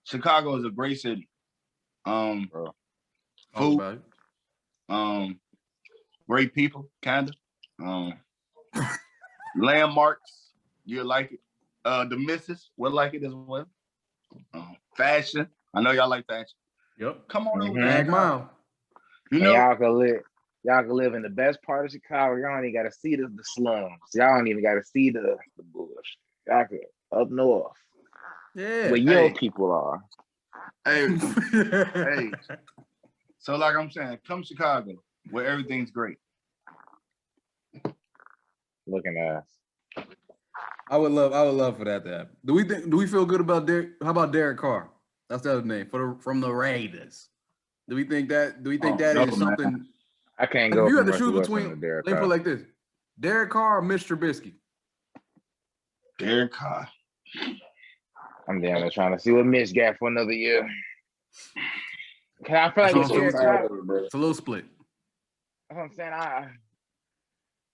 Chicago is a great city. Food, great people, kinda. Landmarks, you'll like it. The missus will like it as well. Fashion, I know y'all like fashion. Yep. Come on over there. Mile. You know, y'all can live in the best part of Chicago. Y'all don't even got to see the slums. Y'all don't even got to see the bullshit. Y'all can up north. Yeah. Where your people are. Hey. Hey. So like I'm saying, come Chicago, where everything's great. Looking at us. I would love for that to happen. Do we feel good about Derek? How about Derek Carr? That's the other name from the Raiders. Do we think that is something? Man. I can't Like, go. if you had to Russell choose Wilson between, or Derek let me put Carr. it like this: Derek Carr or Mitch Trubisky? Derek Carr. I'm down there trying to see what Mitch got for another year. Cause I feel like That's with what I'm Derek saying. Carr, It's a little split. that's what I'm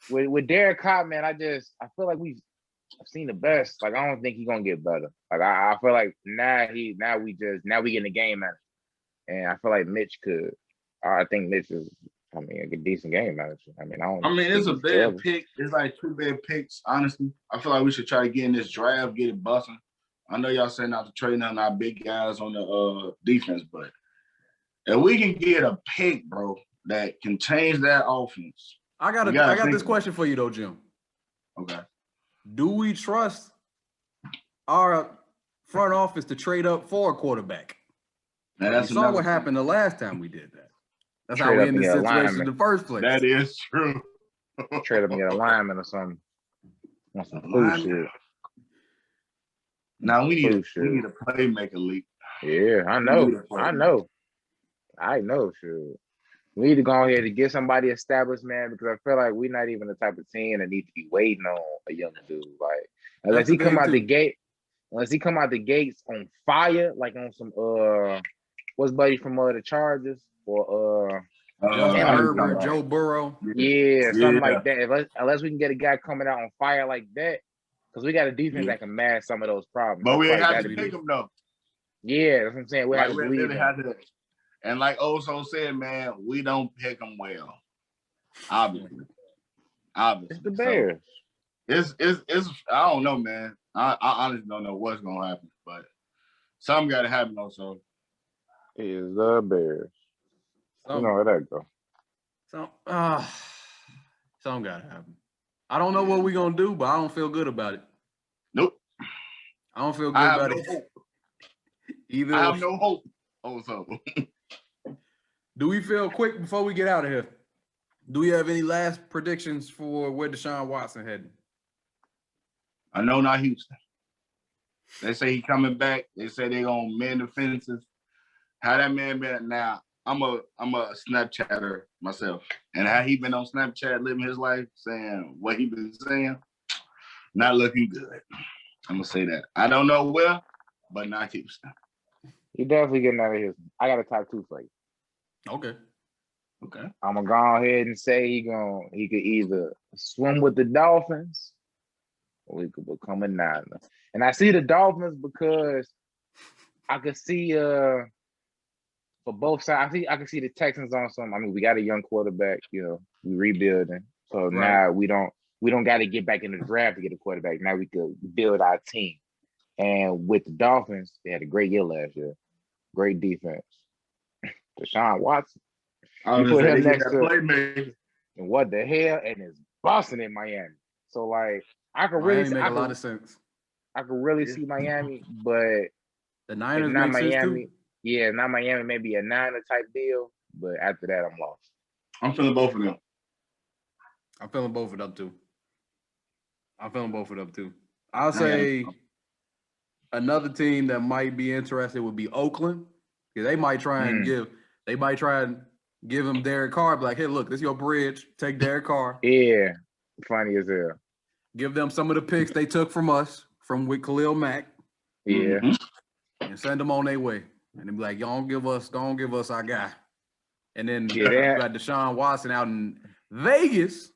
saying. With Derek Carr, man, I feel like I've seen the best. Like I don't think he's gonna get better. Like I feel like now we getting the game manager, and I feel like Mitch could. I think Mitch is, a decent game manager. It's a bad pick. It's like 2 bad picks. Honestly, I feel like we should try to get in this draft, get it busting. I know y'all saying not to trade none of our big guys on the defense, but if we can get a pick, bro, that can change that offense. I got this question for you though, Jim. Okay. Do we trust our front office to trade up for a quarterback? Now, we saw what happened the last time we did that. That's how Trade we up in and this get a situation in lineman. the first place. That is true. Trade up and get a lineman or something. Want some food shit. Now we need a playmaker league. Yeah, I know. Sure. We need to go ahead and get somebody established, man, because I feel like we're not even the type of team that need to be waiting on a young dude. Like unless he come out the gates on fire, like on some what's buddy from the Chargers or Justin Herbert, Joe Burrow. Yeah, something like that. Unless we can get a guy coming out on fire like that, because we got a defense that can mask some of those problems. But we have to pick him though. Yeah, that's what I'm saying. We have to believe him. And like Oso said, man, we don't pick them well. Obviously. It's the Bears. So it's I don't know, man. I honestly don't know what's gonna happen, but something gotta happen also. It is the Bears. You know where that go. Something gotta happen. I don't know what we're gonna do, but I don't feel good about it. Nope. I don't feel good about it. Either. I have no hope. Also. Do we feel quick before we get out of here? Do we have any last predictions for where Deshaun Watson heading? I know not Houston. They say he coming back. They say they're gonna mend the fences. How that man been now? I'm a Snapchatter myself, and how he been on Snapchat living his life, saying what he been saying, not looking good. I'm gonna say that. I don't know where, but not Houston. He definitely getting out of Houston. I got a top 2 for you. Okay. I'm gonna go ahead and say he could either swim with the Dolphins or he could become a Niner. And I see the Dolphins because I could see for both sides. I can see the Texans on some. We got a young quarterback. We rebuilding. So now we don't got to get back in the draft to get a quarterback. Now we could build our team. And with the Dolphins, they had a great year last year. Great defense. Deshaun Watson. You put him next to and what the hell, and it's Boston in Miami. So like I could really make a lot of sense. I could really see Miami, but the Niners not make sense Miami. Too. Yeah, not Miami, maybe a Niner type deal. But after that, I'm lost. I'm feeling both of them. I'm feeling both of them too. I'll say another team that might be interested would be Oakland. Because they might try and give him Derek Carr. Be like, hey, look, this is your bridge. Take Derek Carr. Yeah, funny as hell. Give them some of the picks they took from us, with Khalil Mack. Yeah. And send them on their way. And then be like, don't give us our guy. And then you got Deshaun Watson out in Vegas.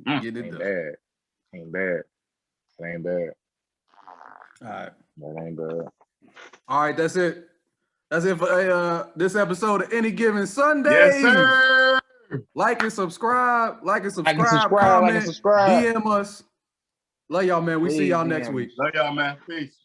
Get it done. Ain't bad. All right. That ain't bad. All right, that's it. That's it for this episode of Any Given Sundaze. Yes, sir. Like and subscribe. Comment, subscribe. DM us. Love y'all, man. We see y'all next week. Love y'all, man. Peace.